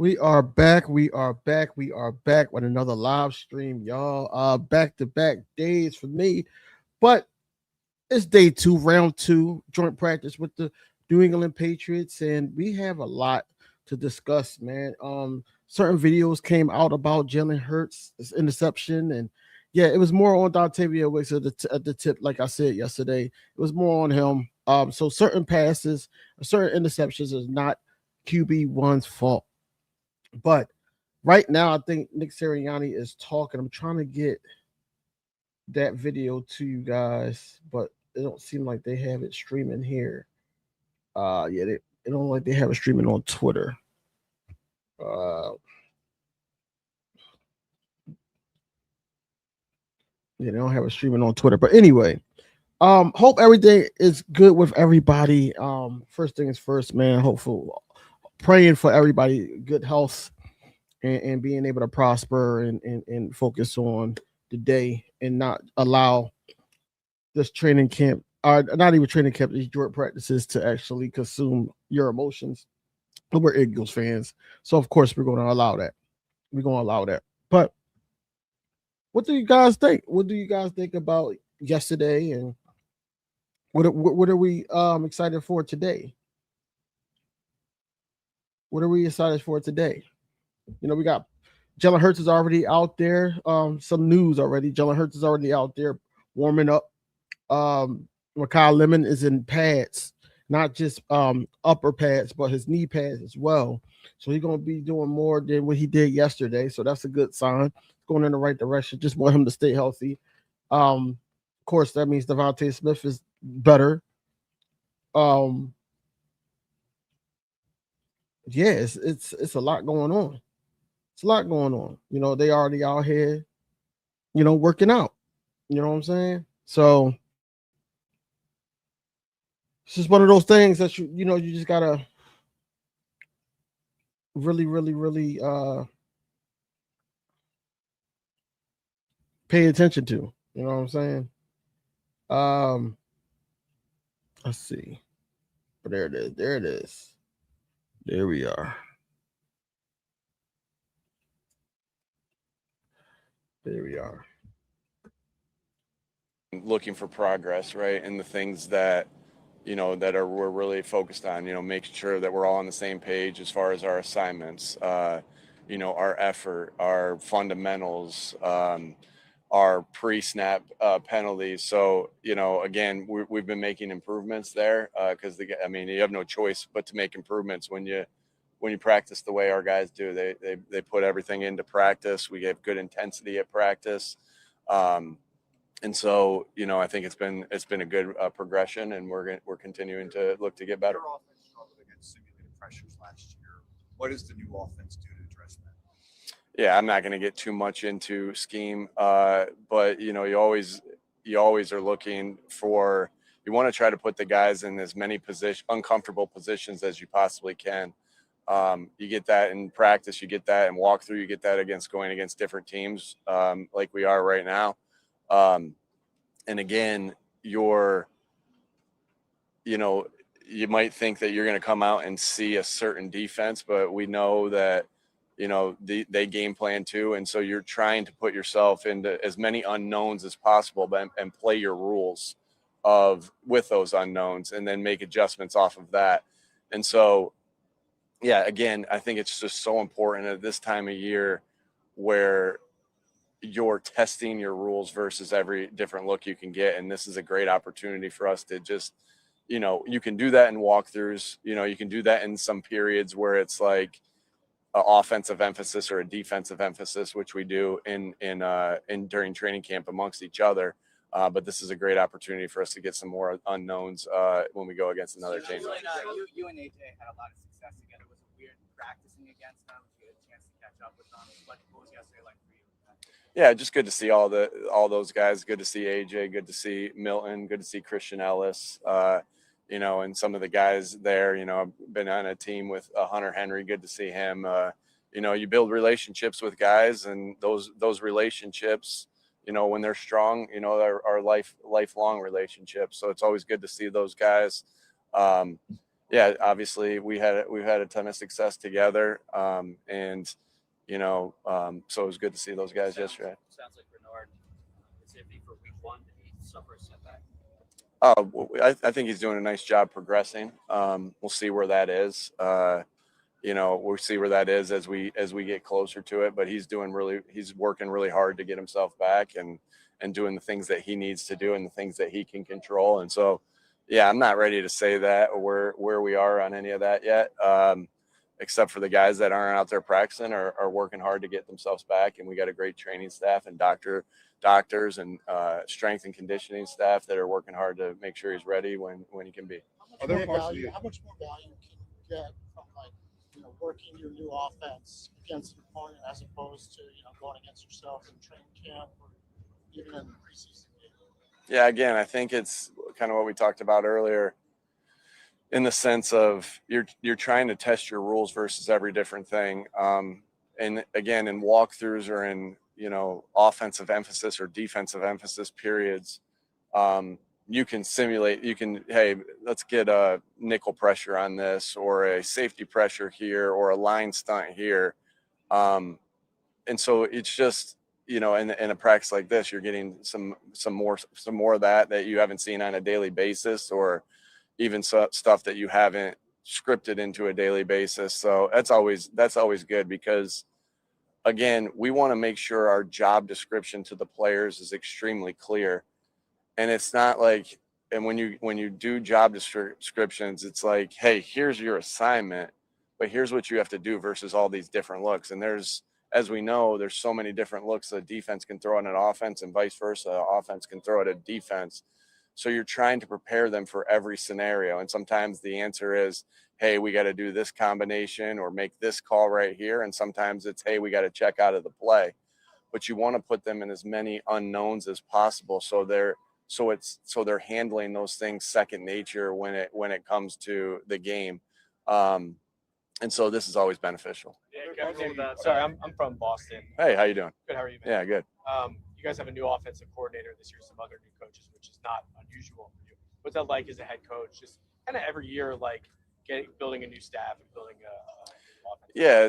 We are back. We are back. We are back with another live stream, y'all. Back to back days for me, but it's day two, round two, joint practice with the New England Patriots, and we have a lot to discuss, man. Certain videos came out about Jalen Hurts' interception, and yeah, it was more on Dontavia Wicks at the tip, like I said yesterday. It was more on him. So certain passes, certain interceptions is not QB1's fault. But right now, I think Nick Sirianni is talking. I'm trying to get that video to you guys, but it don't seem like they have it streaming here. Yeah, it don't like they have it streaming on Twitter. Uh, yeah, they don't have it streaming on Twitter. But anyway, hope everything is good with everybody. First thing is first, man. Hopeful, praying for everybody, good health, and being able to prosper and focus on the day and not allow this training camp, or not even training camp, these joint practices to actually consume your emotions. And we're Eagles fans, so of course we're going to allow that. We're going to allow that. But what do you guys think? What do you guys think about yesterday, and what are we excited for today? What are we excited for today? We got Jalen Hurts is already out there. Some news already. Jalen Hurts is already out there warming up. Kyle Lemon is in pads, not just upper pads, but his knee pads as well. So he's gonna be doing more than what he did yesterday. So that's a good sign. Going in the right direction. Just want him to stay healthy. Of course, that means Devontae Smith is better. Um, yeah, it's a lot going on. It's a lot going on. They already out here, working out. You know what I'm saying? So it's just one of those things that you just gotta really, really, really pay attention to. You know what I'm saying? Um, let's see. But there it is. There it is. There we are. There we are. Looking for progress, right? And the things that, that we're really focused on, making sure that we're all on the same page as far as our assignments, our effort, our fundamentals, our pre-snap penalties. So, again, we've been making improvements there because you have no choice but to make improvements when you practice the way our guys do. They put everything into practice. We have good intensity at practice. And so, I think it's been a good progression, and we're continuing to look to get better. Your offense struggled against simulated pressures last year. What does the new offense do to address that? Yeah, I'm not going to get too much into scheme, but you always are looking for. You want to try to put the guys in as many uncomfortable positions as you possibly can. You get that in practice, you get that in walkthrough, you get that going against different teams, like we are right now. And again, you might think that you're going to come out and see a certain defense, but we know that, they game plan too. And so you're trying to put yourself into as many unknowns as possible, and play your rules with those unknowns, and then make adjustments off of that. And so, yeah, again, I think it's just so important at this time of year where you're testing your rules versus every different look you can get. And this is a great opportunity for us to just, you can do that in walkthroughs, you can do that in some periods where it's like an offensive emphasis or a defensive emphasis, which we do in during training camp amongst each other. But this is a great opportunity for us to get some more unknowns when we go against another team. You and AJ had a lot of success together. Was it weird practicing against them? Did you get a chance to catch up with them? What was yesterday like for you? Yeah, just good to see all those guys. Good to see AJ. Good to see Milton. Good to see Christian Ellis. And some of the guys there. I've been on a team with Hunter Henry. Good to see him. You build relationships with guys, and those relationships, when they're strong, are lifelong relationships. So it's always good to see those guys. yeah, obviously we've had a ton of success together, and so it was good to see those guys yesterday. Sounds like Bernard is iffy for week 1. Did he suffer a setback? I think he's doing a nice job progressing. We'll see where that is. We'll see where that is as we get closer to it. But he's working really hard to get himself back and doing the things that he needs to do and the things that he can control. And so, yeah, I'm not ready to say that or where we are on any of that yet. Except for the guys that aren't out there practicing are working hard to get themselves back. And we got a great training staff and doctors and strength and conditioning staff that are working hard to make sure he's ready when he can be. How much more value can you get from working your new offense against an opponent as opposed to going against yourself in training camp or even in the preseason game? Yeah, again, I think it's kind of what we talked about earlier, in the sense of you're trying to test your rules versus every different thing. And again, in walkthroughs or in offensive emphasis or defensive emphasis periods, you can simulate. Hey, let's get a nickel pressure on this, or a safety pressure here, or a line stunt here. And so it's just in a practice like this, you're getting some more of that you haven't seen on a daily basis, or even stuff that you haven't scripted into a daily basis. So that's always good, because again, we want to make sure our job description to the players is extremely clear. And it's not like, and when you do job descriptions, it's like, hey, here's your assignment, but here's what you have to do versus all these different looks. And as we know, there's so many different looks a defense can throw at an offense, and vice versa, offense can throw at a defense. So you're trying to prepare them for every scenario. And sometimes the answer is, hey, we got to do this combination or make this call right here. And sometimes it's, hey, we got to check out of the play. But you want to put them in as many unknowns as possible, so they're handling those things second nature when it comes to the game. And so this is always beneficial. Yeah, sorry, I'm from Boston. Hey, how you doing? Good. How are you, man? Yeah, good. You guys have a new offensive coordinator this year, some other new coaches, which is not unusual for you. What's that like as a head coach? Just kind of every year, like building a new staff and building a new offense. Yeah,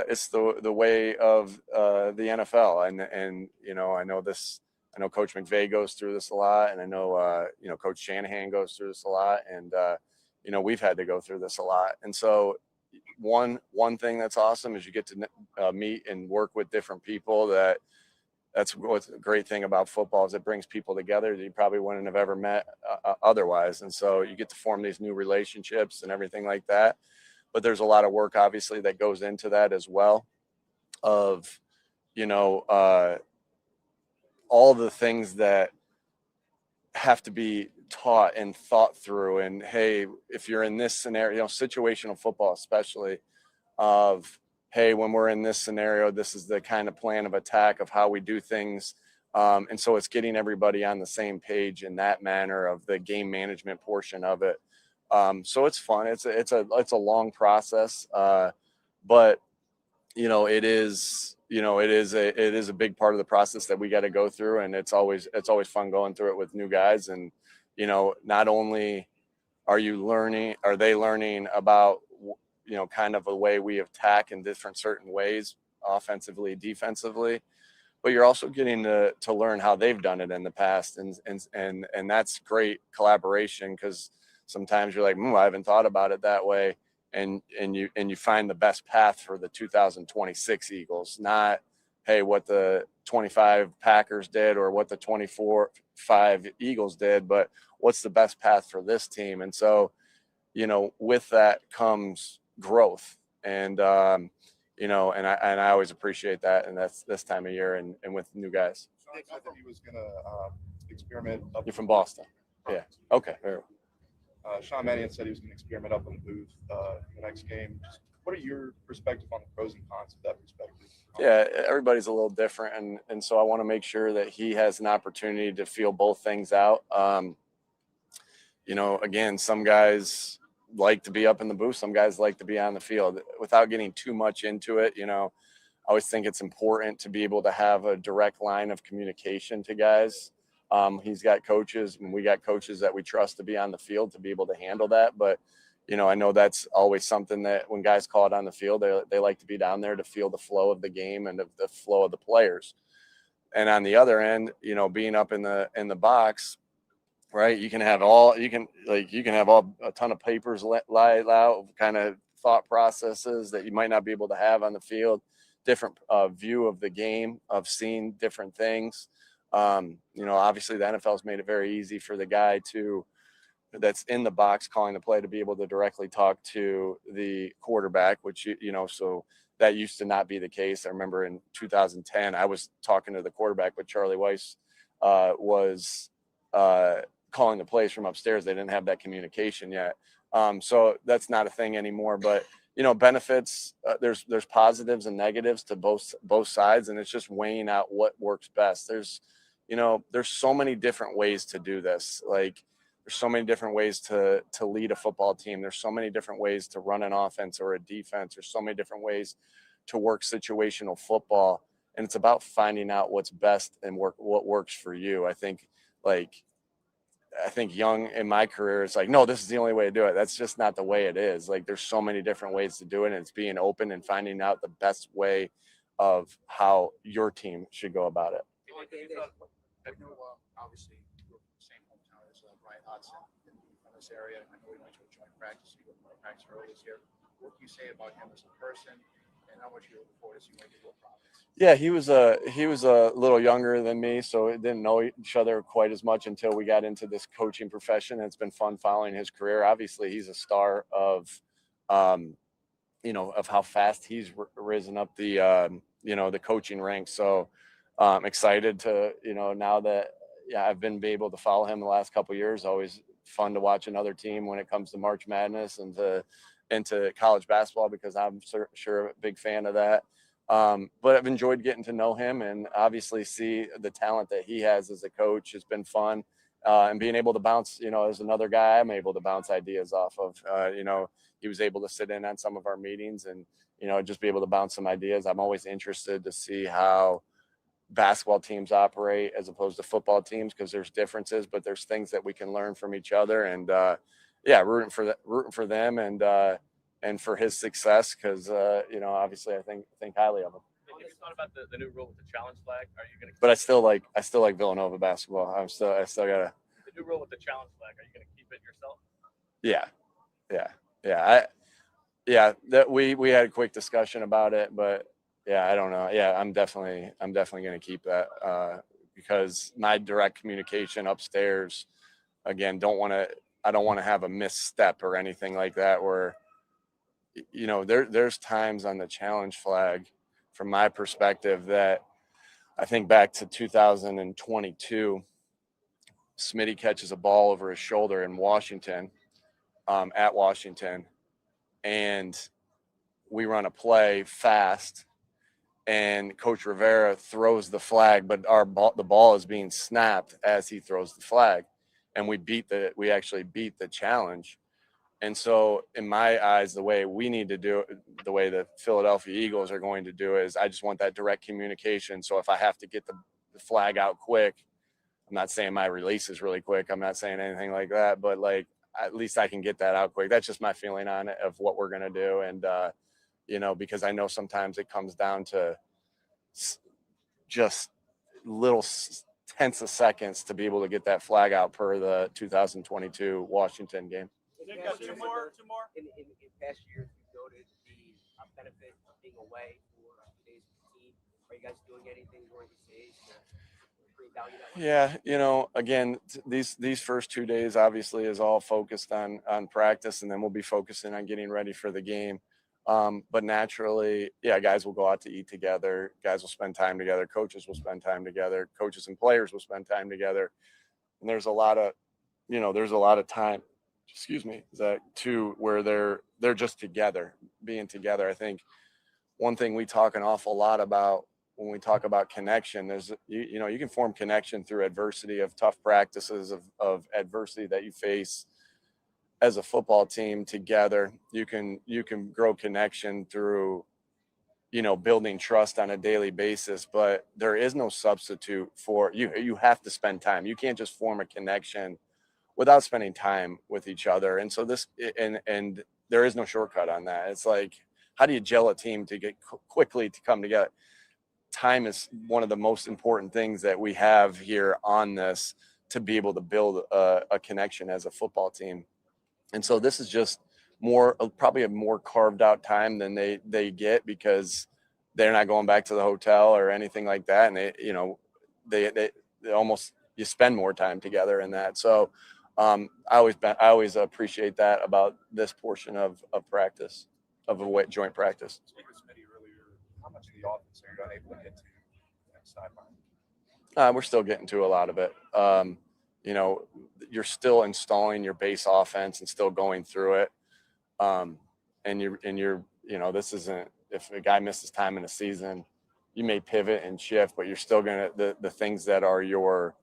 it's the way of the NFL, and I know this. I know Coach McVay goes through this a lot, and I know Coach Shanahan goes through this a lot, and we've had to go through this a lot. And so one thing that's awesome is you get to meet and work with different people. That's what's a great thing about football, is it brings people together that you probably wouldn't have ever met otherwise. And so you get to form these new relationships and everything like that. But there's a lot of work, obviously, that goes into that as well, of all the things that have to be taught and thought through. And hey, if you're in this scenario, situational football especially, of hey, when we're in this scenario, this is the kind of plan of attack of how we do things. And so it's getting everybody on the same page in that manner of the game management portion of it. So it's fun. It's a long process, but it is a big part of the process that we got to go through, and it's always fun going through it with new guys. And not only are they learning about kind of a way we attack in different certain ways, offensively, defensively, but you're also getting to learn how they've done it in the past, and that's great collaboration, because sometimes you're like, I haven't thought about it that way. And you find the best path for the 2026 Eagles, not, hey, what the 25 Packers did or what the 24-5 Eagles did, but what's the best path for this team. And so, with that comes growth, and and I always appreciate that, and that's this time of year and with new guys. Sean said that he was going to experiment. You're from Boston, yeah? Okay. Sean Mannion said he was going to experiment up in the booth in the next game. Just what are your perspective on the pros and cons of that perspective? Yeah, everybody's a little different, and so I want to make sure that he has an opportunity to feel both things out. Again, some guys like to be up in the booth, some guys like to be on the field. Without getting too much into it, I always think it's important to be able to have a direct line of communication to guys. He's got coaches, and we got coaches that we trust to be on the field to be able to handle that. But, I know that's always something that when guys call it on the field, they like to be down there to feel the flow of the game and the flow of the players. And on the other end, being up in the box, right? You can have a ton of papers lie out, kind of thought processes that you might not be able to have on the field, different view of the game, of seeing different things. Obviously the NFL's made it very easy for the guy that's in the box calling the play to be able to directly talk to the quarterback, which, so that used to not be the case. I remember in 2010, I was talking to the quarterback, but Charlie Weiss was calling the plays from upstairs. They didn't have that communication yet. So that's not a thing anymore, but benefits, there's positives and negatives to both sides. And it's just weighing out what works best. There's so many different ways to do this. Like, there's so many different ways to lead a football team. There's so many different ways to run an offense or a defense. There's so many different ways to work situational football. And it's about finding out what's best and what works for you. I think young in my career, it's like, no, this is the only way to do it. That's just not the way it is. Like, there's so many different ways to do it. And it's being open and finding out the best way of how your team should go about it. I know, obviously, you're from the same hometown as Brian Hodson from this area. I know we went to a joint practice. You were practice earlier this year. What can you say about him as a person, and how much you're looking forward to seeing him do a Providence? Yeah, he was a little younger than me, so we didn't know each other quite as much until we got into this coaching profession. And it's been fun following his career. Obviously, he's a star of of how fast he's risen up the coaching ranks. So excited to, now that I've been able to follow him the last couple of years. Always fun to watch another team when it comes to March Madness and into college basketball, because I'm sure a big fan of that. But I've enjoyed getting to know him, and obviously see the talent that he has as a coach has been fun. And being able to bounce, as another guy, I'm able to bounce ideas off of. He was able to sit in on some of our meetings and, just be able to bounce some ideas. I'm always interested to see how basketball teams operate as opposed to football teams, because there's differences, but there's things that we can learn from each other. And rooting for them and for his success, because obviously I think highly of him. Have you thought about the new rule with the challenge flag? Are you going to? But I still like Villanova basketball. I still gotta. The new rule with the challenge flag. Are you going to keep it yourself? That we had a quick discussion about it, but I don't know. I'm definitely going to keep that because my direct communication upstairs, again, I don't want to have a misstep or anything like that where, there's times on the challenge flag from my perspective that I think back to 2022, Smitty catches a ball over his shoulder in Washington, at Washington, and we run a play fast, and Coach Rivera throws the flag, but the ball is being snapped as he throws the flag, and we actually beat the challenge. And so in my eyes, the way we need to do it, the way the Philadelphia Eagles are going to do it, is I just want that direct communication. So if I have to get the flag out quick, I'm not saying my release is really quick. I'm not saying anything like that, but like, at least I can get that out quick. That's just my feeling on it of what we're going to do. And, because I know sometimes it comes down to just little tenths of seconds to be able to get that flag out per the 2022 Washington game. Two more. In past years, you've noted the benefit of being away for a few days with the team. Are you guys doing anything during these days to bring value that way? Yeah, again, these first 2 days obviously is all focused on practice, and then we'll be focusing on getting ready for the game. But naturally, guys will go out to eat together. Guys will spend time together. Coaches will spend time together. Coaches and players will spend time together. And there's a lot of time, Zach, too, where they're just together, being together. I think one thing we talk an awful lot about when we talk about connection is, you can form connection through adversity of tough practices, of adversity that you face as a football team together. You can grow connection through, building trust on a daily basis, but there is no substitute for you. You have to spend time. You can't just form a connection without spending time with each other. And so and there is no shortcut on that. It's like, how do you gel a team to get quickly to come together? Time is one of the most important things that we have here on this to be able to build a connection as a football team. And so this is just probably a more carved out time than they get, because they're not going back to the hotel or anything like that. And they almost, you spend more time together in that. So I always appreciate that about this portion of practice, of a joint practice. Speaking of Smitty earlier, how much of the offense are you unable to get to next sideline? We're still getting to a lot of it. You're still installing your base offense and still going through it. And you're this isn't, if a guy misses time in a season, you may pivot and shift, but you're still gonna, the things that are your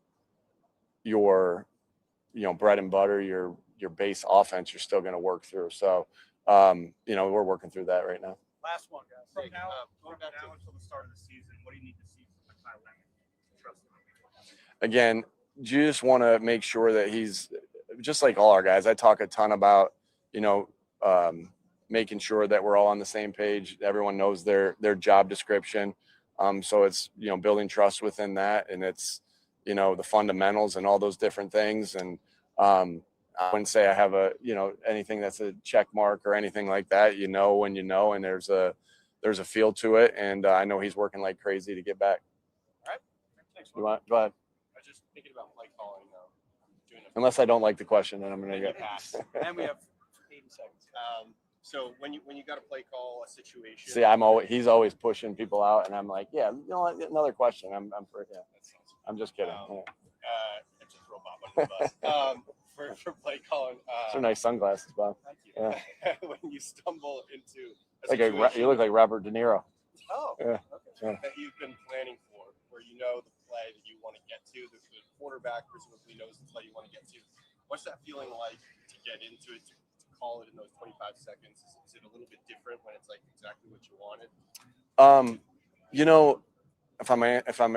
bread and butter, your base offense, you're still gonna work through. So we're working through that right now. Last one, guys. From now until the start of the season, what do you need to see from Kyle Leonard? Again, you just want to make sure that he's just like all our guys. I talk a ton about, making sure that we're all on the same page. Everyone knows their job description. So it's, building trust within that, and it's, the fundamentals and all those different things. And I wouldn't say I have anything that's a check mark or anything like that. When and there's a feel to it. And I know he's working like crazy to get back. All right. Thanks. Go ahead. I was just thinking about play calling. Unless I don't like the question, then I'm going to get pass. And we have 80 seconds. So when you got to play call a situation. See, he's always pushing people out, and I'm like, yeah, another question. I'm just kidding. It's just robot. For play calling. Those are nice sunglasses, Bob. Thank you. Yeah. When you stumble into you look like Robert De Niro. Oh, yeah. Okay. Yeah. That you've been planning for, where the play that you want to get to, the quarterback presumably knows the play you want to get to. What's that feeling like to get into it, to call it in those 25 seconds? Is it a little bit different when it's like exactly what you wanted? If I'm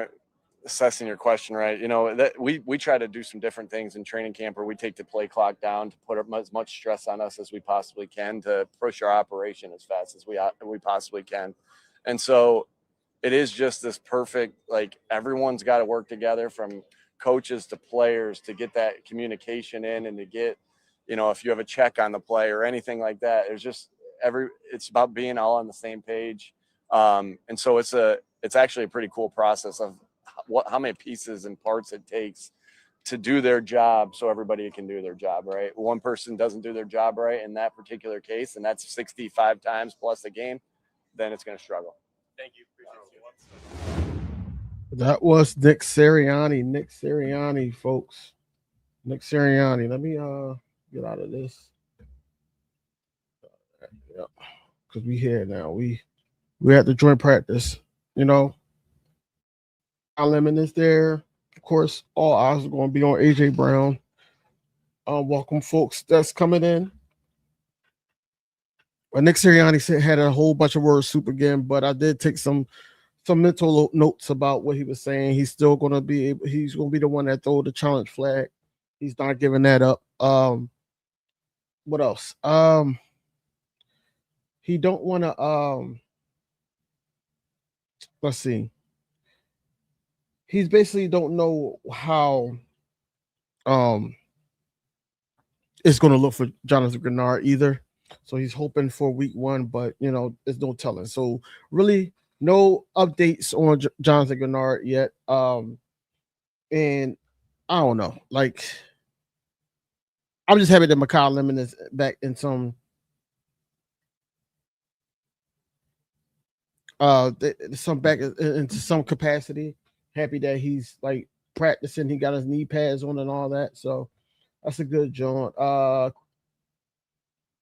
assessing your question right, that we try to do some different things in training camp, where we take the play clock down to put as much stress on us as we possibly can to push our operation as fast as we possibly can. And so it is just this perfect, like, everyone's got to work together, from coaches to players, to get that communication in, and to get, if you have a check on the play or anything like that, there's just it's about being all on the same page. And so it's actually a pretty cool process of how many pieces and parts it takes to do their job, so everybody can do their job right. One person doesn't do their job right in that particular case, and that's 65 times plus a game, then it's going to struggle. Thank you. Appreciate you. That was Nick Sirianni, folks. Nick Sirianni. Let me get out of this. Yeah, because we here now. We at the joint practice. Al Lemon is there. Of course, all eyes are going to be on AJ Brown. Welcome, folks that's coming in. Well, Nick Sirianni had a whole bunch of word soup again, but I did take some mental notes about what he was saying. He's still going to be the one that throw the challenge flag. He's not giving that up. What else? He don't want to. Let's see. He's basically don't know how it's going to look for Jonathan Grenard either. So he's hoping for week 1, but there's no telling. So really, no updates on Jonathan Grenard yet. And I don't know. Like, I'm just happy that Mikhail Lemon is back in some back into some capacity. Happy that he's like practicing. He got his knee pads on and all that. So that's a good joint.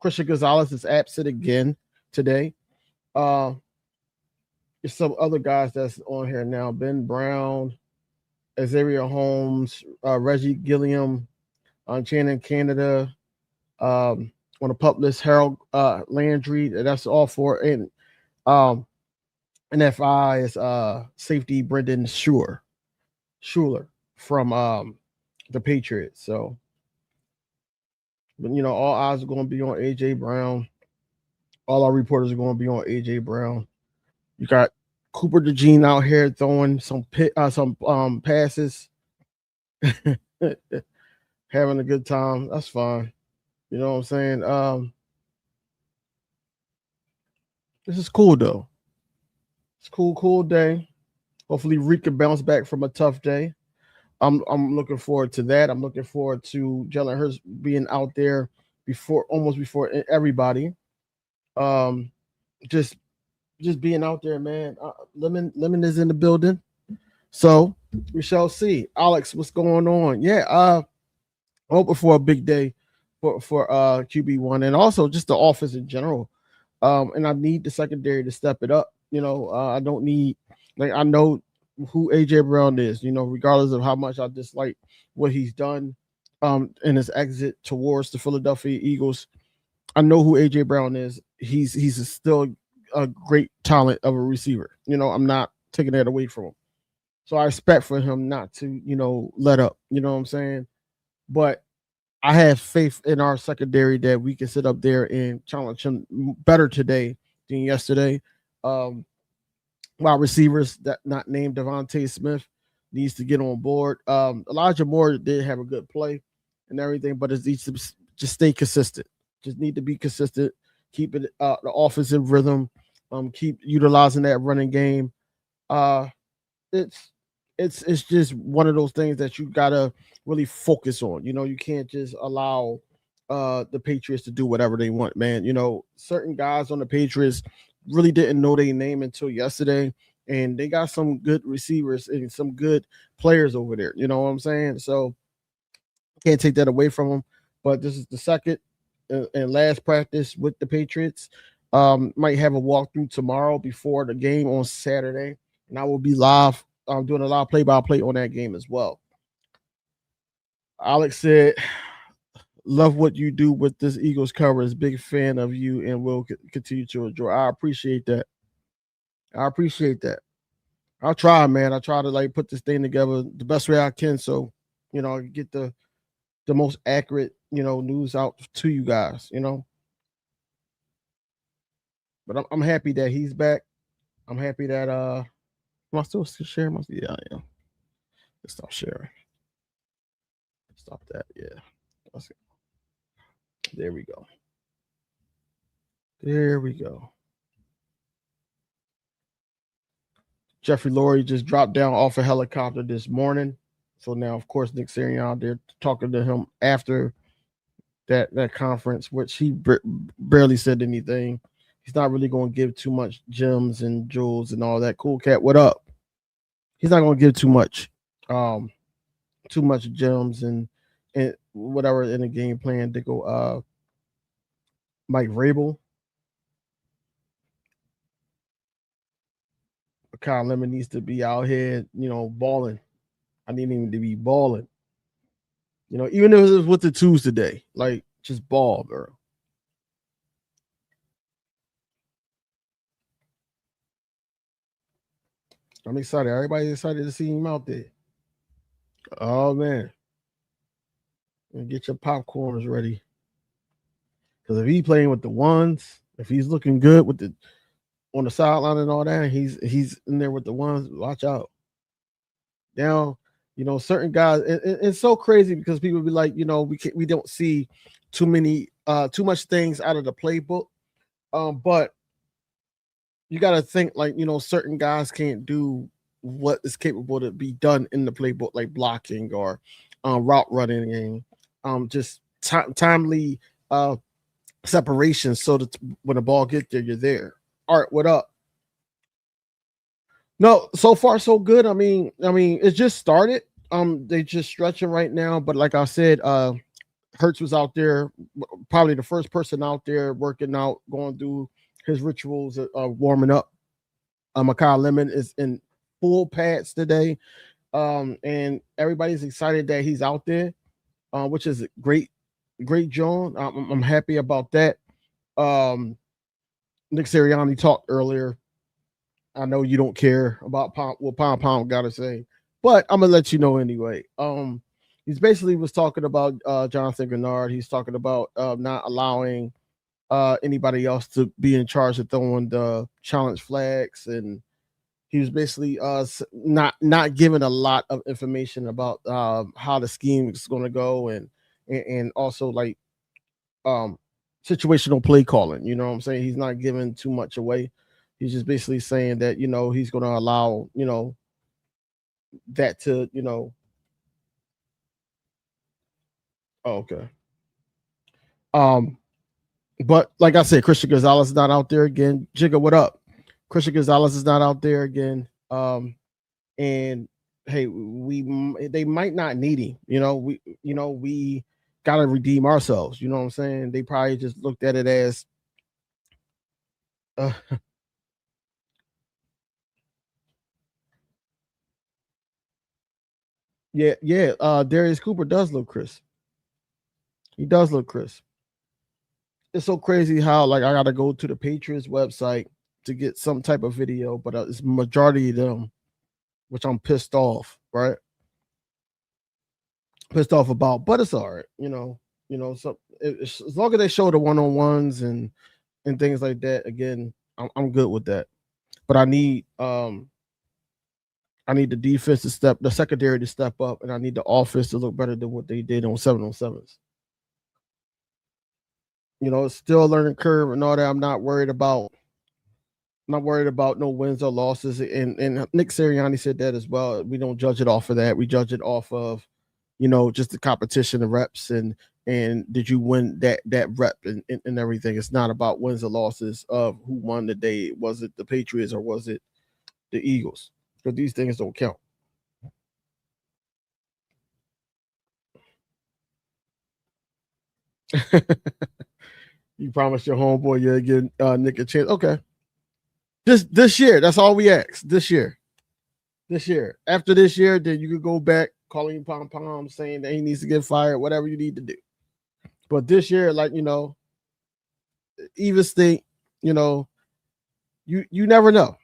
Christian Gonzalez is absent again today. There's some other guys that's on here now. Ben Brown, Azaria Holmes, Reggie Gilliam, Shannon Canada, on the pup list, Harold Landry. That's all for. And NFI is safety Brendan Schuler from the Patriots. So But all eyes are going to be on AJ Brown. All our reporters are going to be on AJ Brown. You got Cooper DeJean out here throwing some passes, having a good time. That's fine. You know what I'm saying? This is cool though. It's cool day. Hopefully, Reek can bounce back from a tough day. I'm looking forward to that. I'm looking forward to Jalen Hurts being out there almost before everybody. Um, just being out there, man. Lemon is in the building, so we shall see. Alex, what's going on? Yeah, hoping for a big day for QB1 and also just the offense in general. And I need the secondary to step it up. I don't need I know who AJ Brown is. Regardless of how much I dislike what he's done, in his exit towards the Philadelphia Eagles. I know who AJ Brown is. He's still a great talent of a receiver. I'm not taking that away from him. So I expect for him not to, let up. You know what I'm saying? But I have faith in our secondary that we can sit up there and challenge him better today than yesterday. Wide receivers that not named Devontae Smith needs to get on board. Elijah Moore did have a good play and everything, but it needs to just stay consistent. Just need to be consistent. Keep it the offensive rhythm. Keep utilizing that running game. It's just one of those things that you gotta really focus on. You can't just allow the Patriots to do whatever they want, man. Certain guys on the Patriots really didn't know their name until yesterday, and they got some good receivers and some good players over there. You know what I'm saying? So can't take that away from them. But this is the second and last practice with the Patriots. Might have a walkthrough tomorrow before the game on Saturday, and I will be live. I'm doing a lot of play-by-play on that game as well. Alex said, "Love what you do with this Eagles coverage. Big fan of you, and will continue to enjoy." I appreciate that. I'll try, man. I try to put this thing together the best way I can, so I get the most accurate news out to you guys. But I'm happy that he's back. I'm happy that am I still sharing my? Yeah, I am. Let's stop sharing. Stop that. Yeah. There we go. Jeffrey Lurie just dropped down off a helicopter this morning. So now, of course, Nick Sirianni, they're talking to him after that conference, which he barely said anything. He's not really going to give too much gems and jewels and all that. Cool cat, what up? He's not going to give too much gems and whatever in the game plan to go. Mike Vrabel, Kyle Lemon needs to be out here, balling. I need him to be balling. Even if it was with the twos today, just ball, bro. I'm excited. Everybody's excited to see him out there. Oh man. And get your popcorns ready. Because if he's playing with the ones, if he's looking good with the on the sideline and all that, he's in there with the ones, watch out. Now, certain guys, it's so crazy because people be like, we don't see too much things out of the playbook. But you got to think certain guys can't do what is capable to be done in the playbook, like blocking or route running and just timely separation so that when the ball gets there, you're there. Art, what up? No, so far so good. I mean, it just started. They just stretching right now, but like I said, Hertz was out there, probably the first person out there working out, going through his rituals, warming up. Kyle Lemon is in full pads today, and everybody's excited that he's out there, which is great, John. I'm happy about that. Nick Sirianni talked earlier. I know you don't care about what Pound got to say, but I'm gonna let you know anyway. He's basically was talking about Jonathan Gennard. He's talking about not allowing anybody else to be in charge of throwing the challenge flags, and he was basically not giving a lot of information about how the scheme is going to go, and also like situational play calling. You know what I'm saying? He's not giving too much away. He's just basically saying that he's going to allow that to Oh, okay. Um, but like I said, Christian Gonzalez is not out there again. Jigga, what up? Christian Gonzalez is not out there again. And hey, they might not need him. We gotta redeem ourselves. You know what I'm saying? They probably just looked at it as uh, yeah. Darius Cooper does look crisp. He does look crisp. It's so crazy how like I gotta go to the Patriots website to get some type of video, but it's majority of them, which I'm pissed off, right? Pissed off about, but it's all right, So as long as they show the one-on-ones and things like that, again, I'm good with that. But I need the defense to the secondary to step up, and I need the offense to look better than what they did on 7-on-7s. It's still a learning curve and all that. I'm not worried about no wins or losses. And Nick Sirianni said that as well. We don't judge it off of that. We judge it off of, just the competition, the reps, and did you win that rep and everything. It's not about wins or losses of who won the day. Was it the Patriots or was it the Eagles? Because these things don't count. You promised your homeboy you'll give Nick a chance. Okay. This year, that's all we ask. This year. After this year, then you could go back calling him pom pom, saying that he needs to get fired, whatever you need to do. But this year, like even think, you never know.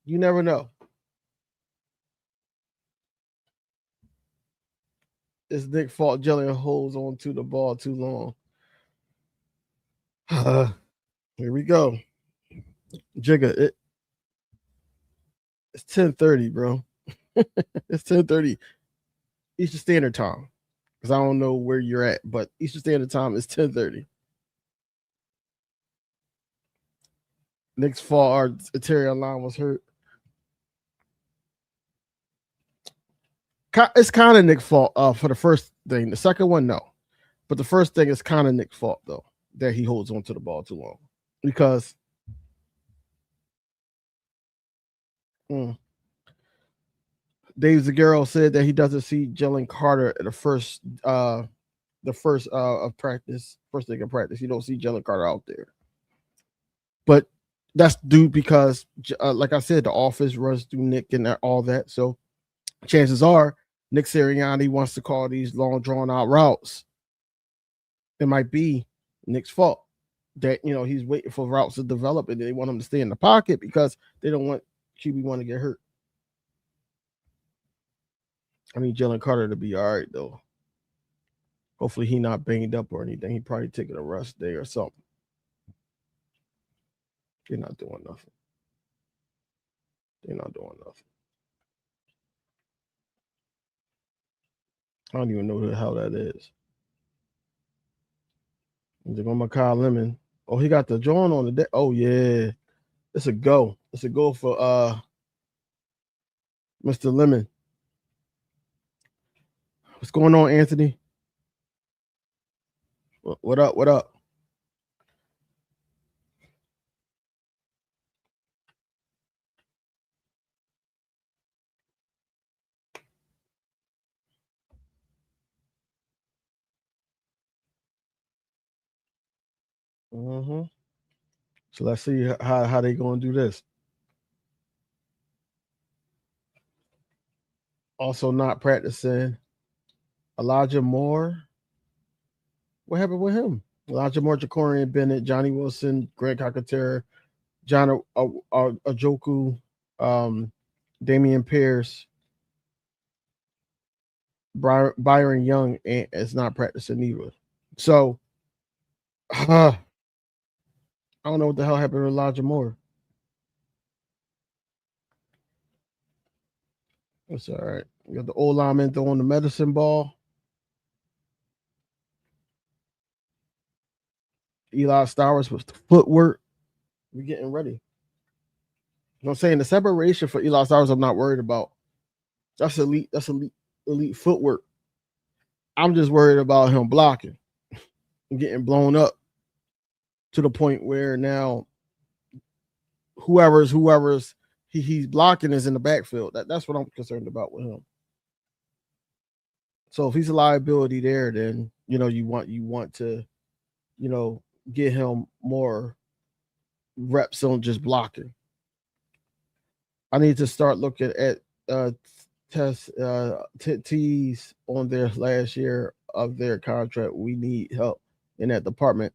You never know. It's Nick fault Jillian holds on to the ball too long. Here we go. Jigga, it's 10:30, bro. It's 10:30 Eastern Standard Time. Because I don't know where you're at, but Eastern Standard Time is 10:30. Nick's fault our interior line was hurt. It's kind of Nick's fault for the first thing. The second one, no. But the first thing is kind of Nick's fault, though, that he holds on to the ball too long. Because Dave Zagaro said that he doesn't see Jalen Carter at the first of practice, first thing of practice. You don't see Jalen Carter out there. But that's due because, like I said, the offense runs through Nick and all that. So chances are Nick Sirianni wants to call these long, drawn-out routes. It might be Nick's fault that, he's waiting for routes to develop and they want him to stay in the pocket because they don't want QB1 to get hurt. I need Jalen Carter to be all right, though. Hopefully he not banged up or anything. He probably taking a rest day or something. They're not doing nothing. I don't even know who the hell that is. They're going to Kyle Lemon. Oh, he got the joint on the deck. Oh, yeah. It's a go. It's a go for Mr. Lemon. What's going on, Anthony? What up? What up? Mm-hmm. So let's see how they going to do this. Also not practicing. Elijah Moore. What happened with him? Elijah Moore, Jacorian Bennett, Johnny Wilson, Greg Cockatera, John Ajoku, Damian Pierce, Byron Young is not practicing either. So I don't know what the hell happened to Elijah Moore. It's all right. You got the old lineman throwing the medicine ball. Eli Stowers with the footwork. We're getting ready. You know what I'm saying? The separation for Eli Stowers, I'm not worried about. That's elite. That's elite footwork. I'm just worried about him blocking and getting blown up to the point where now whoever's he's blocking is in the backfield. That's what I'm concerned about with him. So if he's a liability there, then you want to, get him more reps on just blocking. I need to start looking at T's on their last year of their contract. We need help in that department.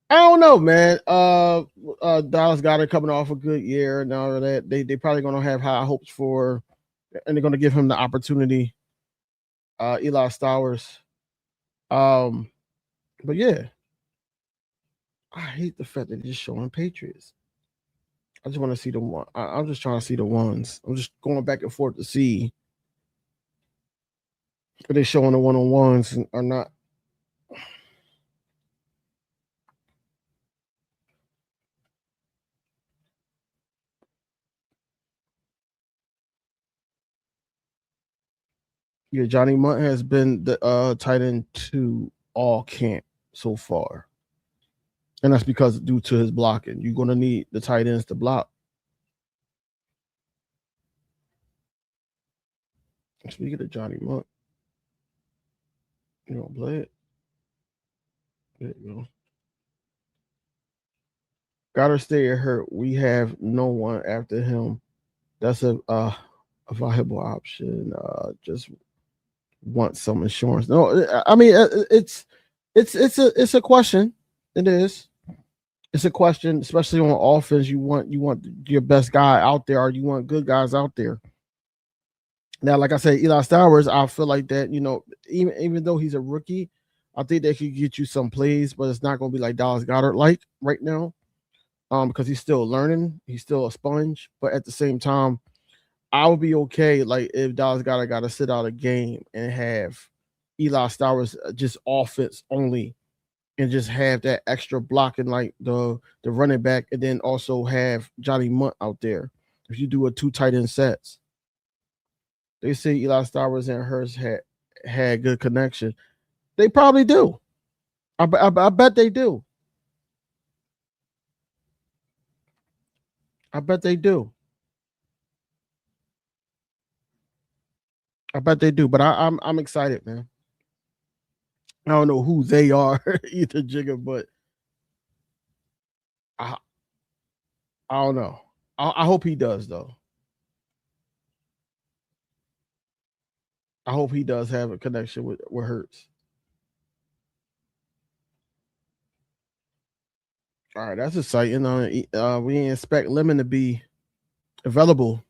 I don't know, man. Dallas got it coming off a good year and all of that. They probably gonna have high hopes for, and they're gonna give him the opportunity. Eli Stowers. But yeah, I hate the fact that they're just showing Patriots. I just want to see the one. I'm just trying to see the ones. I'm just going back and forth to see if they're showing the one-on-ones or not. Yeah, Johnny Munt has been the tight end 2 all camp so far. And that's because due to his blocking. You're going to need the tight ends to block. Speaking of Johnny Munt, you don't play it. There you go. Gotta stay hurt. We have no one after him. That's a viable option. Just want some insurance. No, I mean it's a question. It is. It's a question, especially on offense. You want your best guy out there, or you want good guys out there. Now, like I said, Eli Stowers, I feel like that, even though he's a rookie, I think they could get you some plays, but it's not going to be like Dallas Goedert like right now, because he's still learning. He's still a sponge, but at the same time, I would be okay like if Dallas Goedert got to sit out a game and have Eli Stowers just offense only, and just have that extra blocking like the running back, and then also have Johnny Munt out there. If you do a 2 tight end sets. They say Eli Stowers and Hurst had good connection. They probably do. I bet they do. I bet they do. I bet they do. But I'm excited, man. I don't know who they are either, Jigga, but I don't know. I hope he does though. I hope he does have a connection with Hurts. All right, that's exciting. We expect Lemon to be available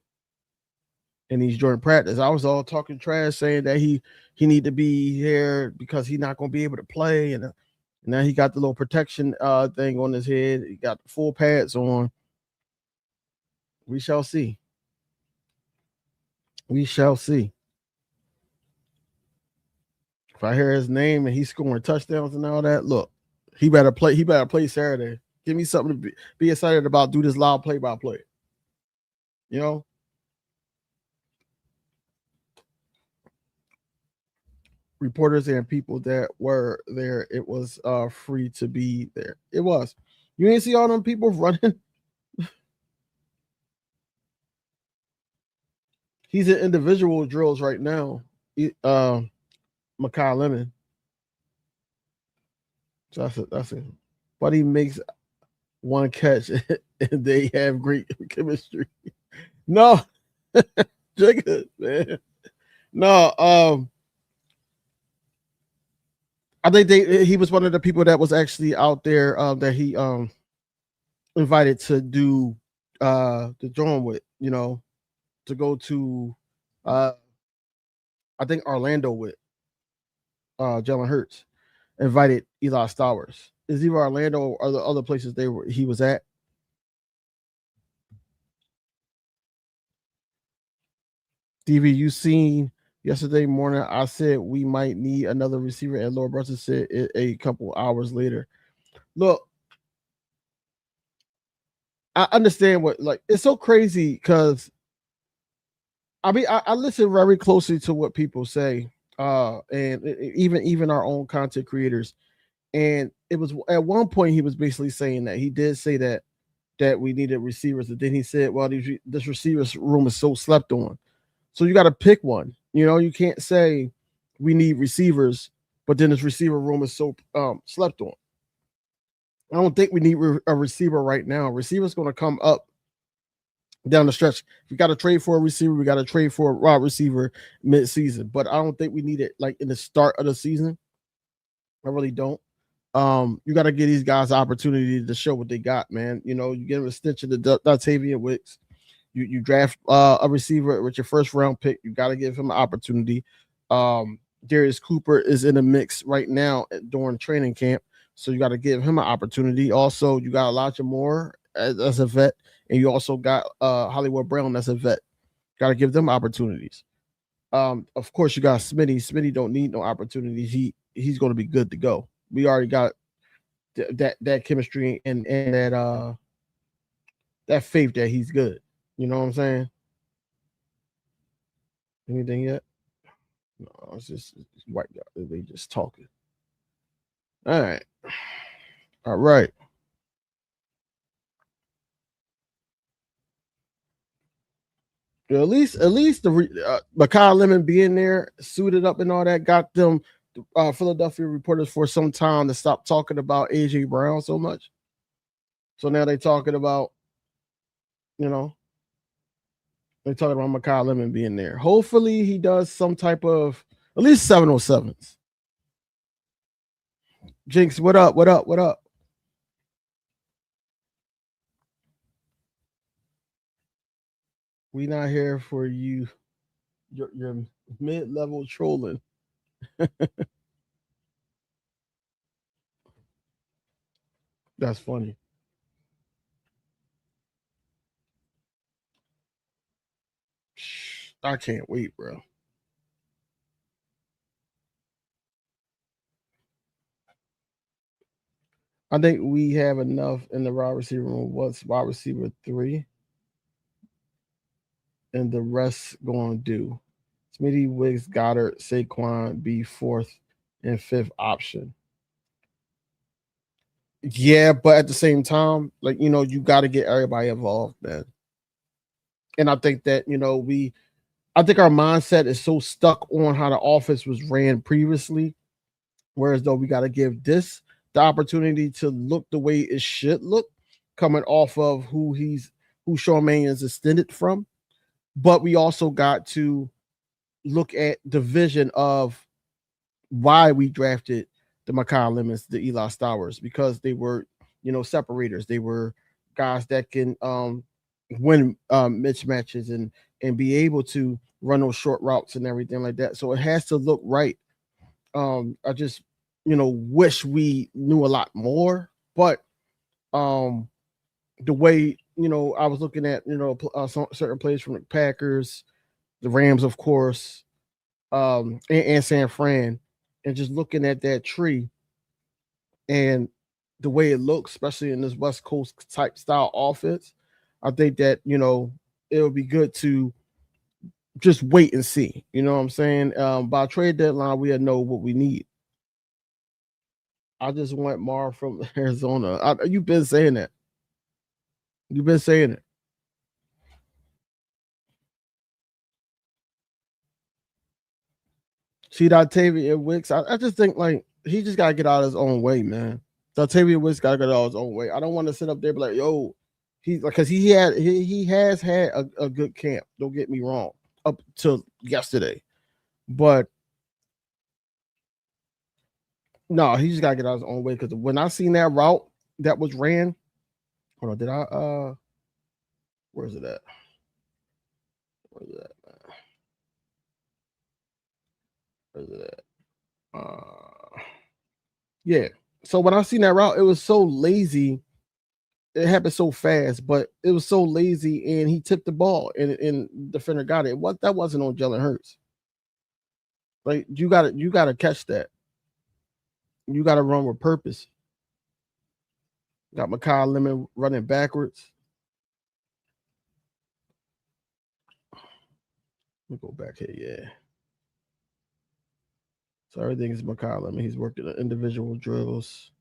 in these Jordan practice. I was all talking trash saying that he need to be here because he's not going to be able to play, and now he got the little protection thing on his head. He got the full pads on. We shall see. We shall see. If I hear his name and he's scoring touchdowns and all that, look, he better play. He better play Saturday. Give me something to be excited about. Do this loud play-by-play. You know. Reporters and people that were there, it was free to be there. It was. You didn't see all them people running. He's in individual drills right now. Makai Lemon. So that's it. But he makes one catch and they have great chemistry. No, Jacob, man. No, I think he was one of the people that was actually out there that he invited to do the drawing with, to go to I think Orlando with Jalen Hurts invited Eli Stowers. Is either Orlando or the other places he was at. DV, you seen yesterday morning? I said we might need another receiver, and Lord Brunson said it a couple hours later. Look, I understand what it's so crazy because I mean I listen very closely to what people say, and even our own content creators. And it was at one point he was basically saying that he did say that we needed receivers, and then he said, "Well, this receivers room is so slept on, so you got to pick one. You can't say we need receivers, but then this receiver room is so slept on." I don't think we need a receiver right now. Receiver's going to come up down the stretch. If we got to trade for a receiver, we got to trade for a wide receiver mid-season. But I don't think we need it like in the start of the season. I really don't. You got to give these guys the opportunity to show what they got, man. You get them extension to Dontayvion Wicks. You draft a receiver with your first round pick. You got to give him an opportunity. Darius Cooper is in the mix right now during training camp, so you got to give him an opportunity. Also, you got Elijah Moore as a vet, and you also got Hollywood Brown as a vet. Got to give them opportunities. Of course, you got Smitty. Smitty don't need no opportunities. He's going to be good to go. We already got that chemistry and that faith that he's good. You know what I'm saying? Anything yet? No, it's just white guy. They just talking. All right. All right. At least the Makai Lemon being there, suited up and all that, got them Philadelphia reporters for some time to stop talking about AJ Brown so much. So now they talking about, they're talking about Makai Lemon being there. Hopefully he does some type of at least 707s. Jinx, what up? What up? What up? We not here for you. Your mid-level trolling. That's funny. I can't wait, bro. I think we have enough in the wide receiver room. What's wide receiver 3? And the rest going to do. Smitty, Wiggs, Goddard, Saquon be 4th and 5th option. Yeah, but at the same time, you got to get everybody involved, man. And I think that, I think our mindset is so stuck on how the offense was ran previously, whereas though we got to give this the opportunity to look the way it should look, coming off of who Sean Manion's extended from. But we also got to look at the vision of why we drafted the Makai Lemons, the Eli Stowers, because they were, separators. They were guys that can win mismatches and be able to run those short routes and everything like that. So it has to look right. I just, wish we knew a lot more, but the way, I was looking at, some certain players from the Packers, the Rams, of course, and San Fran, and just looking at that tree and the way it looks, especially in this West Coast type style offense, I think that, it would be good to just wait and see. You know what I'm saying? By trade deadline, we'll know what we need. I just want Mar from Arizona. You've been saying that. You've been saying it. See Dontayvion Wicks. I just think he just gotta get out of his own way, man. Dontayvion Wicks gotta get out of his own way. I don't want to sit up there and be like, yo, because he has had a good camp. Don't get me wrong, up till yesterday, but no, he just gotta get out of his own way. Because when I seen that route that was ran, hold on, did I where's it at? Where's it at? Where's it at? Yeah. So when I seen that route, it was so lazy. It happened so fast, but it was so lazy, and he tipped the ball, and defender got it. What that wasn't on Jalen Hurts. Like you gotta catch that. You gotta run with purpose. Got Mekhi Lemon running backwards. Let me go back here. Yeah. So everything is Mekhi Lemon. He's working the individual drills.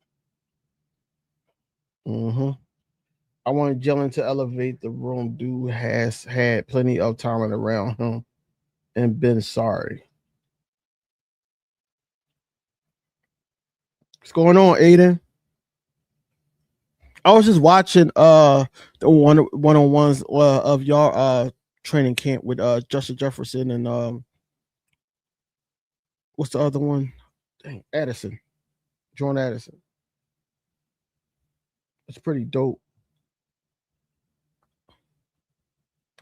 Mm-hmm. I want Jalen to elevate the room. Dude has had plenty of talent around him and been sorry. What's going on, Aiden? I was just watching the on ones of y'all training camp with Justin Jefferson and what's the other one? Dang, Addison. Jordan Addison. It's pretty dope.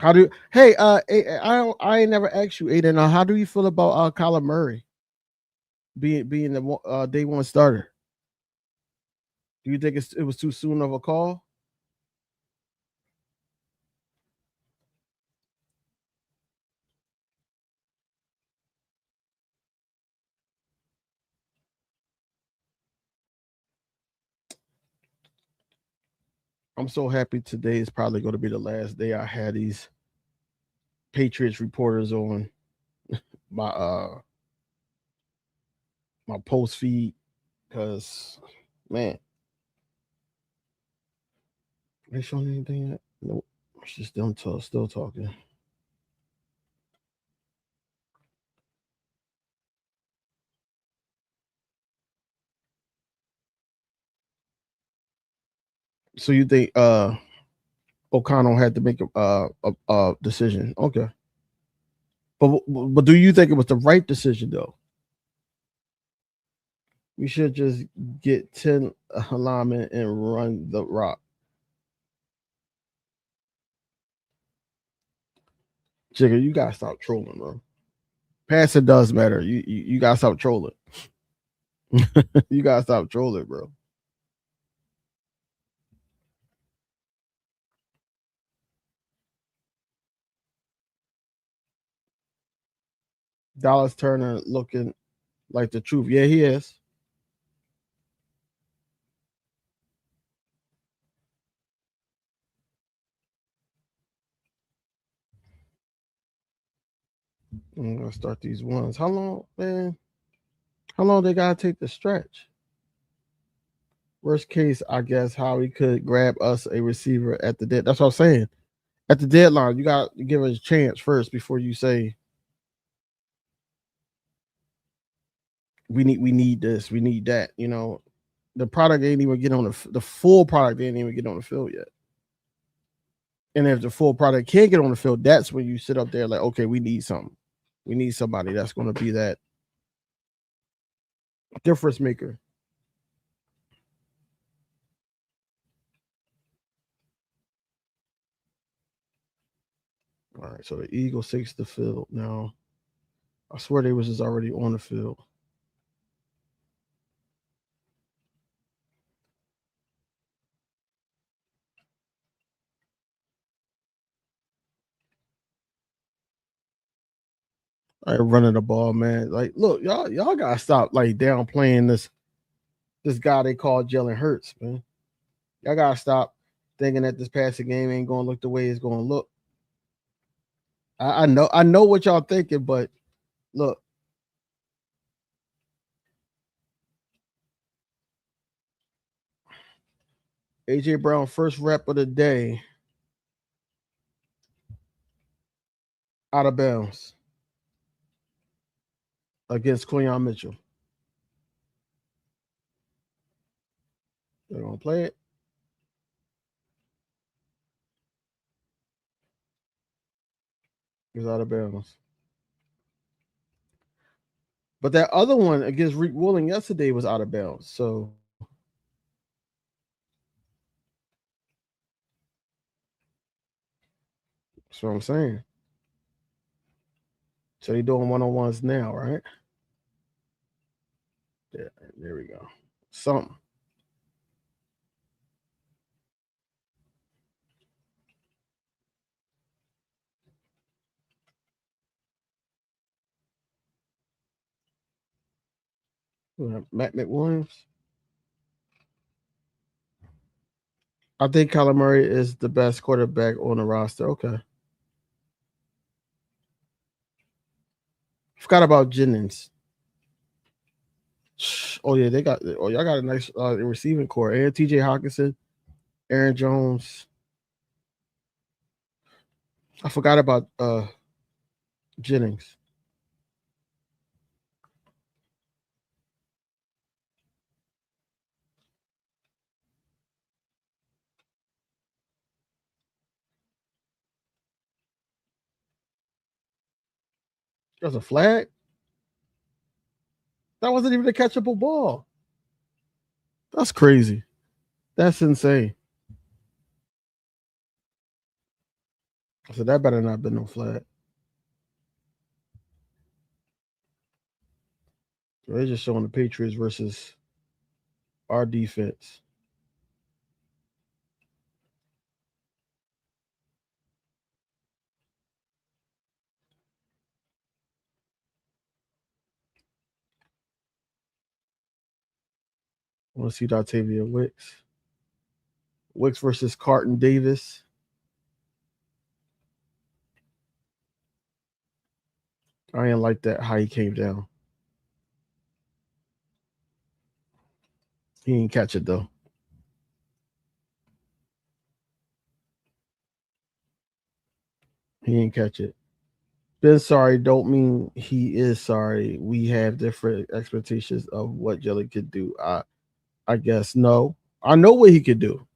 How do hey I ain't never asked you, Aiden. How do you feel about Kyler Murray being the day one starter? Do you think it was too soon of a call? I'm so happy today is probably going to be the last day I had these Patriots reporters on my my post feed because man, they showing anything yet? Nope. It's just them still talking. So you think O'Connell had to make a decision? Okay, but do you think it was the right decision though? We should just get 10 linemen and run the rock. Jigga, you gotta stop trolling, bro. Passing does matter. You gotta stop trolling. You gotta stop trolling, bro. Dallas Turner looking like the truth. Yeah, he is. I'm gonna start these ones. How long, man? How long they gotta take the stretch? Worst case, I guess how he could grab us a receiver at the dead. That's what I'm saying. At the deadline, you got to give us a chance first before you say we need this, we need that. You know, the product ain't even get on the full product ain't even get on the field yet. And if the full product can't get on the field, that's when you sit up there like, okay, we need something. We need somebody that's going to be that difference maker. All right, so the Eagles takes the field now. I swear they was just already on the field. All right, running the ball, man. Like, look, y'all gotta stop like downplaying this guy they call Jalen Hurts, man. Y'all gotta stop thinking that this passing game ain't gonna look the way it's gonna look. I know what y'all thinking, but look, AJ Brown first rep of the day out of bounds against Quinyon Mitchell. They're gonna play it. He's out of bounds. But that other one against Reek Wooling yesterday was out of bounds. So that's what I'm saying. So they're doing one-on-ones now, right? Yeah, there we go. Something. Matt McWilliams. I think Kyler Murray is the best quarterback on the roster. Okay. Forgot about Jennings. Oh yeah, they got. Oh, y'all got a nice receiving core. And T.J. Hawkinson, Aaron Jones. I forgot about Jennings. There's a flag. That wasn't even a catchable ball. That's crazy. That's insane. So that better not been no flag. They're just showing the Patriots versus our defense. I want to see Octavia Wicks. Wicks versus Carton Davis. I didn't like that how he came down. He didn't catch it though. He didn't catch it. Been sorry don't mean he is sorry. We have different expectations of what Jelly could do. I guess no. I know what he could do.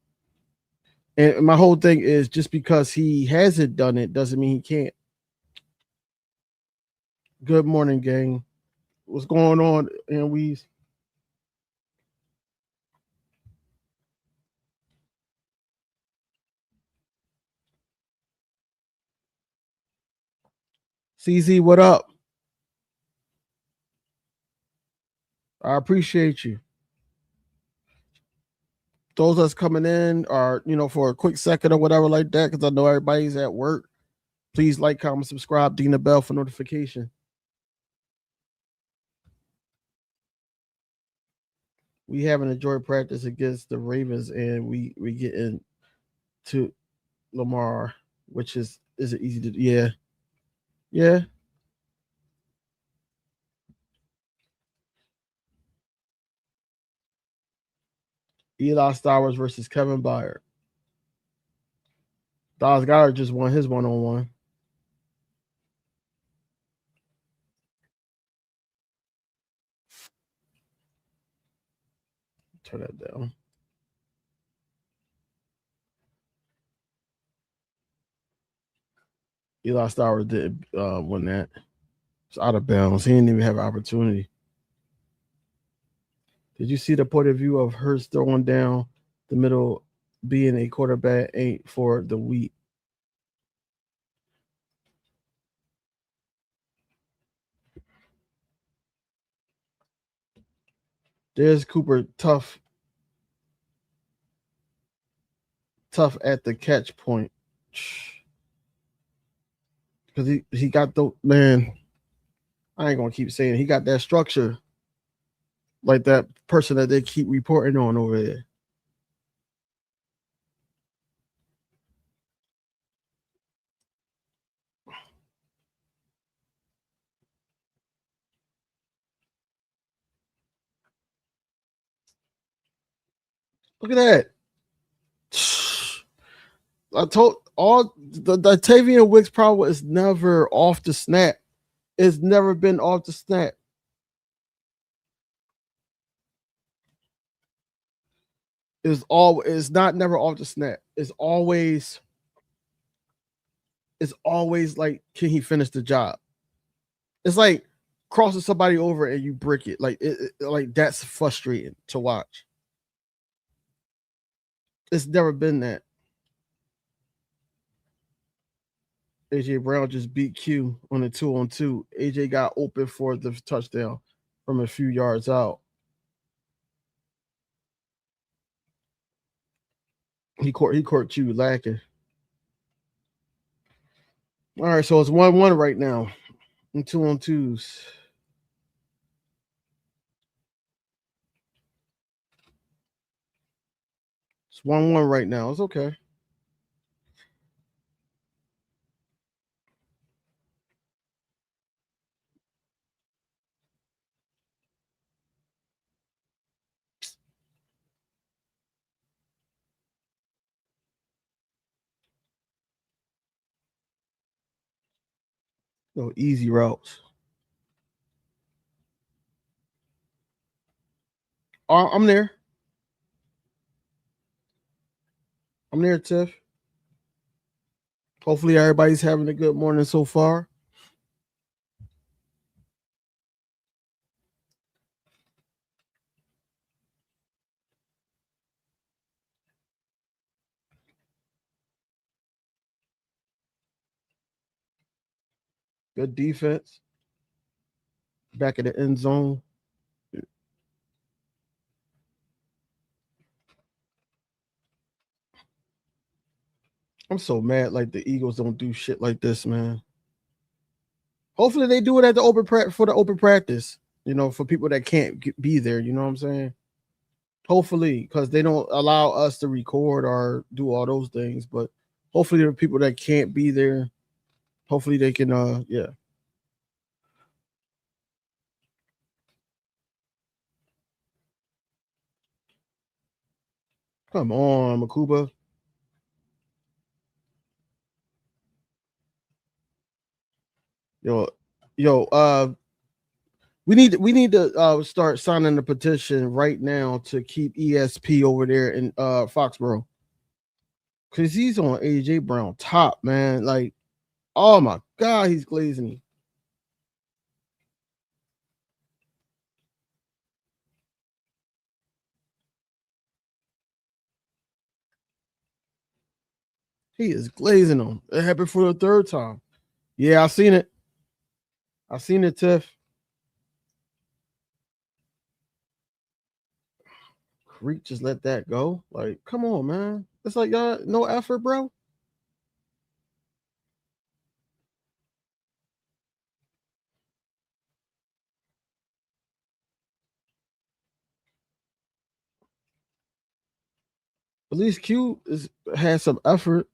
And my whole thing is just because he hasn't done it doesn't mean he can't. Good morning, gang. What's going on? And we CZ, what up? I appreciate you. Those that's coming in are, for a quick second or whatever like that, because I know everybody's at work. Please like, comment, subscribe, ding the bell for notification. We haven't enjoyed practice against the Ravens, and we get into Lamar, which is it easy to yeah. Eli Stowers versus Kevin Byard. Dallas Goddard just won his one-on-one. Turn that down. Eli Stowers did win that. It's out of bounds. He didn't even have an opportunity. Did you see the point of view of Hurts throwing down the middle, being a quarterback ain't for the weak? There's Cooper tough at the catch point. Because he got the man. I ain't gonna keep saying it. He got that structure, like that person that they keep reporting on over there. Look at that. I told all the Tavian Wicks problem is never off the snap. It's never been off the snap. It's not never off the snap. It's always like, can he finish the job? It's like crossing somebody over and you brick it. Like that's frustrating to watch. It's never been that. AJ Brown just beat Q on a 2-on-2. AJ got open for the touchdown from a few yards out. He caught you lacking. All right, so it's 1-1 right now. And 2-on-2s. It's 1-1 right now. It's okay. No easy routes. I'm there. I'm there, Tiff. Hopefully everybody's having a good morning so far. Good defense. Back in the end zone. I'm so mad like the Eagles don't do shit like this, man. Hopefully they do it at the open practice, for people that can't be there, you know what I'm saying? Hopefully, because they don't allow us to record or do all those things, but hopefully the people that can't be there, hopefully they can yeah. Come on, Makuba. Yo, we need to start signing the petition right now to keep ESP over there in Foxborough. Cause he's on AJ Brown top, man. Like, oh my god, he's glazing me. He is glazing him. It happened for the third time. Yeah, I seen it. I seen it, Tiff. Creek just let that go. Like, come on, man. It's like y'all no effort, bro. At least Q has some effort.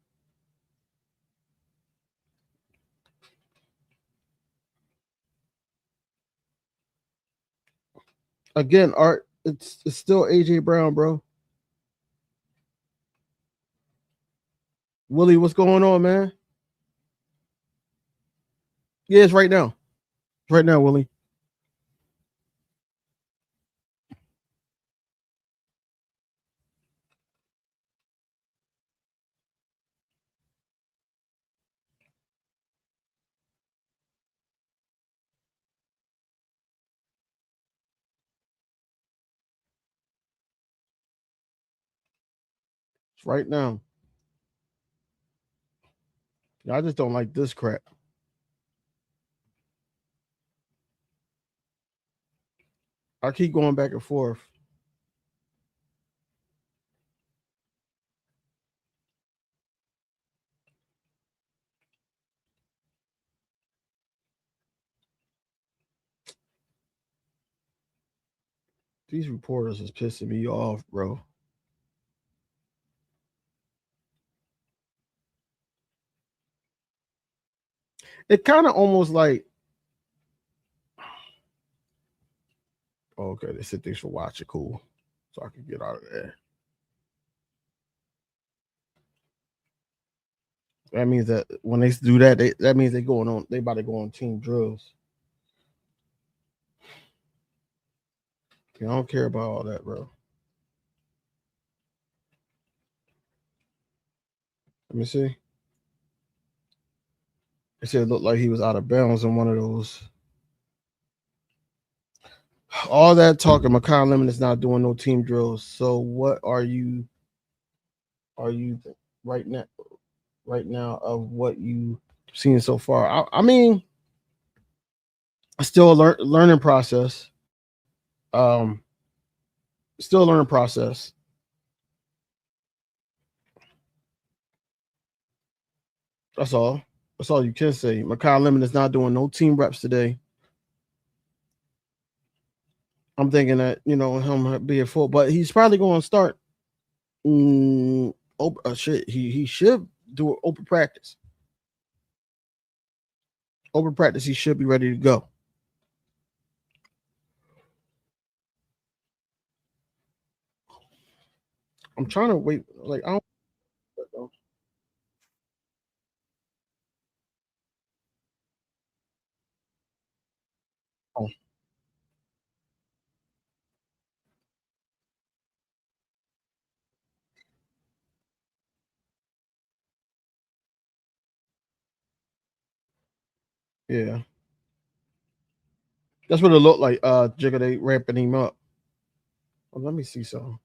Again, Art, it's still AJ Brown, bro. Willie, what's going on, man? Yeah, it's right now. Right now, Willie. It's right now. I just don't like this crap. I keep going back and forth. These reporters is pissing me off, bro. It kind of almost like, oh, okay, they said thanks for watching. Cool. So I can get out of there. That means that when they do that, that means they about to go on team drills. Yeah, I don't care about all that, bro. Let me see. They said it looked like he was out of bounds on one of those. All that talking, McCon Lemon is not doing no team drills. So what are you right now of what you seen so far? I mean, still a learning process. Still a learning process. That's all. That's all you can say. Makai Lemon is not doing no team reps today. I'm thinking that him being full, but he's probably going to start. Shit. He should do an open practice. Open practice. He should be ready to go. I'm trying to wait. Like I don't. Oh, yeah. That's what it looked like. Jigga, they ramping him up. Oh, let me see something.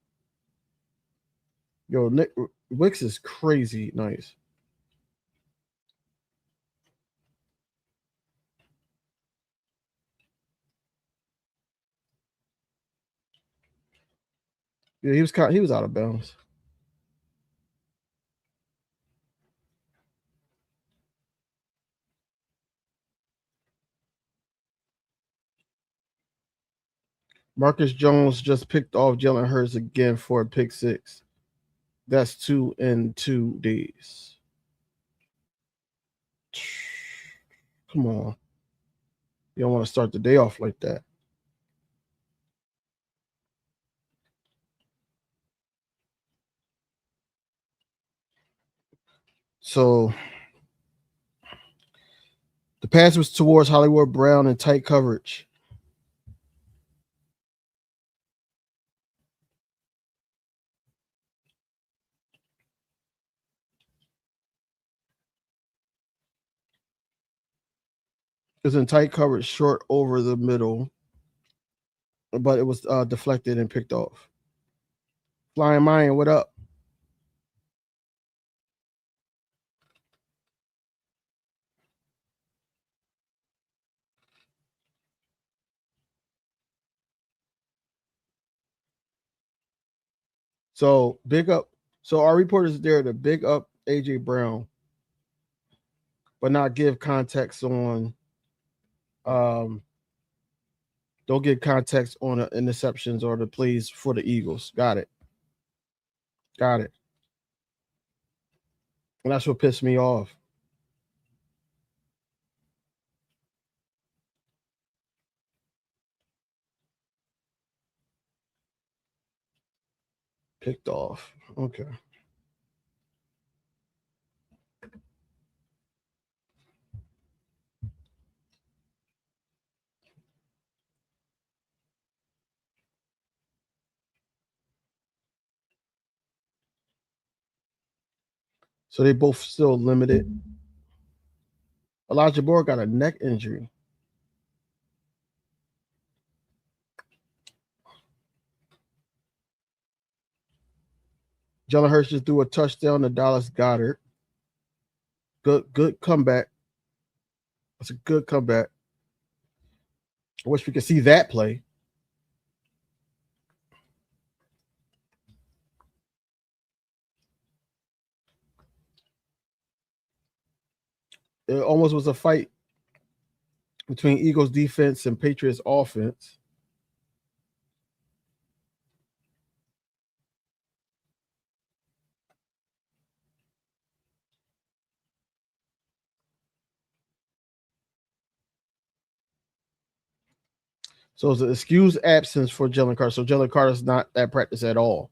Yo, Nick Wicks is crazy nice. Yeah, he was out of bounds. Marcus Jones just picked off Jalen Hurts again for a pick six. That's 2 in 2 days. Come on. You don't want to start the day off like that. So the pass was towards Hollywood Brown in tight coverage. It was in tight coverage, short over the middle, but it was deflected and picked off. Flying Mayan, what up? So big up. So our reporters there to big up AJ Brown, but not give context on. Don't give context on the interceptions or the plays for the Eagles. Got it. Got it. And that's what pissed me off. Picked off. Okay. So they both still limited. Elijah Moore got a neck injury. Jalen Hurts just threw a touchdown to Dallas Goddard. Good comeback. That's a good comeback. I wish we could see that play. It almost was a fight between Eagles defense and Patriots offense. So it's an excused absence for Jalen Carter. So Jalen Carter's not at practice at all.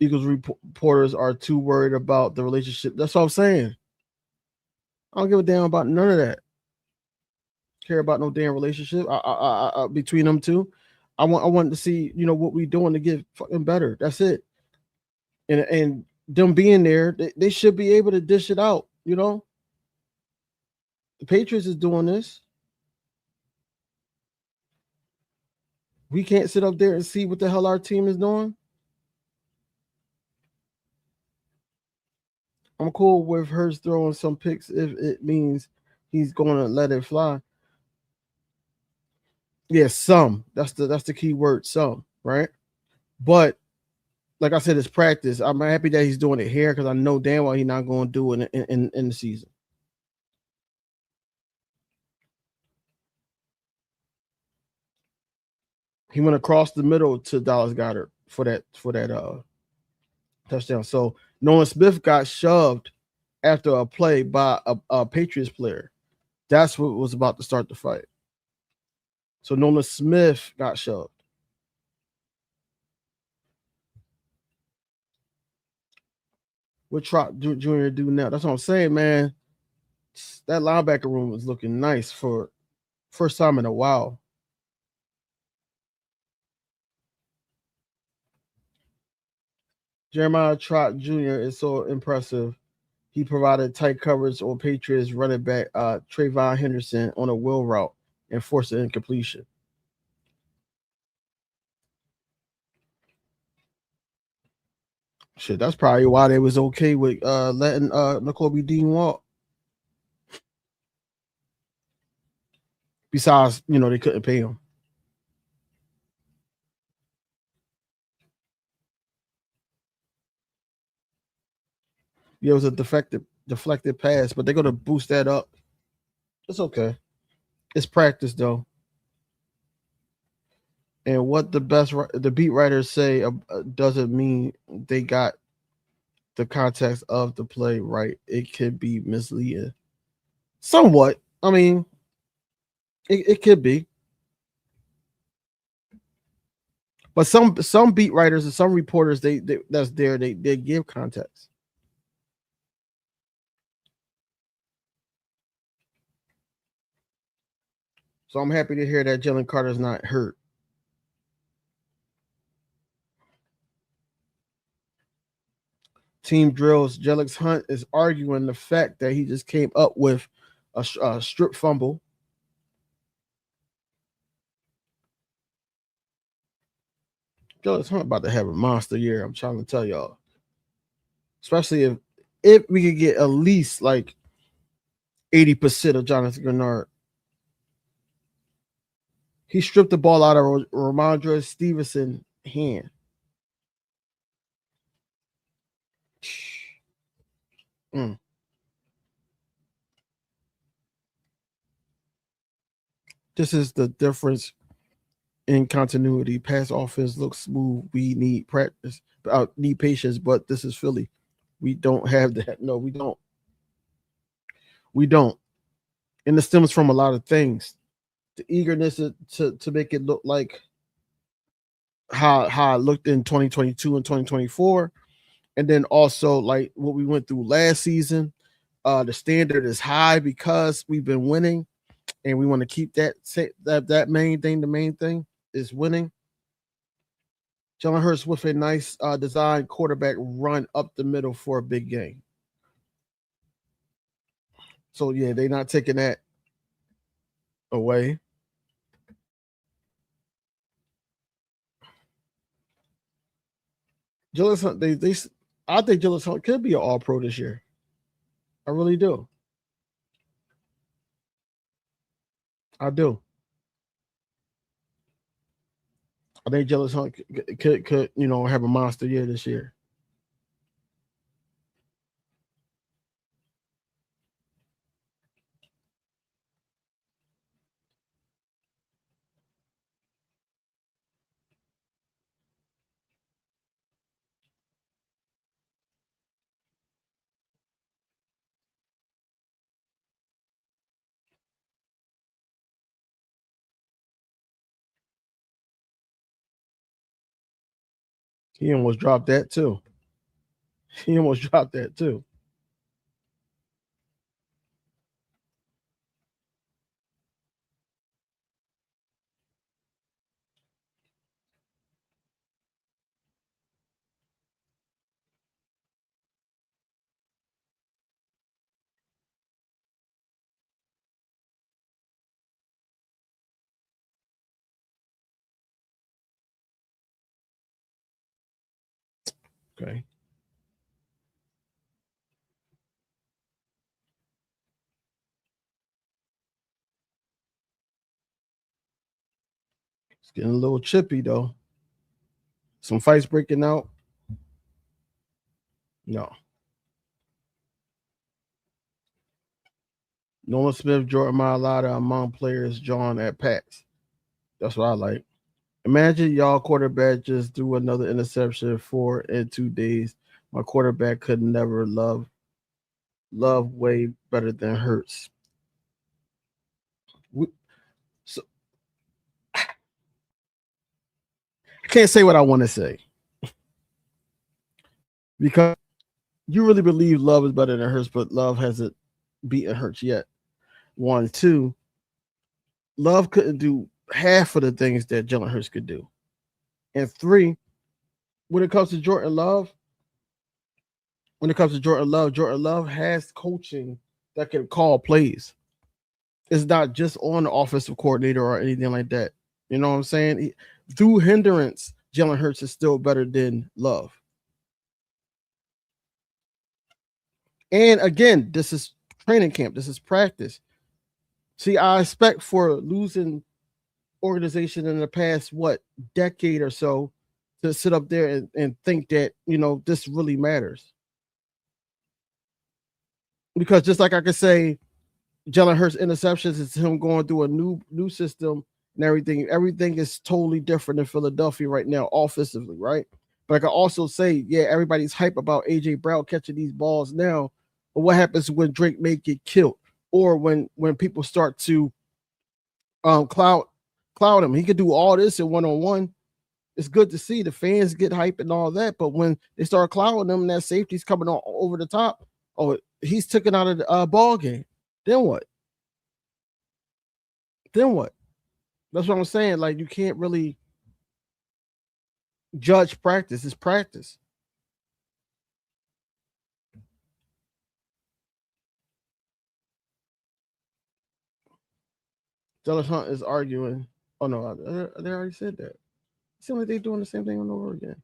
Eagles reporters are too worried about the relationship. That's what I'm saying. I don't give a damn about none of that. Care about no damn relationship between them two. I want to see what we doing to get fucking better. That's it. And them being there, they should be able to dish it out. The Patriots is doing this. We can't sit up there and see what the hell our team is doing. I'm cool with Hurts throwing some picks if it means he's going to let it fly. Yeah, some. That's the key word, some, right? But like I said, it's practice. I'm happy that he's doing it here because I know damn well he's not going to do it in the season. He went across the middle to Dallas Goedert for that touchdown. So Nolan Smith got shoved after a play by a Patriots player. That's what was about to start the fight. So Nolan Smith got shoved. What Trot Jr. do now? That's what I'm saying, man. That linebacker room is looking nice for first time in a while. Jeremiah Trot Jr. is so impressive. He provided tight coverage on Patriots running back Trayvon Henderson on a wheel route and forced an incompletion. Shit, that's probably why they was okay with letting N'Kobe Dean walk. Besides, they couldn't pay him. Yeah, it was a deflected pass, but they're gonna boost that up. It's okay. It's practice though. And what the beat writers say doesn't mean they got the context of the play right. It could be misleading, somewhat. I mean, it could be, but some beat writers and some reporters they give context. So I'm happy to hear that Jalen Carter's not hurt. Team drills. Jelix Hunt is arguing the fact that he just came up with a strip fumble. Jelix Hunt about to have a monster year. I'm trying to tell y'all. Especially if we could get at least like 80% of Jonathan Grenard. He stripped the ball out of Ramondre Stevenson's hand. Mm. This is the difference in continuity. Pass offense looks smooth. We need practice, need patience, but this is Philly. We don't have that. No, we don't. We don't. And it stems from a lot of things. The eagerness to make it look like how it looked in 2022 and 2024. And then also like what we went through last season. The standard is high because we've been winning and we want to keep that main thing. The main thing is winning. Jalen Hurts with a nice design quarterback run up the middle for a big game. So yeah, they're not taking that away. Julius Hunt, I think Julius Hunt could be an All Pro this year. I really do. I do. I think Julius Hunt could have a monster year this year. He almost dropped that too. He almost dropped that too. Okay. It's getting a little chippy though. Some fights breaking out. No. Nolan Smith, Jordan Mailata among players drawn at PAX. That's what I like. Imagine y'all quarterback just threw another interception 4 in 2 days. My quarterback could never love way better than Hurts. So I can't say what I want to say because you really believe Love is better than Hurts, but Love hasn't beaten Hurts yet. 1, 2. Love couldn't do half of the things that Jalen Hurts could do. And 3, when it comes to Jordan Love, Jordan Love has coaching that can call plays. It's not just on the offensive coordinator or anything like that. You know what I'm saying? Through hindrance, Jalen Hurts is still better than Love. And again, this is training camp. This is practice. See, I expect for losing organization in the past, decade or so, to sit up there and think that, this really matters. Because just like I could say, Jalen Hurts interceptions is him going through a new system and everything. Everything is totally different in Philadelphia right now, offensively, right? But I can also say, yeah, everybody's hype about AJ Brown catching these balls now. But what happens when Drake may get killed, or when people start to cloud him? He could do all this in one-on-one. It's good to see the fans get hype and all that, but when they start clouding him and that safety's coming on over the top, he's taken out of the ball game. Then what? That's what I'm saying. Like, you can't really judge practice. It's practice. Dallas Hunt is arguing. Oh no, they already said that. It seems like they're doing the same thing over again.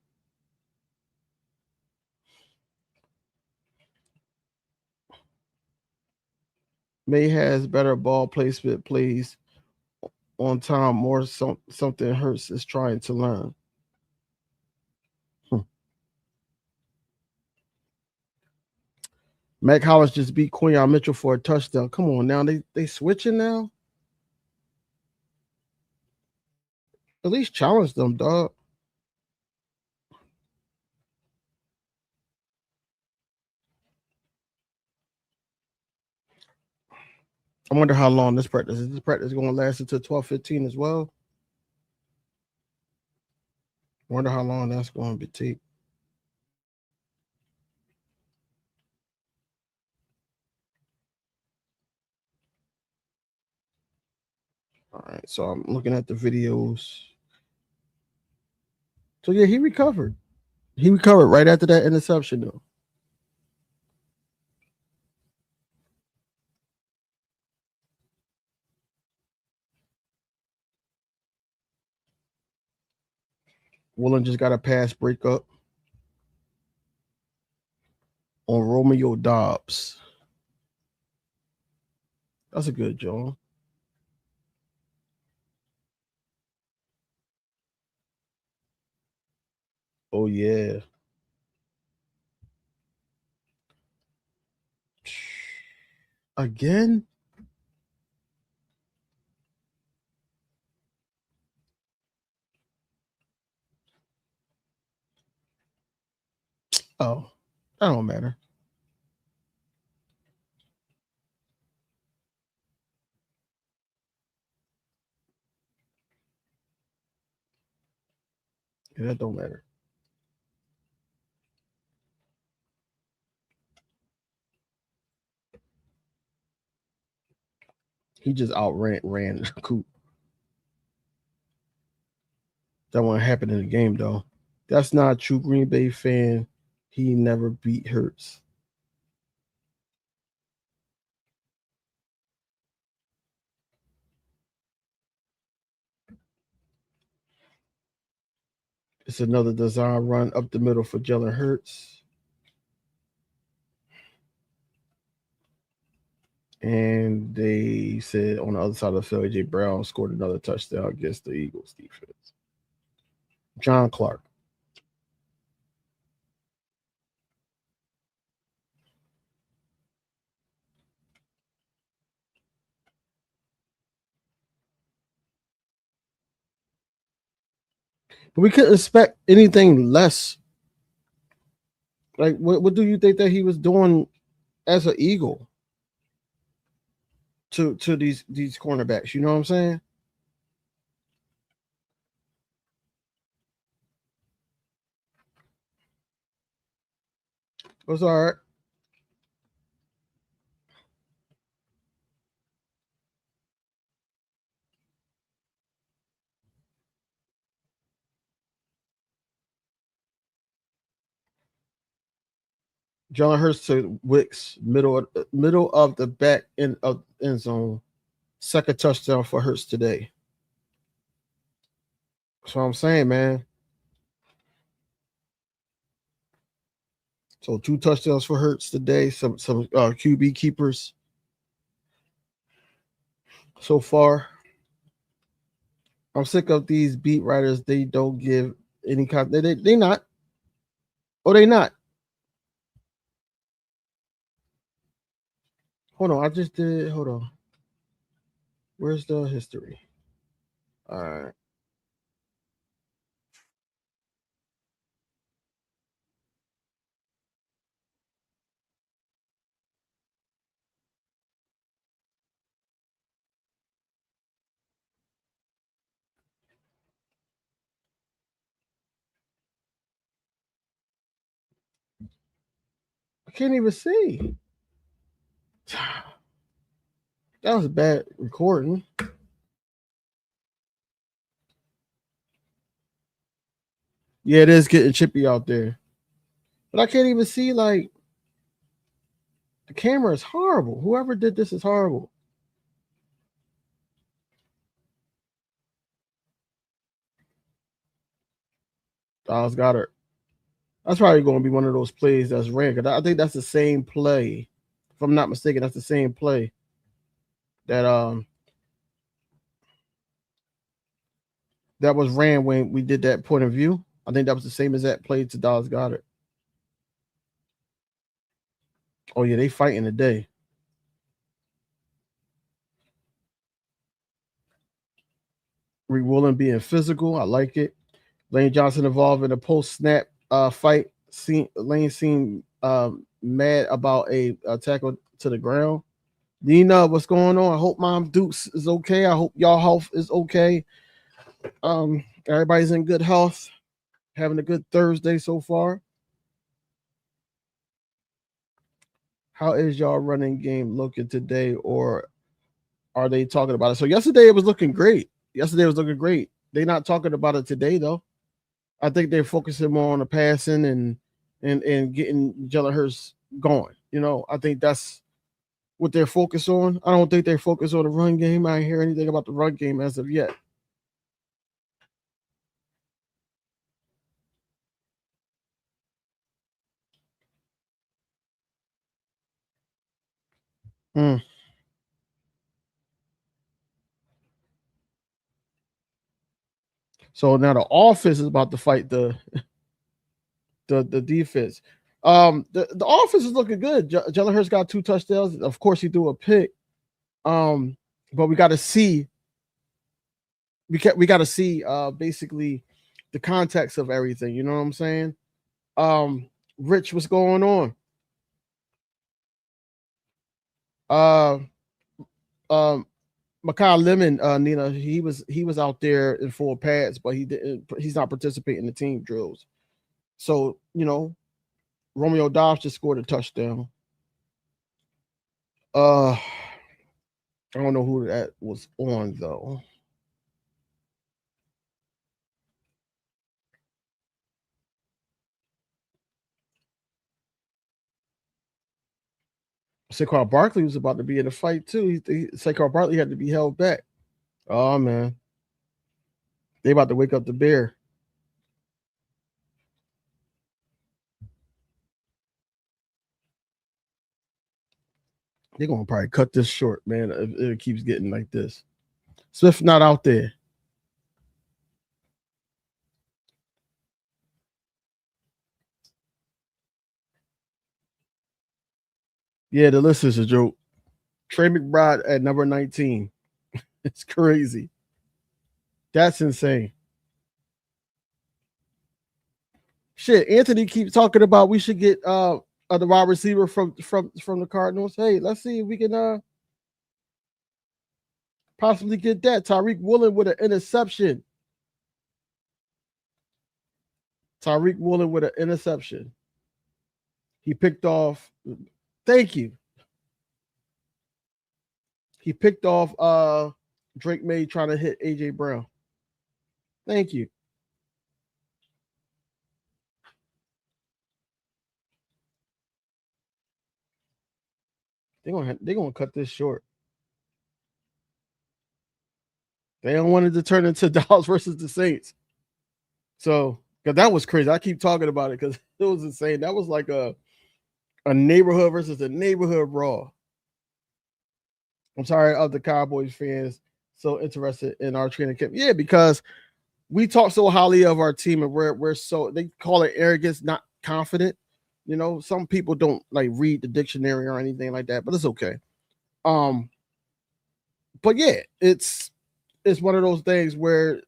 May has better ball placement, plays on time, more something Hurts is trying to learn. Mac Hollins just beat Quinyon Mitchell for a touchdown. Come on now, they switching now. At least challenge them, dog. I wonder how long this practice is. This practice going to last until 12:15 as well. I wonder how long that's going to take. All right, so I'm looking at the videos. So yeah, he recovered. He recovered right after that interception, though. Woolen just got a pass breakup on Romeo Dobbs. That's a good job. Oh yeah. Again? Oh, that don't matter. Yeah, that don't matter. He just ran the coop. That won't happen in the game, though. That's not a true Green Bay fan. He never beat Hurts. It's another design run up the middle for Jalen Hurts. And they said on the other side of the field, AJ Brown scored another touchdown against the Eagles defense. John Clark. But we couldn't expect anything less. Like, what do you think that he was doing as an Eagle to these cornerbacks? You know what I'm saying? It was all right. Jalen Hurts to Wicks, middle of the back end of end zone. Second touchdown for Hurts today. That's what I'm saying, man. So 2 touchdowns for Hurts today. Some QB keepers so far. I'm sick of these beat writers. They don't give any kind. They not. Oh, they not. Hold on. I just did. Hold on. Where's the history? All right. I can't even see. That was a bad recording. Yeah, it is getting chippy out there. But I can't even see, like, the camera is horrible. Whoever did this is horrible. Dallas Goddard. That's probably going to be one of those plays that's ran. Cause I think that's the same play. If I'm not mistaken, that's the same play that that was ran when we did that point of view. I think that was the same as that play to Dallas Goddard. Oh yeah, they fighting today. Rick Woolen being physical, I like it. Lane Johnson involved in a post snap fight. Lane seemed mad about a tackle to the ground. Nina, what's going on? I hope Mom Dukes is okay. I hope y'all health is okay. Everybody's in good health, having a good Thursday so far. How is y'all running game looking today, or are they talking about it? So yesterday it was looking great. They're not talking about it today though. I think they're focusing more on the passing and getting Jalen Hurts going. You know, I think that's what they're focused on. I don't think they're focused on the run game. I didn't hear anything about the run game as of yet. Mm. So now the offense is about to fight the defense. The offense is looking good. Jalen Hurts got 2 touchdowns. Of course, he threw a pick. But we got to see. We got to see basically the context of everything. You know what I'm saying? Rich, what's going on? Makai Lemon, Nina, he was out there in full pads, but he's not participating in the team drills. So, you know, Romeo Dobbs just scored a touchdown. I don't know who that was on though. Saquon Barkley was about to be in a fight too. Saquon Barkley had to be held back. Oh man, they about to wake up the bear. They're gonna probably cut this short, man. If it keeps getting like this. Swift not out there. Yeah, the list is a joke. Trey McBride at number 19. It's crazy. That's insane. Shit, Anthony keeps talking about we should get the wide receiver from the Cardinals. Hey, let's see if we can possibly get that. Tyreek Woolen with an interception. Tyreek Woolen with an interception. He picked off. Thank you. He picked off Drake May trying to hit AJ Brown. Thank you. They're gonna cut this short. They don't want it to turn into Dallas versus the Saints. So, because that was crazy. I keep talking about it because it was insane. That was like a neighborhood versus a neighborhood brawl. I'm sorry of the Cowboys fans so interested in our training camp. Yeah, because we talk so highly of our team and we're so, they call it arrogance, not confident. You know, some people don't like read the dictionary or anything like that, but it's okay. But yeah, it's one of those things where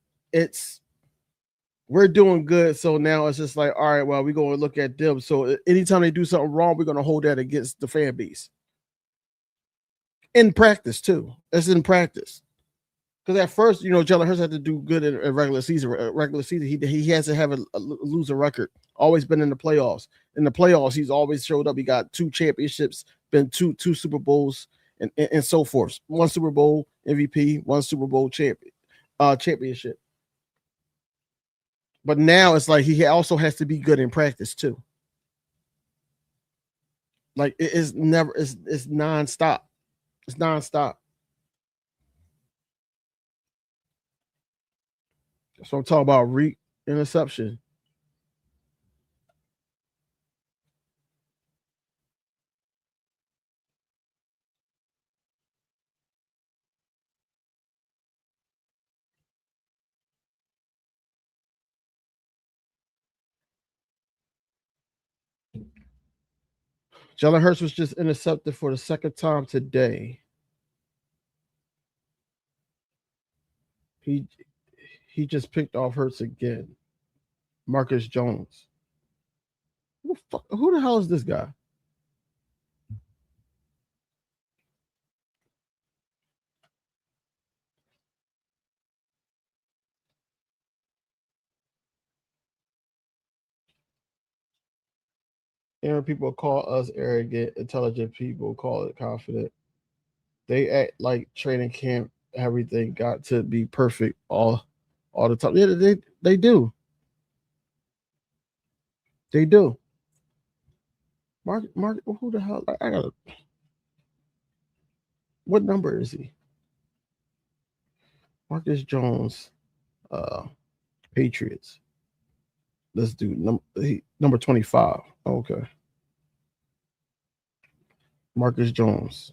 we're doing good. So now it's just like, all right, well, we're going to look at them. So anytime they do something wrong, we're going to hold that against the fan base. In practice, too. It's in practice. Because at first, you know, Jalen Hurts had to do good in regular season. Regular season, he hasn't have a losing record. Always been in the playoffs. In the playoffs, he's always showed up. He got 2 championships, been two Super Bowls, and so forth. 1 Super Bowl MVP, 1 Super Bowl championship. But now it's like he also has to be good in practice too. Like it's nonstop. It's nonstop. So I'm talking about interception. Jalen Hurts was just intercepted for the second time today. He just picked off Hurts again. Marcus Jones. Who the hell is this guy? Aaron, people call us arrogant. Intelligent people call it confident. They act like training camp, everything got to be perfect all the time. Yeah, they do. They do. Mark, who the hell? I got. What number is he? Marcus Jones, Patriots. Let's do number 25. Okay. Marcus Jones.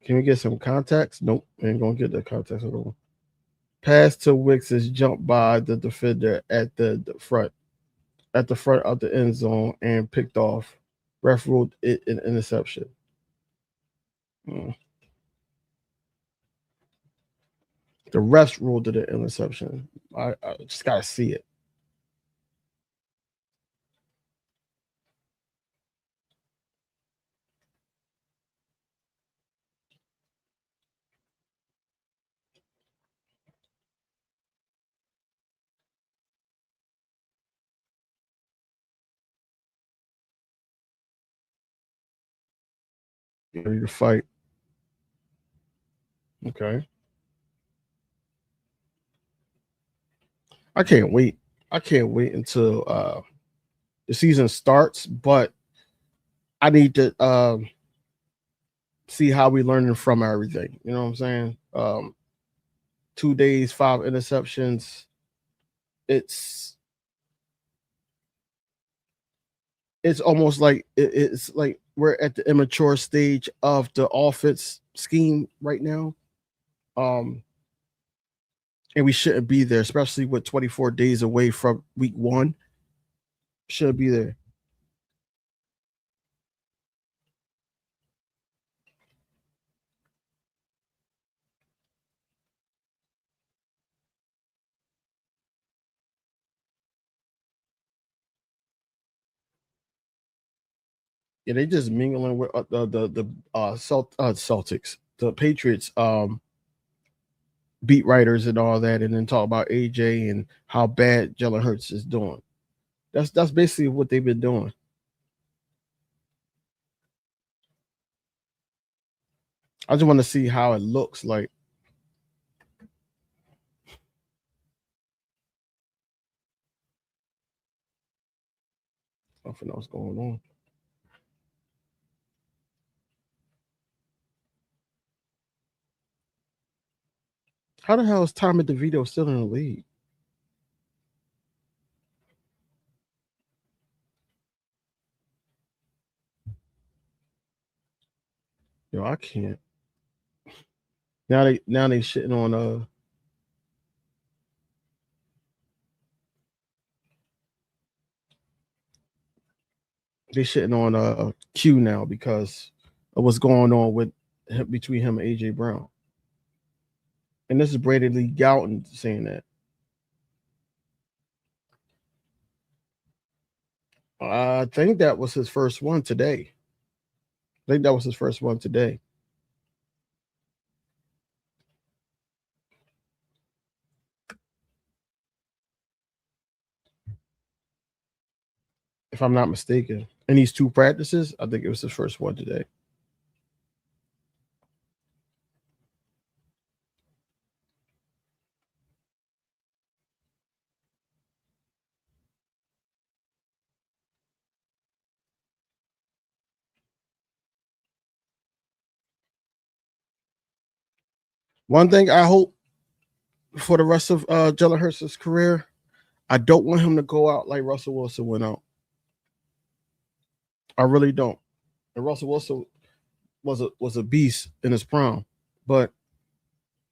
Can we get some context? Nope, ain't gonna get the context at all. Pass to Wicks is jumped by the defender at the front of the end zone and picked off. Ref ruled it an interception. The refs ruled it an interception. I just gotta see it. Ready to fight. Okay. I can't wait. I can't wait until the season starts, but I need to see how we learning from everything. You know what I'm saying? 2 days, 5 interceptions. It's almost like it's like we're at the immature stage of the offense scheme right now. And we shouldn't be there, especially with 24 days away from week 1. Should be there. Yeah, they just mingling with the Celtics, the Patriots beat writers and all that, and then talk about AJ and how bad Jalen Hurts is doing. That's basically what they've been doing. I just want to see how it looks like. Nothing else going on. How the hell is Tommy DeVito still in the league? Yo, I can't. Now they shitting on they shitting on Q now because of what's going on with between him and AJ Brown. And this is Brady Lee Gouton saying that. I think that was his first one today. I think that was his first one today. If I'm not mistaken. In these two practices, I think it was his first one today. One thing I hope for the rest of Jalen Hurts' career, I don't want him to go out like Russell Wilson went out. I really don't. And Russell Wilson was a beast in his prime, but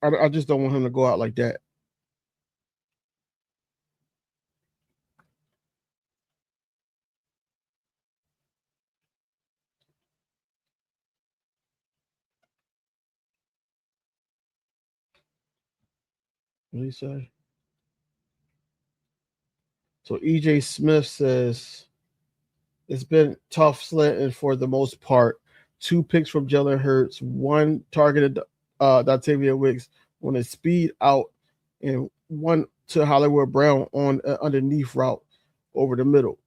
I just don't want him to go out like that. What did he say? So EJ Smith says it's been tough sledding for the most part. 2 picks from Jalen Hurts, 1 targeted Dontavia Wicks on a speed out, and 1 to Hollywood Brown on an underneath route over the middle.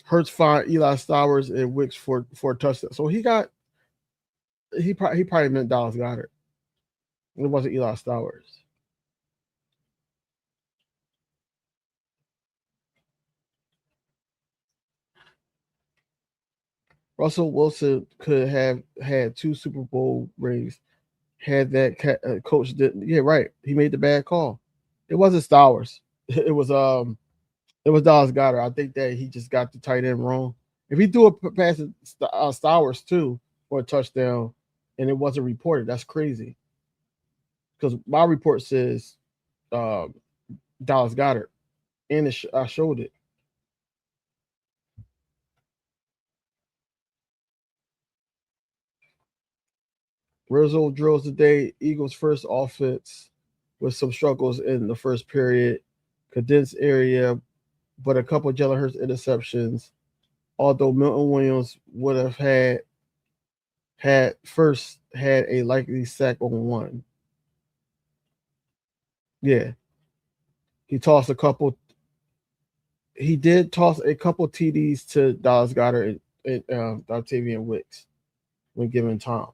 Hurts find Eli Stowers and Wicks for a touchdown. So he probably meant Dallas Goedert. It wasn't Eli Stowers. Russell Wilson could have had 2 Super Bowl rings had that coach didn't. Yeah, right. He made the bad call. It wasn't Stowers. It was Dallas Goedert. I think that he just got the tight end wrong. If he threw a pass to Stowers too for a touchdown and it wasn't reported, that's crazy. Because my report says Dallas Goedert, and I showed it. Rizzo drills today. Eagles' first offense with some struggles in the first period, condensed area, but a couple of Jalen Hurts interceptions. Although Milton Williams would have had a likely sack on 1. Yeah, he tossed a couple. He did toss a couple TDs to Dallas Goedert and Dontavia Wicks when given time.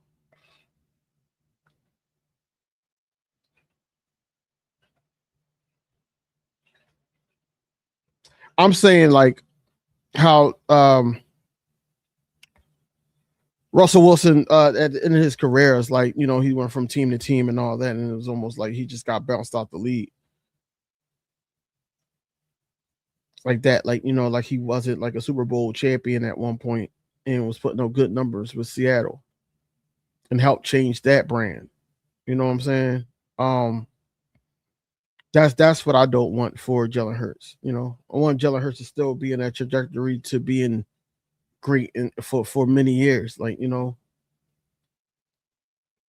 I'm saying like how Russell Wilson at the end of his career is like, he went from team to team and all that, and it was almost like he just got bounced off the league. Like that, like he wasn't like a Super Bowl champion at one point and was putting up good numbers with Seattle and helped change that brand. You know what I'm saying? That's what I don't want for Jalen Hurts. I want Jalen Hurts to still be in that trajectory to being great for many years.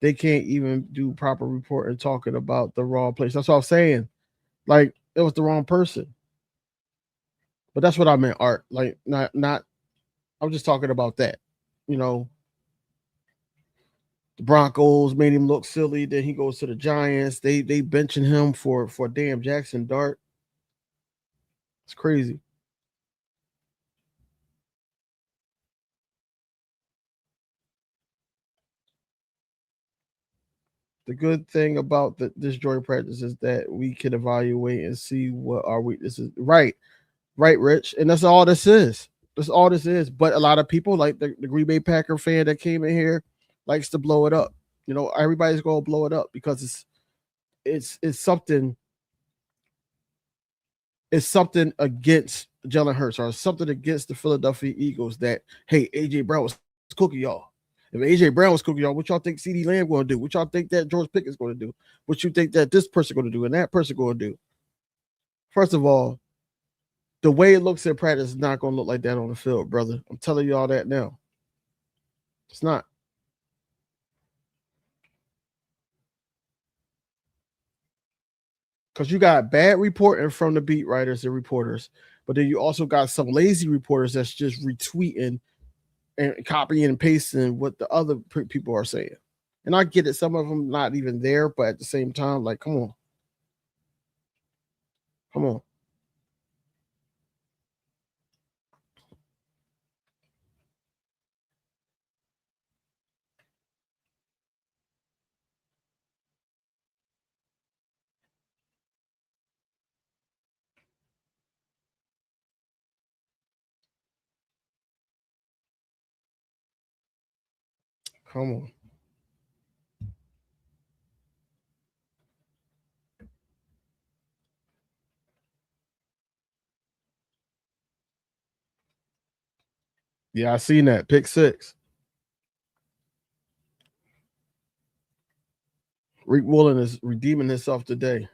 They can't even do proper reporting talking about the wrong place. That's what I'm saying. Like it was the wrong person. But that's what I meant, Art. Like not I'm just talking about that. You know, the Broncos made him look silly. Then he goes to the Giants. They benching him for damn Jackson Dart. It's crazy. The good thing about this joint practice is that we can evaluate and see what our weaknesses. Right, right, Rich, and that's all this is. That's all this is. But a lot of people, like the Green Bay Packer fan that came in here, likes to blow it up. You know, everybody's gonna blow it up because it's something. It's something against Jalen Hurts or something against the Philadelphia Eagles that hey, AJ Brown was cooking y'all. If AJ Brown was cooking y'all, what y'all think CD Lamb going to do? What y'all think that George Pickett's going to do? What you think that this person going to do and that person going to do? First of all, the way it looks in practice is not going to look like that on the field, brother. I'm telling you all that now. It's not. Because you got bad reporting from the beat writers and reporters, but then you also got some lazy reporters that's just retweeting and copying and pasting what the other people are saying. And I get it, some of them not even there, but at the same time, like, come on. Come on. Come on. Yeah, I seen that. Pick six. Rick Woolen is redeeming himself today.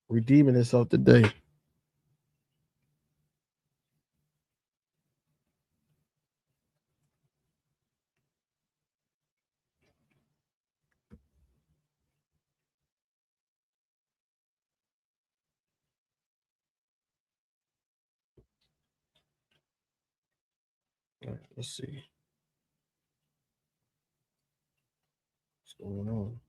Redeeming himself today. All right, let's see what's going on.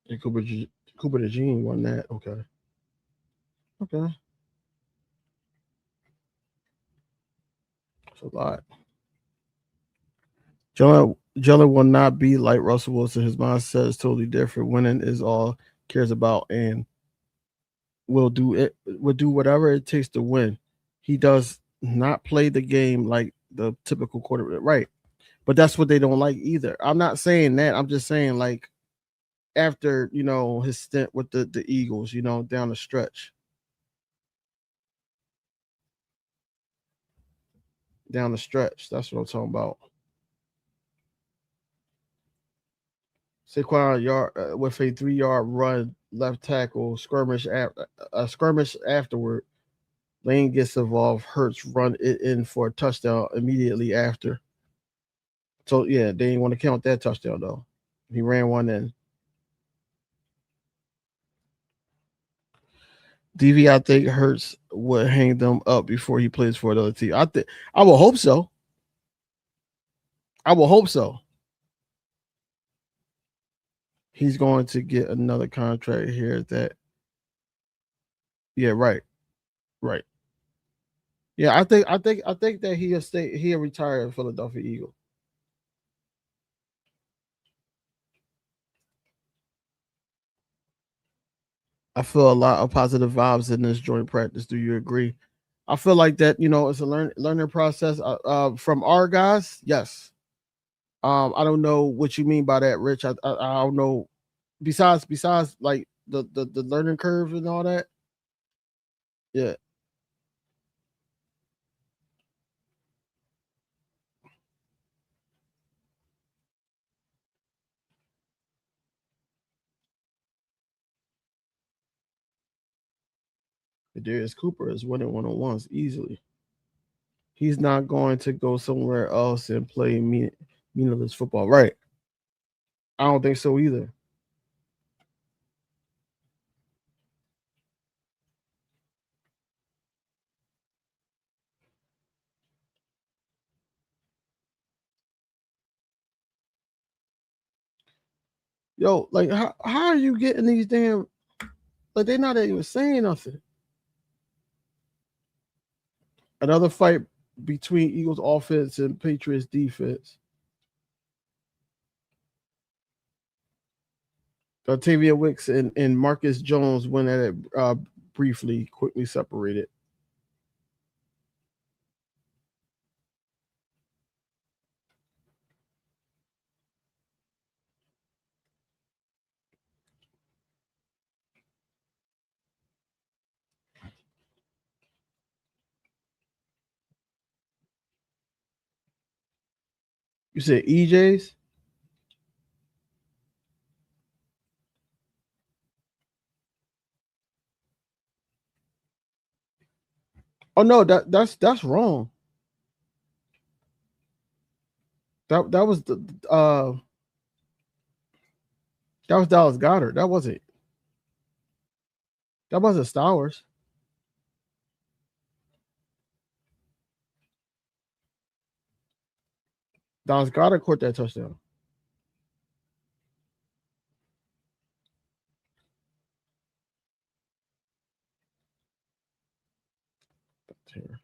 And Cooper DeJean won that. Okay. Okay. That's a lot. Jalen will not be like Russell Wilson. His mindset is totally different. Winning is all cares about, and will do whatever it takes to win. He does not play the game like the typical quarterback, right? But that's what they don't like either. I'm not saying that. I'm just saying like after his stint with the Eagles, down the stretch, down the stretch. That's what I'm talking about. Saquon yard with a 3 yard run, left tackle skirmish a skirmish afterward. Lane gets involved. Hurts run it in for a touchdown immediately after. So yeah, they didn't want to count that touchdown though. He ran one in. DV, I think Hurts would hang them up before he plays for another team. I will hope so. I will hope so. He's going to get another contract here. Yeah, right, right. Yeah, I think that he'll stay. He'll retire at Philadelphia Eagle. I feel a lot of positive vibes in this joint practice. Do you agree? I feel like that. It's a learning process. From our guys, yes. I don't know what you mean by that, Rich. I don't know. Besides, like the learning curve and all that. Yeah, Darius Cooper is winning one-on-ones easily. He's not going to go somewhere else and play meaningless football. Right. I don't think so either. Yo, like how are you getting these damn like they're not even saying nothing. Another fight between Eagles offense and Patriots defense. Tavia Wicks and Marcus Jones went at it briefly, quickly separated. You said EJ's? Oh no, that's wrong. That was the that was Dallas Goddard. That wasn't Stowers. Dallas Goddard caught that touchdown. Here.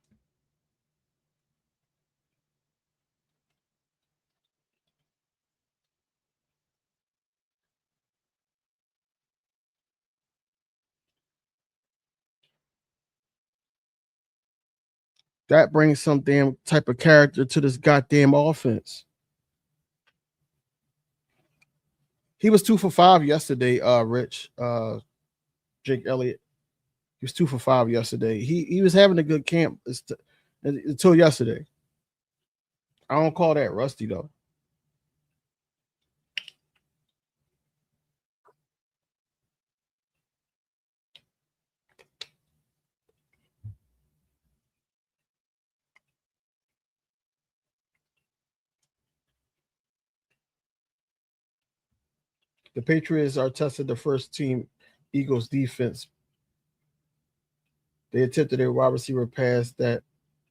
That brings some damn type of character to this goddamn offense. He was 2 for 5 yesterday, Rich. Jake Elliott. He was 2 for 5 yesterday. He was having a good camp until yesterday. I don't call that rusty though. The Patriots are testing the first team Eagles defense. They attempted a wide receiver pass that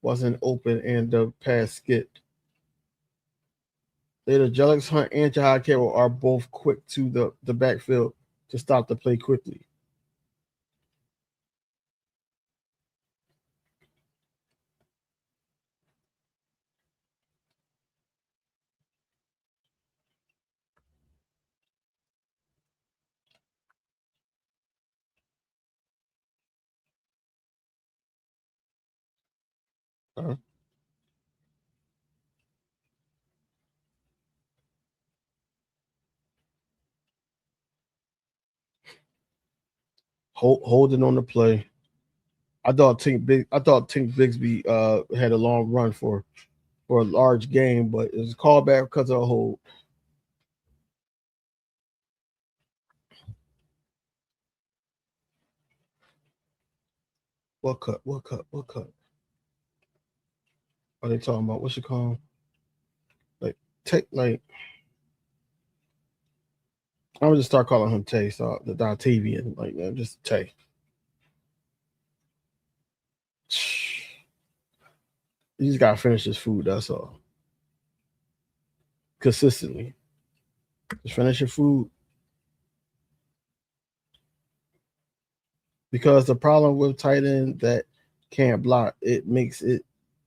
wasn't open and the pass skipped. Later, Jelix Hunt and Jahad Carroll are both quick to the backfield to stop the play quickly. Uh, holding on the play. I thought Tink Bigsby had a long run for a large game, but it was called back because of a hold. What cut? What cut? What cut? Are they talking about? What's it called? Like take like I'm gonna just start calling him Tay, so the Dontavian, like just Tay. You just gotta finish his food. That's all. Consistently, just finish your food. Because the problem with tight end that can't block, it makes it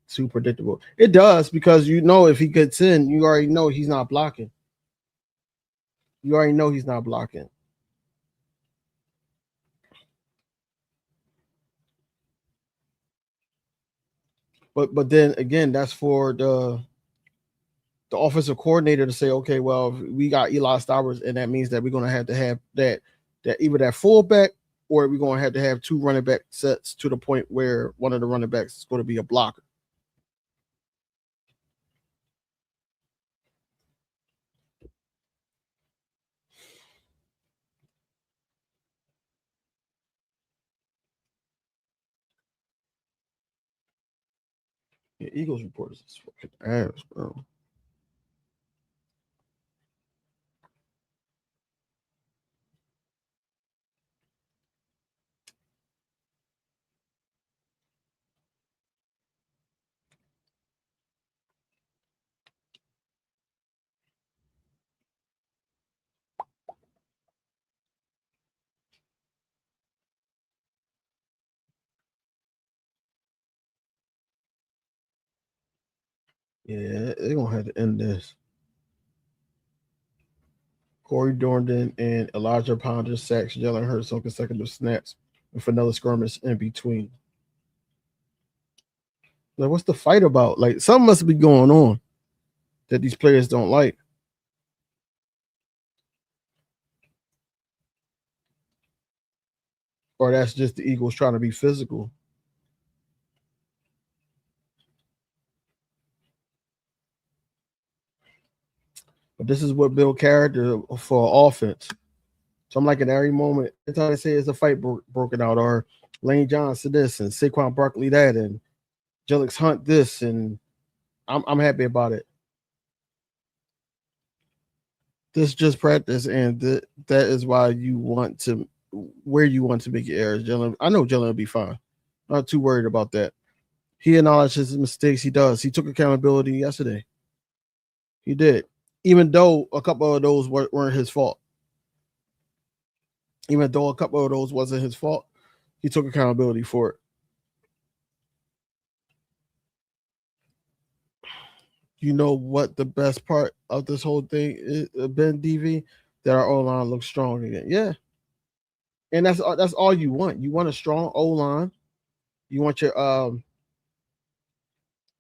too predictable. It does because you know if he gets in, you already know he's not blocking. You already know he's not blocking. But then again, that's for the offensive coordinator to say, okay, well, we got Eli Stowers, and that means that we're gonna have to have that either that fullback or we're gonna have to have two running back sets to the point where one of the running backs is going to be a blocker. Yeah, Eagles reporters is fucking ass, bro. Yeah, they're gonna have to end this. Corey Dorndon and Elijah Ponder sacks Jalen Hurts on consecutive snaps with another skirmish in between. Like, what's the fight about? Like, something must be going on that these players don't like. Or that's just the Eagles trying to be physical. But this is what build character for offense. So I'm like in every moment, every time I say it's a fight broken out, or Lane Johnson this and Saquon Barkley that, and Jelix Hunt this, and I'm happy about it. This just practice, and that is why you want to where you want to make your errors. Jalen, I know Jalen will be fine. I'm not too worried about that. He acknowledges his mistakes. He does. He took accountability yesterday. He did, even though a couple of those weren't his fault. Even though a couple of those wasn't his fault, he took accountability for it. You know what the best part of this whole thing is, Ben DV? That our O line looks strong again. Yeah, and that's all you want. You want a strong O line. You want your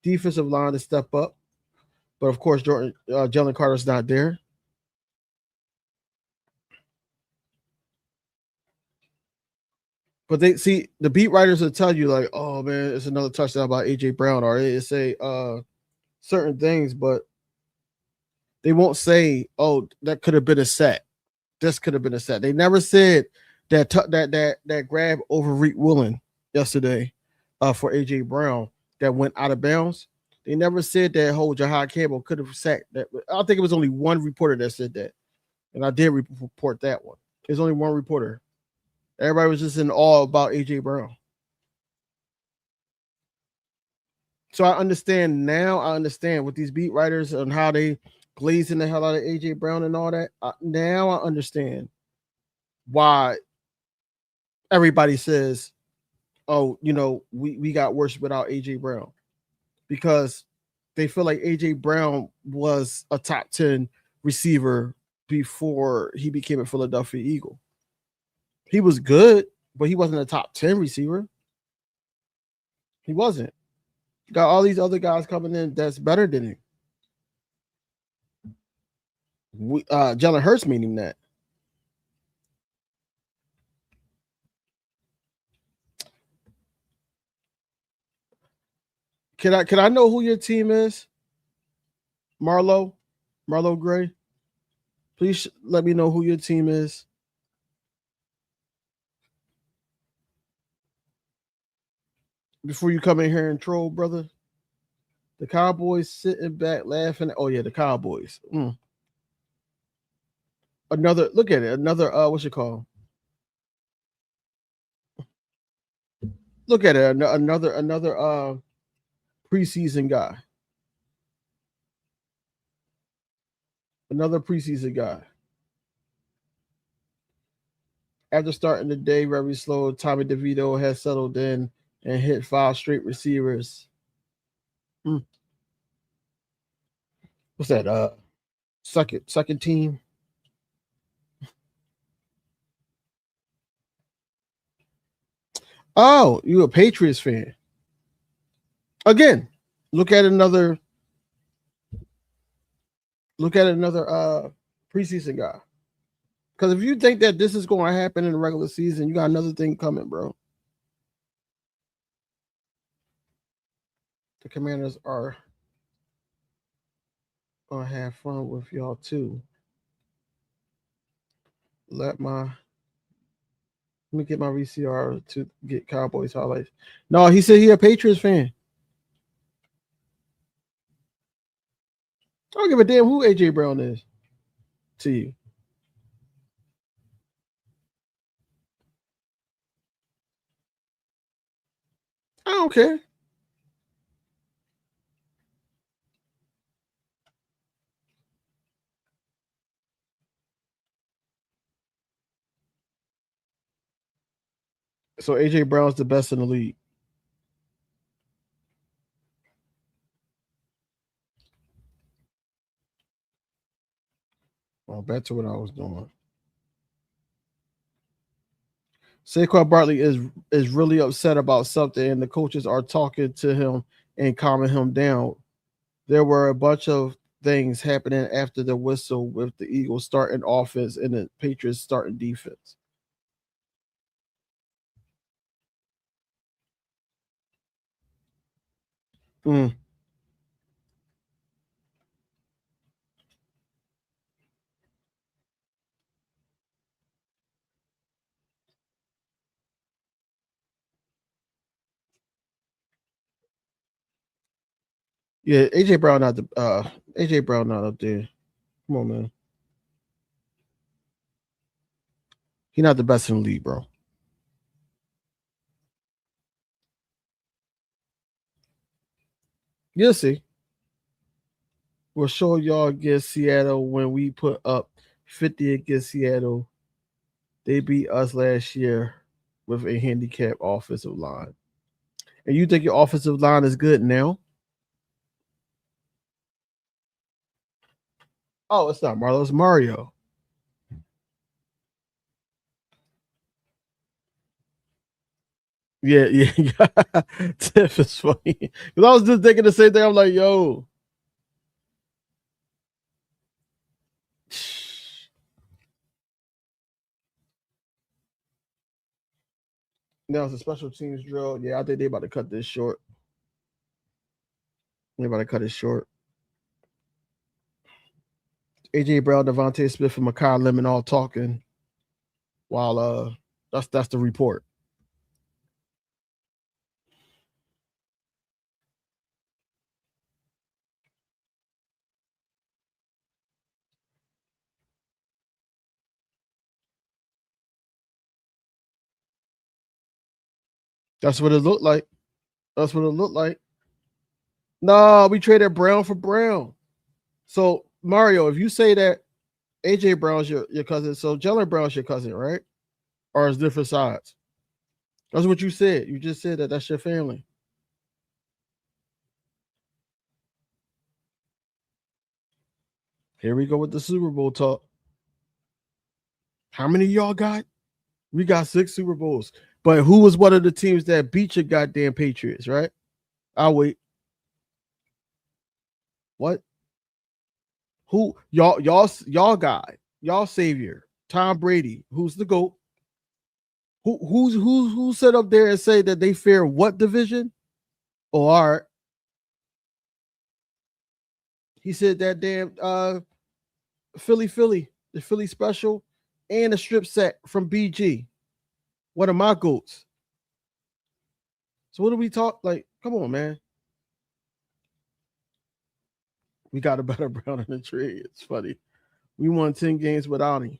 defensive line to step up, but of course, Jalen Carter's not there. But they see the beat writers will tell you like, "Oh man, it's another touchdown by AJ Brown," or they say certain things, but they won't say, "Oh, that could have been a set. This could have been a set." They never said that grab over Reek Willen yesterday for AJ Brown that went out of bounds. They never said that whole Jahad Campbell could have sacked that. I think it was only one reporter that said that, and I did report that one. There's only one reporter. Everybody was just in awe about AJ Brown. So I understand now. I understand with these beat writers and how they glazing the hell out of AJ Brown and all that. Now I understand why everybody says, "Oh, we got worse without AJ Brown," because they feel like AJ Brown was a top 10 receiver before he became a Philadelphia Eagle. He was good, but he wasn't a top 10 receiver. He wasn't. Got all these other guys coming in that's better than him. Jalen Hurts meaning that. Can I know who your team is? Marlo Gray. Please let me know who your team is. Before you come in here and troll, brother. The Cowboys sitting back laughing. Oh yeah, the Cowboys. Another look at it. Another what's it called? Look at it. Another preseason guy. Another preseason guy. After starting the day very slow, Tommy DeVito has settled in and hit 5 straight receivers. What's that? Second team. Oh, you a Patriots fan? Again, look at another preseason guy. Because if you think that this is going to happen in the regular season, you got another thing coming, bro. The Commanders are gonna have fun with y'all too. Let me get my VCR to get Cowboys highlights. No, he said he a Patriots fan. I don't give a damn who AJ Brown is to you. I don't care. So AJ Brown's the best in the league. Well, back to what I was doing. Saquon Barkley is really upset about something, and the coaches are talking to him and calming him down. There were a bunch of things happening after the whistle with the Eagles starting offense and the Patriots starting defense. Mm. Yeah, AJ Brown not up there. Come on, man. He's not the best in the league, bro. You'll see. We'll show y'all against Seattle when we put up 50 against Seattle. They beat us last year with a handicapped offensive line. And you think your offensive line is good now? Oh, it's not Marlo, it's Mario. Yeah, yeah. Tiff is funny. Because I was just thinking the same thing. I'm like, yo. Now it's a special teams drill. Yeah, I think they about to cut this short. They about to cut it short. AJ Brown, Devontae Smith, and Makai Lemon all talking while that's the report. That's what it looked like. That's what it looked like. No, we traded Brown for Brown. So Mario, if you say that AJ Brown's your cousin, so Jalen Brown's your cousin, right? Or it's different sides. That's what you said. You just said that that's your family. Here we go with the Super Bowl talk. How many of y'all got? We got 6 Super Bowls. But who was one of the teams that beat your goddamn Patriots, right? I'll wait. What? Who y'all guy, y'all savior, Tom Brady, who's the GOAT? Who set up there and say that they fear what division? Oh, all right. He said that damn Philly, the Philly special, and a strip set from BG. One of my goats. So what do we talk like? Come on, man. We got a better Brown in the trade. It's funny. We won 10 games without him.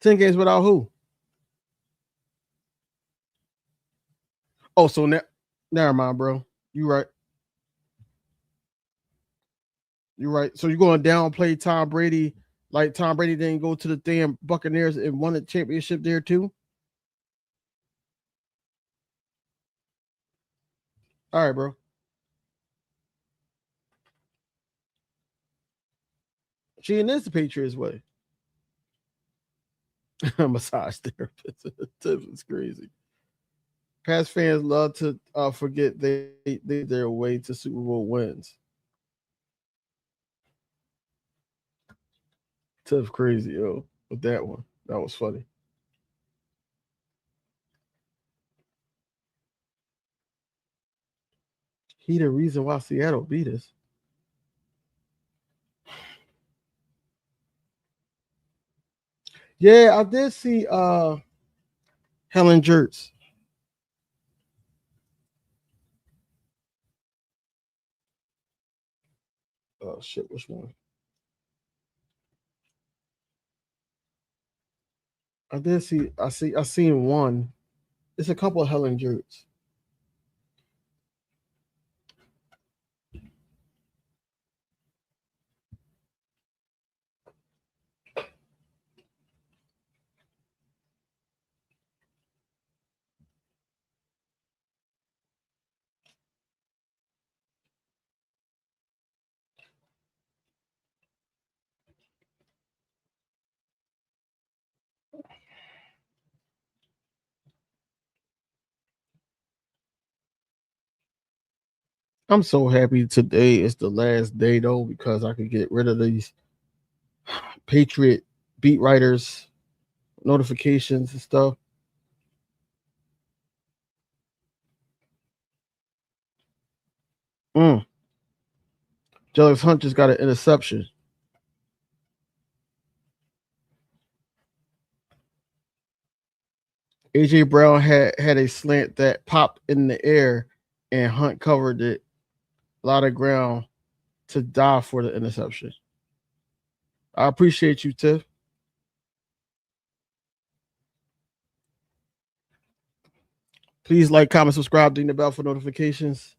10 games without who? Oh, so never mind, bro. You right. You're right. So you're going to downplay Tom Brady like Tom Brady didn't go to the damn Buccaneers and won the championship there too? All right, bro. She and this the Patriots way. Massage therapist. It's crazy. Past fans love to forget they their way to Super Bowl wins. Tough crazy, yo. With that one. That was funny. He the reason why Seattle beat us. Yeah, I did see Helen Jerts. Oh shit, which one? I did see. I seen one. It's a couple of Helen Jurts. I'm so happy today is the last day though because I could get rid of these Patriot beat writers notifications and stuff. Mm. Jealous Hunt just got an interception. AJ Brown had a slant that popped in the air, and Hunt covered it. A lot of ground to die for the interception. I appreciate you, Tiff. Please like, comment, subscribe, ding the bell for notifications.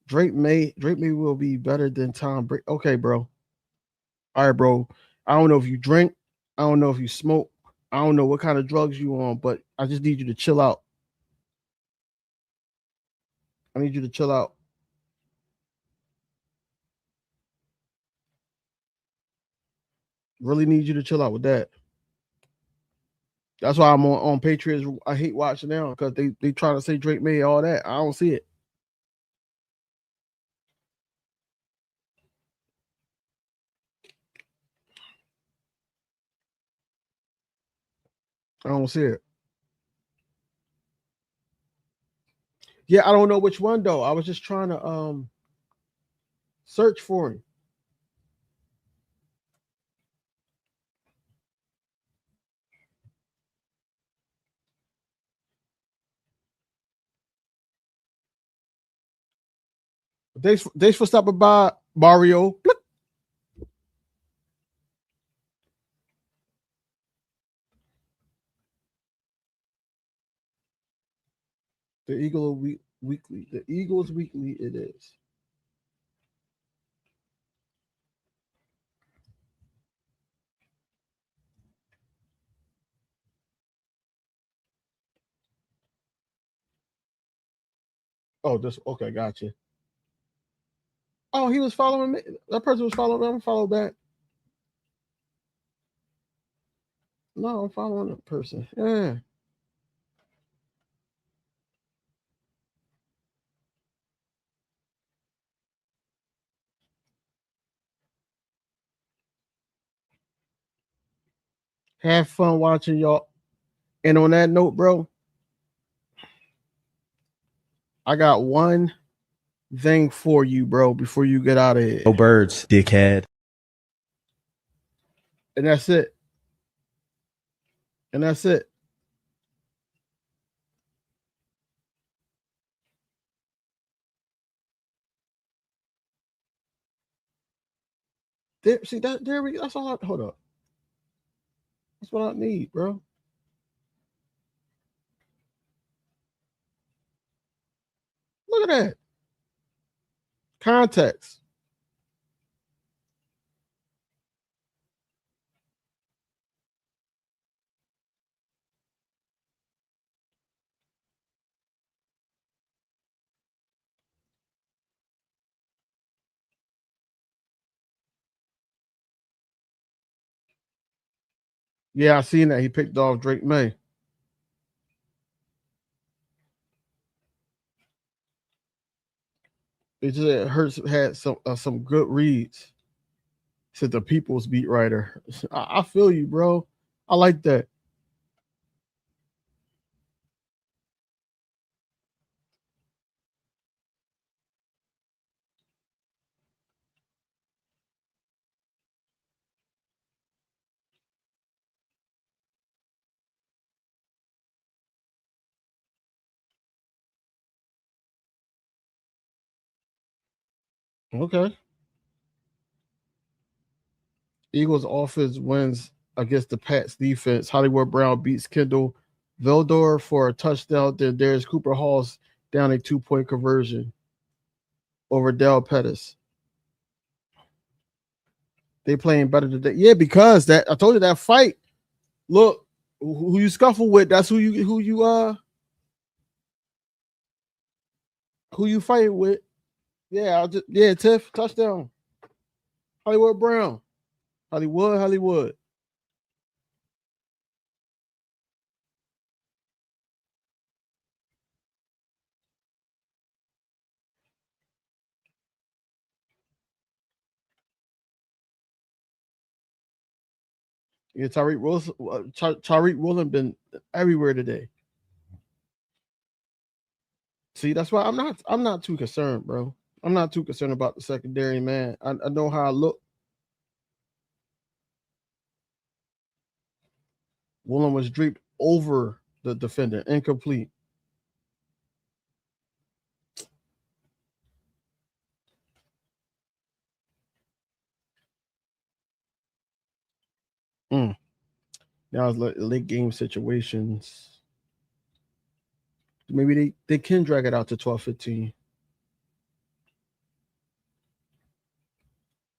Drake May will be better than Tom Brady. Okay, bro. All right, bro. I don't know if you drink. I don't know if you smoke. I don't know what kind of drugs you on, but I just need you to chill out. I need you to chill out. Really need you to chill out with that. That's why I'm on Patriots. I hate watching now because they try to say Drake May all that. I don't see it. I don't see it. Yeah, I don't know which one though. I was just trying to search for him. Thanks for stopping by, Mario. The Weekly. The Eagles Weekly it is. Oh, this okay, gotcha. Oh, he was following me. That person was following me. I'm follow back. No, I'm following that person. Yeah. Have fun watching y'all. And on that note, bro, I got one thing for you, bro, before you get out of here. No birds, dickhead. And that's it. And that's it. See that there we that's all I hold up. That's what I need, bro. Look at that. Context. Yeah, I seen that. He picked off Drake May. It just Hurts had some good reads. Said the people's beat writer. I feel you, bro. I like that. Okay. Eagles offense wins against the Pats defense. Hollywood Brown beats Kendall Vildor for a touchdown. Then Darius Cooper Hall's down a 2-point conversion over Del Pettis. They playing better today. Yeah, because that I told you that fight. Look, who you scuffle with, that's who you fight with. Yeah, Tiff, touchdown. Hollywood Brown. Hollywood. Yeah, Tyreek Woolen been everywhere today. See, that's why I'm not too concerned, bro. I'm not too concerned about the secondary, man. I know how I look. Woolen was draped over the defender, incomplete. Mm. Now it's late game situations. Maybe they can drag it out to 12-15.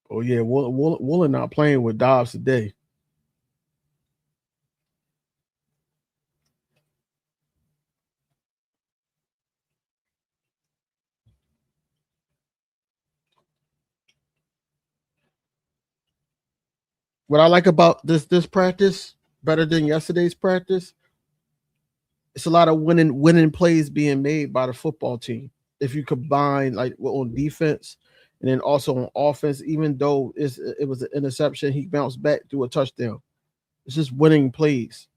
Oh yeah, Woolen not playing with Dobbs today. What I like about this practice better than yesterday's practice, it's a lot of winning plays being made by the football team. If you combine like on defense and then also on offense, even though it was an interception, he bounced back through a touchdown. It's just winning plays.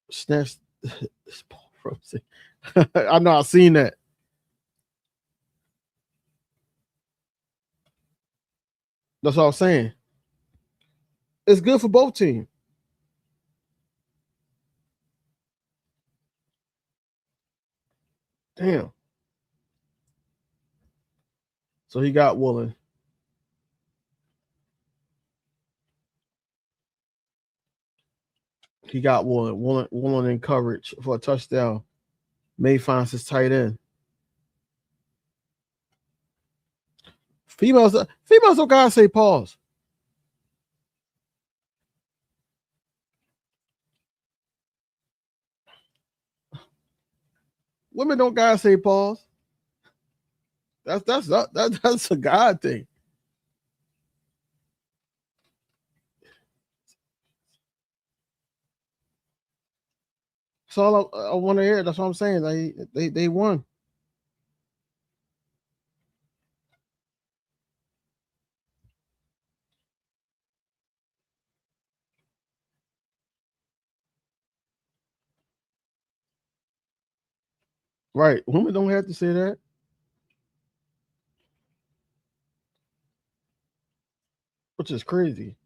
Snatch this ball from. I know I've seen that. That's what I'm saying. It's good for both teams. Damn. So he got Woolen. He got Woolen in coverage for a touchdown. May finds his tight end. Females don't gotta say pause. Women don't gotta say pause. That's a God thing. That's all I want to hear. That's what I'm saying. They won. Right. Women don't have to say that, which is crazy.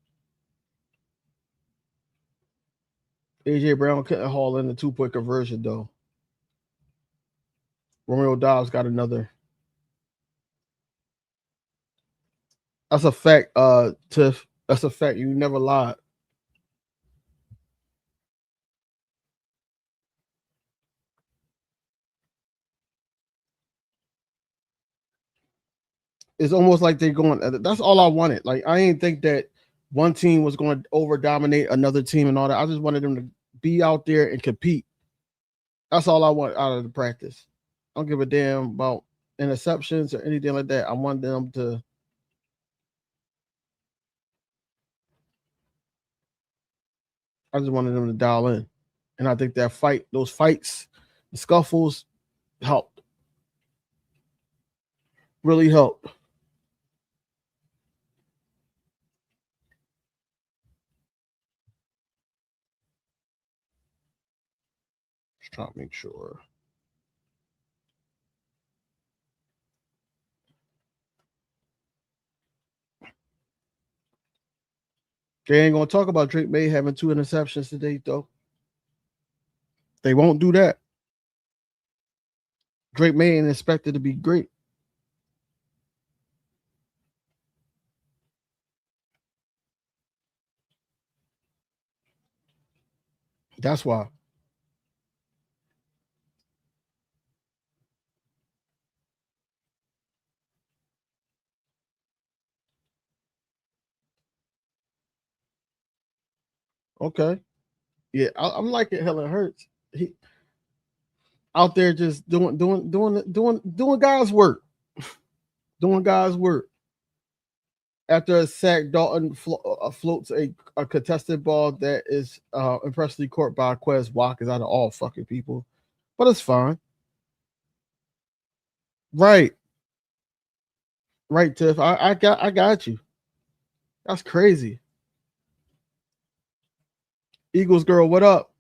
AJ Brown couldn't haul in the 2-point conversion though. Romeo Dobbs got another. That's a fact, Tiff. That's a fact. You never lied. It's almost like they're going. That's all I wanted. Like I didn't think that one team was going to over dominate another team and all that. I just wanted them to be out there and compete. That's all I want out of the practice. I don't give a damn about interceptions or anything like that. I want them to. I just wanted them to dial in, and I think those fights, the scuffles, helped. Really helped. Just trying to make sure. They ain't gonna talk about Drake May having 2 interceptions today, though. They won't do that. Drake May ain't expected to be great. That's why. Okay. Yeah, I'm liking Helen Hurts. He out there just doing God's work. Doing God's work. After a sack, Dalton floats a contested ball that is impressively caught by Quez Watkins out of all fucking people. But it's fine. Right. Right, Tiff. I got you. That's crazy. Eagles girl, what up?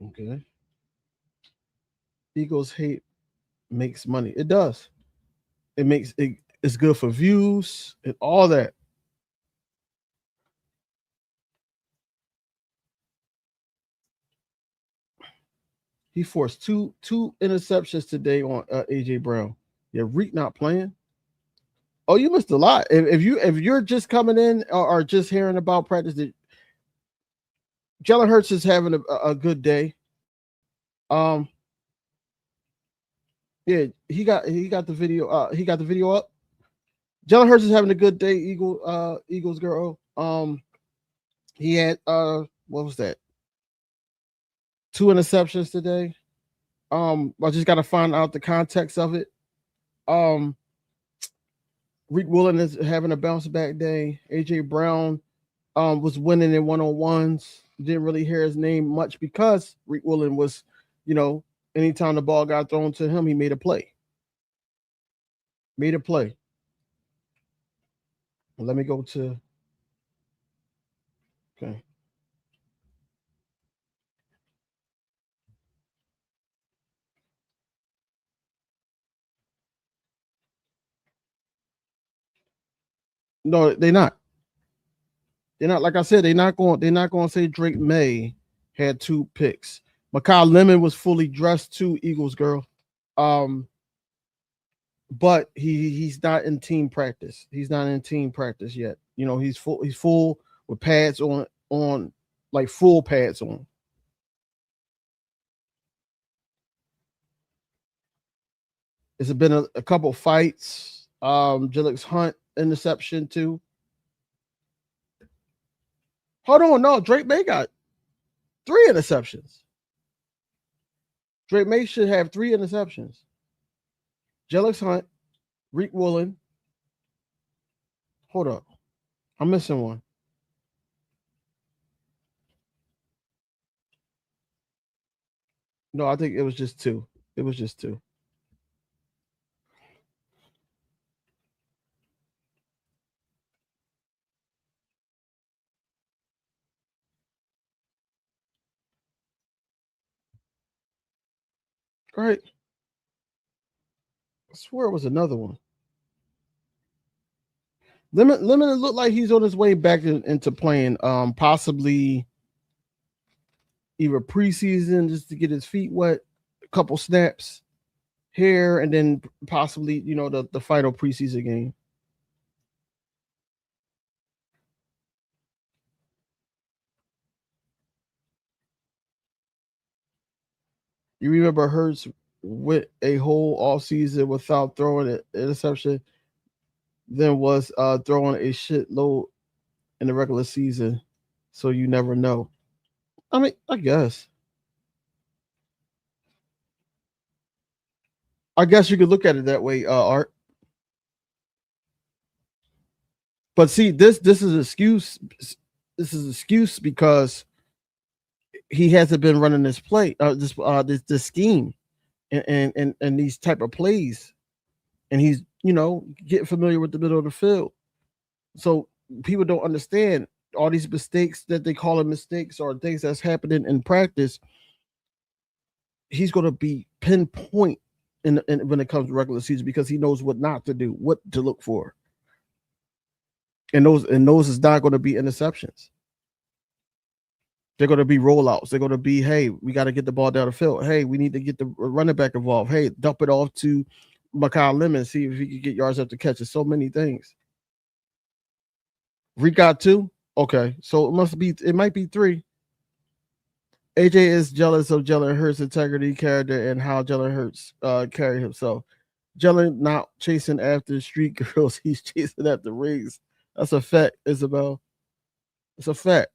Okay. Eagles hate makes money. It does. It makes it. It's good for views and all that. He forced two interceptions today on AJ Brown. Yeah, Reek not playing. Oh, you missed a lot. If you're just coming in or just hearing about practice, Jalen Hurts is having a good day. Um, yeah, he got the video. He got the video up. Jalen Hurts is having a good day. Eagles girl. He had what was that? Two interceptions today. I just got to find out the context of it. Um, Reek Woolen is having a bounce back day. AJ Brown was winning in one-on-ones. Didn't really hear his name much because Reek Woolen was, anytime the ball got thrown to him, he made a play. Made a play. Let me go to okay. No, they're not. They're not. Like I said, they're not going. They're not going to say Drake May had two picks. Makai Lemon was fully dressed too. Eagles girl. Um, but he's not in team practice. He's not in team practice yet. He's full. He's full with pads on like full pads on. It's been a couple fights. Jilix Hunt interception too. Hold on, no, Drake May got 3 interceptions. Drake May should have 3 interceptions. Jilix Hunt, Reek Woolen. Hold up, I'm missing one. No, I think it was just two. It was just two. Right. I swear it was another one. Lemon looked like he's on his way back into playing. Possibly either preseason just to get his feet wet, a couple snaps here, and then possibly the final preseason game. You remember Hurts went a whole off season without throwing an interception, then was throwing a shitload in the regular season. So you never know. I mean, I guess. I guess you could look at it that way, Art. But see, this is excuse. This is excuse because he hasn't been running this play, this scheme. and these type of plays, and he's getting familiar with the middle of the field. So people don't understand all these mistakes that they call them mistakes or things that's happening in practice. He's going to be pinpoint in when it comes to regular season because he knows what not to do, what to look for, and those is not going to be interceptions. They're going to be rollouts. They're going to be, hey, we got to get the ball down the field. Hey, we need to get the running back involved. Hey, dump it off to Makai Lemon, see if he can get yards after catch. There's so many things. We got 2. Okay, so it might be 3. AJ is jealous of Jalen Hurts' integrity, character, and how Jalen Hurts carry himself. Jalen not chasing after street girls, he's chasing after rings. That's a fact, Isabel. It's a fact.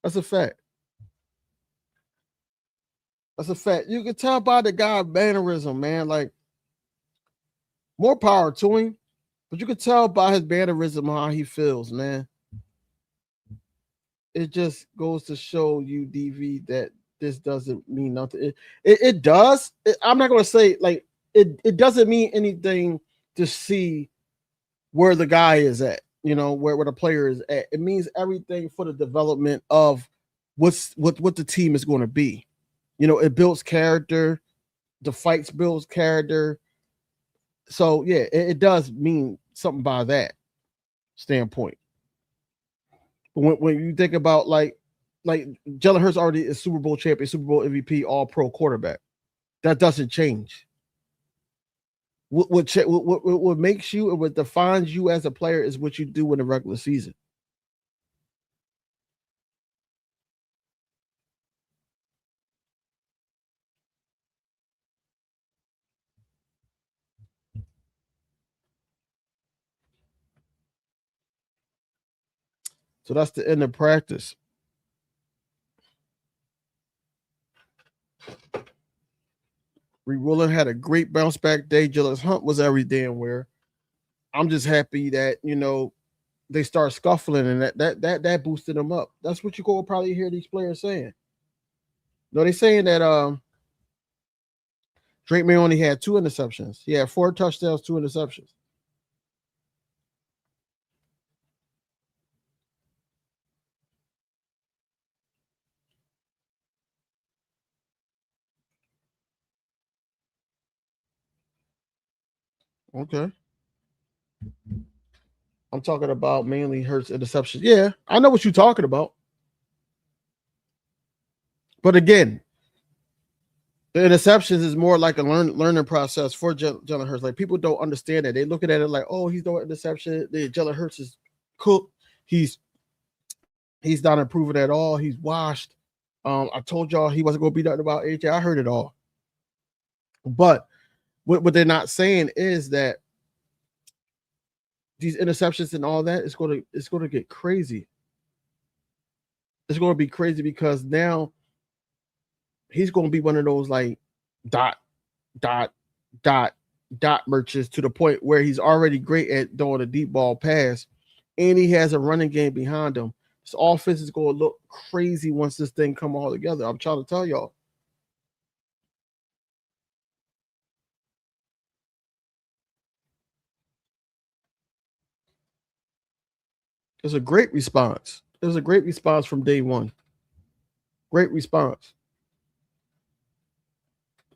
That's a fact. That's a fact. You can tell by the guy mannerism, man. Like, more power to him, but you can tell by his mannerism how he feels, man. It just goes to show you, DV, that this doesn't mean nothing. It does. I'm not going to say like it doesn't mean anything to see where the guy is at, where the player is at. It means everything for the development of what the team is going to be. It builds character. The fights builds character. So yeah, it does mean something by that standpoint. But when you think about like Jalen Hurts already is Super Bowl champion, Super Bowl MVP, All Pro quarterback, that doesn't change. What makes you and what defines you as a player is what you do in the regular season. So that's the end of practice. Reed Wheeler had a great bounce back day. Julius Hunt was every damn where. I'm just happy that they start scuffling and that boosted them up. That's what you go probably hear these players saying. No, they're saying that Drake May only had 2 interceptions. He had 4 touchdowns, 2 interceptions. Okay. I'm talking about mainly Hurts interceptions. Yeah, I know what you're talking about. But again, the interceptions is more like a learning process for Jalen Hurts. Like, people don't understand that. They looking at it like, oh, he's throwing interception. Jalen Hurts is cooked. He's not improving at all. He's washed. I told y'all he wasn't going to be nothing about AJ. I heard it all. But what they're not saying is that these interceptions and all that it's going to get crazy. It's going to be crazy because now he's going to be one of those like dot merchants to the point where he's already great at throwing a deep ball pass, and he has a running game behind him. This offense is going to look crazy once this thing come all together. I'm trying to tell y'all. It's a great response. It was a great response from day one. Great response.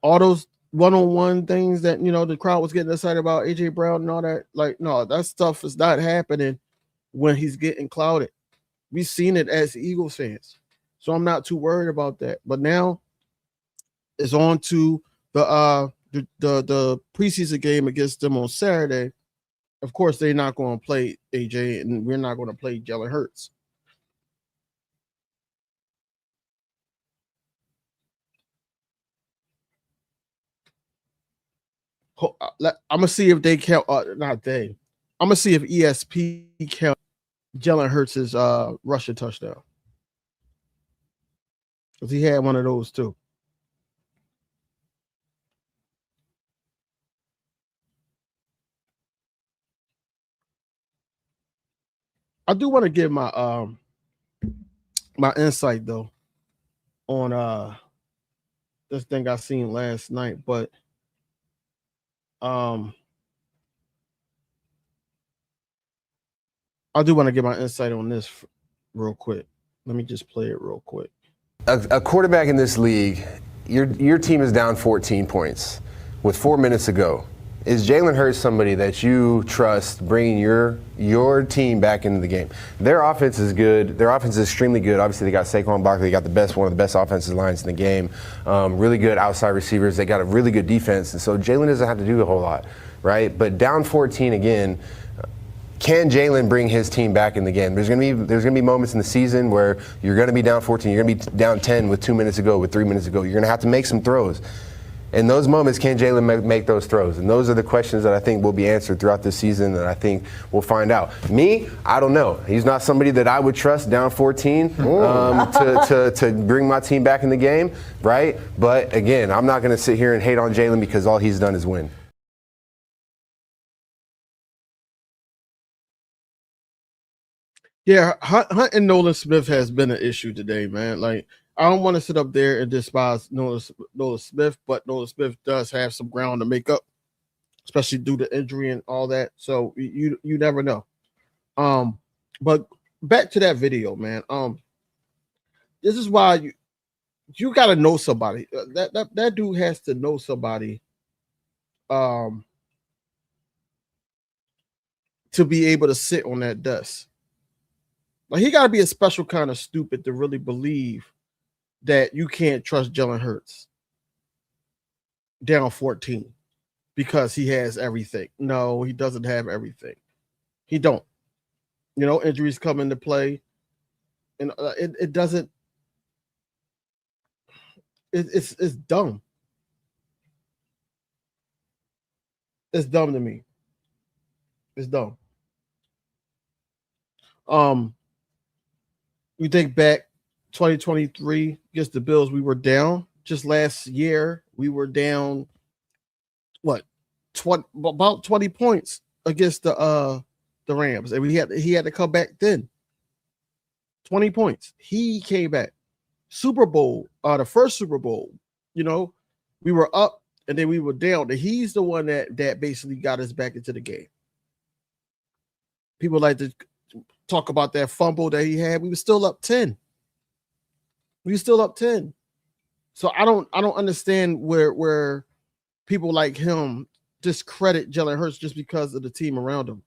All those one-on-one things that the crowd was getting excited about, AJ Brown and all that, like, no, that stuff is not happening when he's getting clouded. We've seen it as Eagles fans, so I'm not too worried about that. But now it's on to the preseason game against them on Saturday. Of course, they're not going to play AJ, and we're not going to play Jalen Hurts. I'm gonna see if they count. Not they. I'm gonna see if ESP count Jalen Hurts' rushing touchdown, because he had one of those too. I do want to give my insight though on this thing I seen last night, but I do want to get my insight on this real quick. Let me just play it real quick. A quarterback in this league, your team is down 14 points with 4 minutes to go. Is Jalen Hurts somebody that you trust bringing your team back into the game? Their offense is good. Their offense is extremely good. Obviously, they got Saquon Barkley. They got one of the best offensive lines in the game. Really good outside receivers. They got a really good defense. And so Jalen doesn't have to do a whole lot, right? But down 14 again, can Jalen bring his team back in the game? There's gonna be moments in the season where you're gonna be down 14. You're gonna be down 10 with 2 minutes to go, with 3 minutes to go. You're gonna have to make some throws. In those moments, can Jalen make those throws? And those are the questions that I think will be answered throughout the season, and I think we'll find out. Me, I don't know. He's not somebody that I would trust down 14 to bring my team back in the game, right? But again, I'm not going to sit here and hate on Jalen because all he's done is win. Yeah, Hunt and Nolan Smith has been an issue today, man. Like, I don't want to sit up there and despise Nolan Smith, but Nolan Smith does have some ground to make up, especially due to injury and all that. So you never know. But back to that video, man. This is why you got to know somebody. That dude has to know somebody. To be able to sit on that desk. Like, he got to be a special kind of stupid to really believe that you can't trust Jalen Hurts down 14 because he has everything. No, he doesn't have everything. He don't. You know, injuries come into play, and it doesn't. It's dumb. It's dumb to me. It's dumb. You think back 2023 against the Bills, we were down. Just last year, we were down about 20 points against the Rams. And he had to come back then. 20 points. He came back. Super Bowl, the first Super Bowl, you know, we were up and then we were down. And he's the one that basically got us back into the game. People like to talk about that fumble that he had. We were still up 10. So I don't understand where people like him discredit Jalen Hurts just because of the team around him.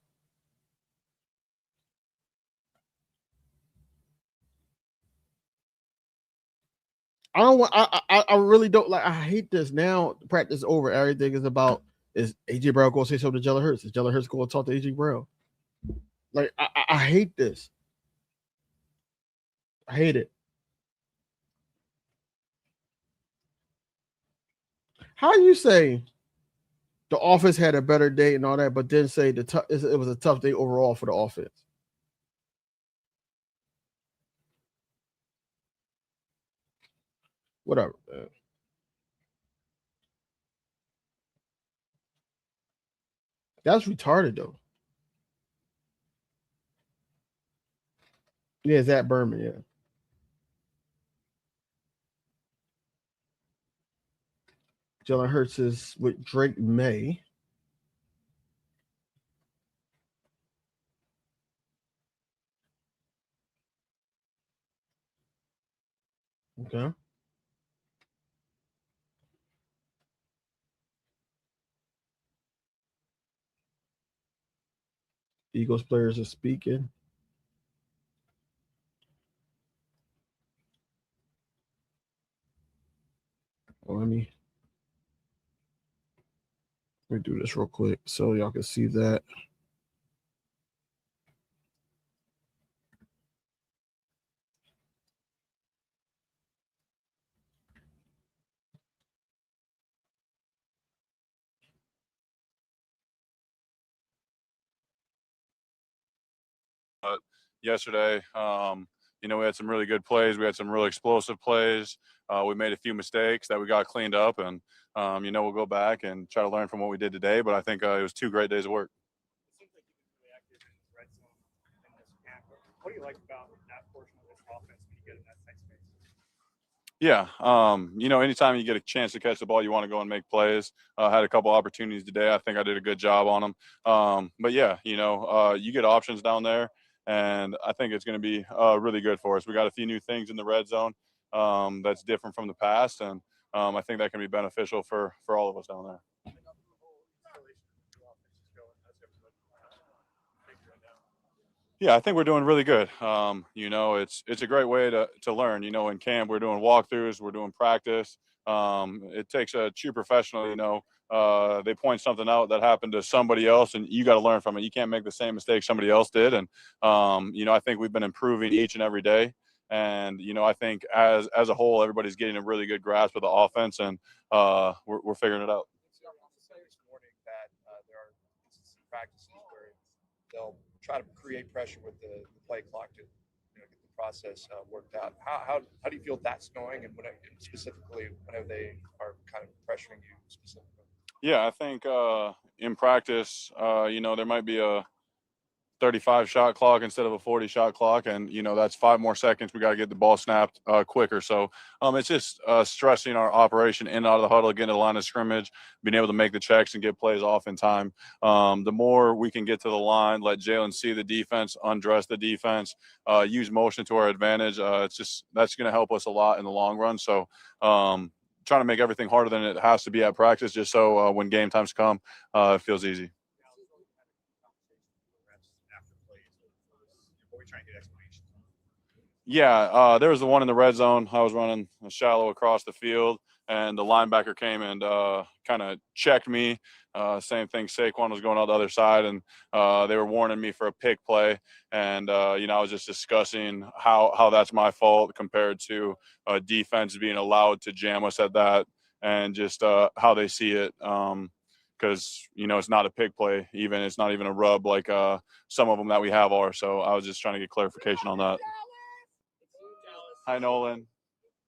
I really don't like. I hate this now. Practice over. Everything is about, is AJ Brown going to say something to Jalen Hurts? Is Jalen Hurts going to talk to AJ Brown? Like, I hate this. I hate it. How you say the offense had a better day and all that, but then say it was a tough day overall for the offense? Whatever, man. That's retarded, though. Yeah, Zach Berman, yeah. Jalen Hurts is with Drake May. Okay. Eagles players are speaking. Oh, let me do this real quick so y'all can see that. Yesterday, you know, we had some really good plays. We had some really explosive plays. We made a few mistakes that we got cleaned up, and you know, we'll go back and try to learn from what we did today. But I think it was 2 great days of work. It seems like you've been really active in the red zone in this camp. What do you like about that portion of this offense when you get in that tight space? Yeah, anytime you get a chance to catch the ball, you want to go and make plays. Had a couple opportunities today. I think I did a good job on them. But yeah, you get options down there, and I think it's going to be really good for us. We got a few new things in the red zone that's different from the past, and I think that can be beneficial for all of us down there. Yeah, I think we're doing really good. It's a great way to learn. In camp we're doing walkthroughs, we're doing practice. It takes a true professional. They point something out that happened to somebody else, and you got to learn from it. You can't make the same mistake somebody else did. And I think we've been improving each and every day. And I think as a whole, everybody's getting a really good grasp of the offense, and we're figuring it out. This morning that there are instances in practices where they'll try to create pressure with the play clock to get the process worked out. How do you feel that's going, and specifically whenever they are kind of pressuring you specifically? Yeah, I think in practice, there might be a 35 shot clock instead of a 40 shot clock, and that's 5 more seconds. We got to get the ball snapped quicker. So it's just stressing our operation in and out of the huddle, getting to the line of scrimmage, being able to make the checks and get plays off in time. The more we can get to the line, let Jalen see the defense, undress the defense, use motion to our advantage, that's going to help us a lot in the long run. So trying to make everything harder than it has to be at practice, just so when game times come, it feels easy. Yeah, there was the one in the red zone. I was running shallow across the field, and the linebacker came and kind of checked me. Same thing, Saquon was going out the other side, and they were warning me for a pick play. And, I was just discussing how that's my fault compared to defense being allowed to jam us at that, and just how they see it. Because, it's not a pick play, even. It's not even a rub like some of them that we have are. So I was just trying to get clarification on that. Hi, Nolan.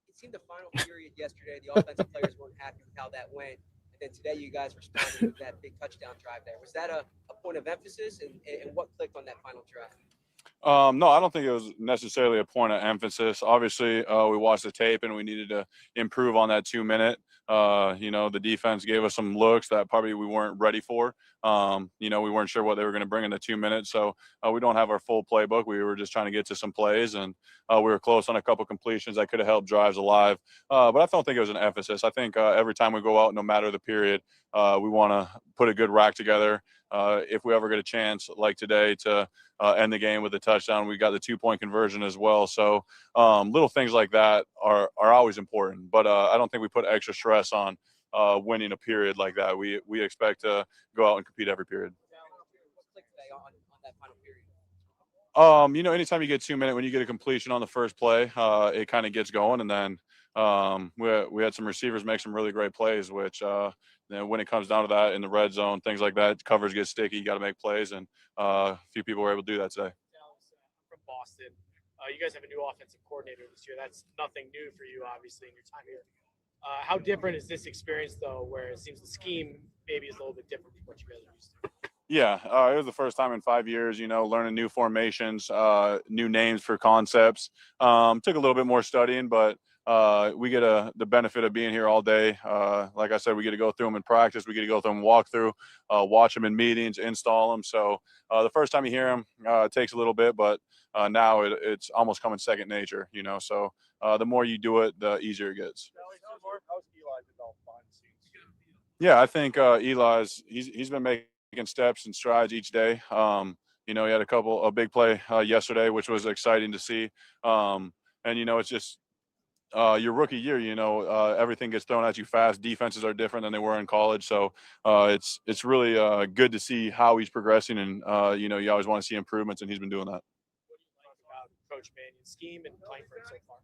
It seemed the final period yesterday, the offensive players weren't happy with how that went. And then today you guys responded with that big touchdown drive there. Was that a point of emphasis? And what clicked on that final drive? No, I don't think it was necessarily a point of emphasis. Obviously, we watched the tape and we needed to improve on that 2-minute. The defense gave us some looks that probably we weren't ready for. We weren't sure what they were going to bring in the 2 minutes. So we don't have our full playbook. We were just trying to get to some plays, and we were close on a couple completions that could have helped drives alive. But I don't think it was an emphasis. I think every time we go out, no matter the period, we want to put a good rack together. If we ever get a chance like today to end the game with a touchdown, we got the 2-point conversion as well. So little things like that are always important, but I don't think we put extra stress on winning a period like that. We expect to go out and compete every period. Anytime you get 2 minutes, when you get a completion on the first play, it kind of gets going, and then we had some receivers make some really great plays, which when it comes down to that in the red zone, things like that, coverage gets sticky. You got to make plays, and a few people were able to do that today. From Boston, you guys have a new offensive coordinator this year. That's nothing new for you, obviously, in your time here. How different is this experience, though, where it seems the scheme maybe is a little bit different from what you guys are used to? Yeah, it was the first time in 5 years, learning new formations, new names for concepts. Took a little bit more studying, but we get the benefit of being here all day. Like I said, we get to go through them in practice. We get to go through them, walk through, watch them in meetings, install them. So the first time you hear them, it takes a little bit, but now it's almost coming second nature, So the more you do it, the easier it gets. Yeah, I think Eli's he's been making steps and strides each day. He had a big play yesterday, which was exciting to see. And it's just your rookie year. Everything gets thrown at you fast. Defenses are different than they were in college, so it's really good to see how he's progressing. And you always want to see improvements, and he's been doing that. What do you like about Coach Mannion's scheme and playing for him so far?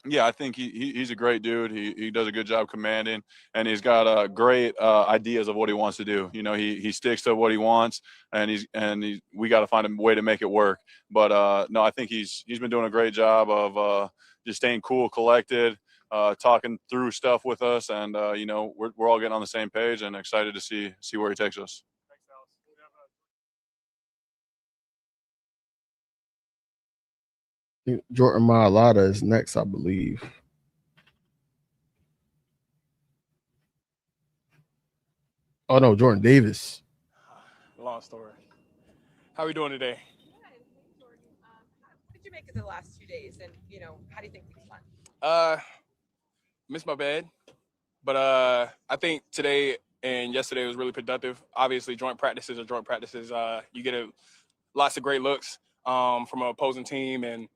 Yeah, I think he's a great dude. He does a good job commanding, and he's got great ideas of what he wants to do. He sticks to what he wants, and we got to find a way to make it work. But no, I think he's been doing a great job of just staying cool, collected, talking through stuff with us, and we're all getting on the same page and excited to see where he takes us. Jordan Mailata is next, I believe. Oh no, Jordan Davis. Long story. How we doing today? What did you make of the last 2 days, and how do you think things went? Missed my bed, but I think today and yesterday was really productive. Obviously, joint practices are joint practices. You get lots of great looks from an opposing team, and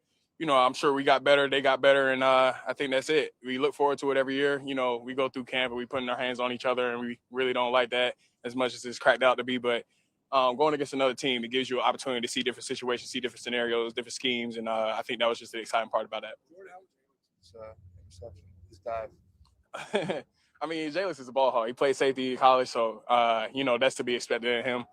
I'm sure we got better. They got better, and I think that's it. We look forward to it every year. We go through camp and we putting our hands on each other, and we really don't like that as much as it's cracked out to be. But going against another team, it gives you an opportunity to see different situations, see different scenarios, different schemes, and I think that was just the exciting part about that. Interception, his dive. I mean, Jaylus is a ball hawk. He played safety in college, so that's to be expected of him.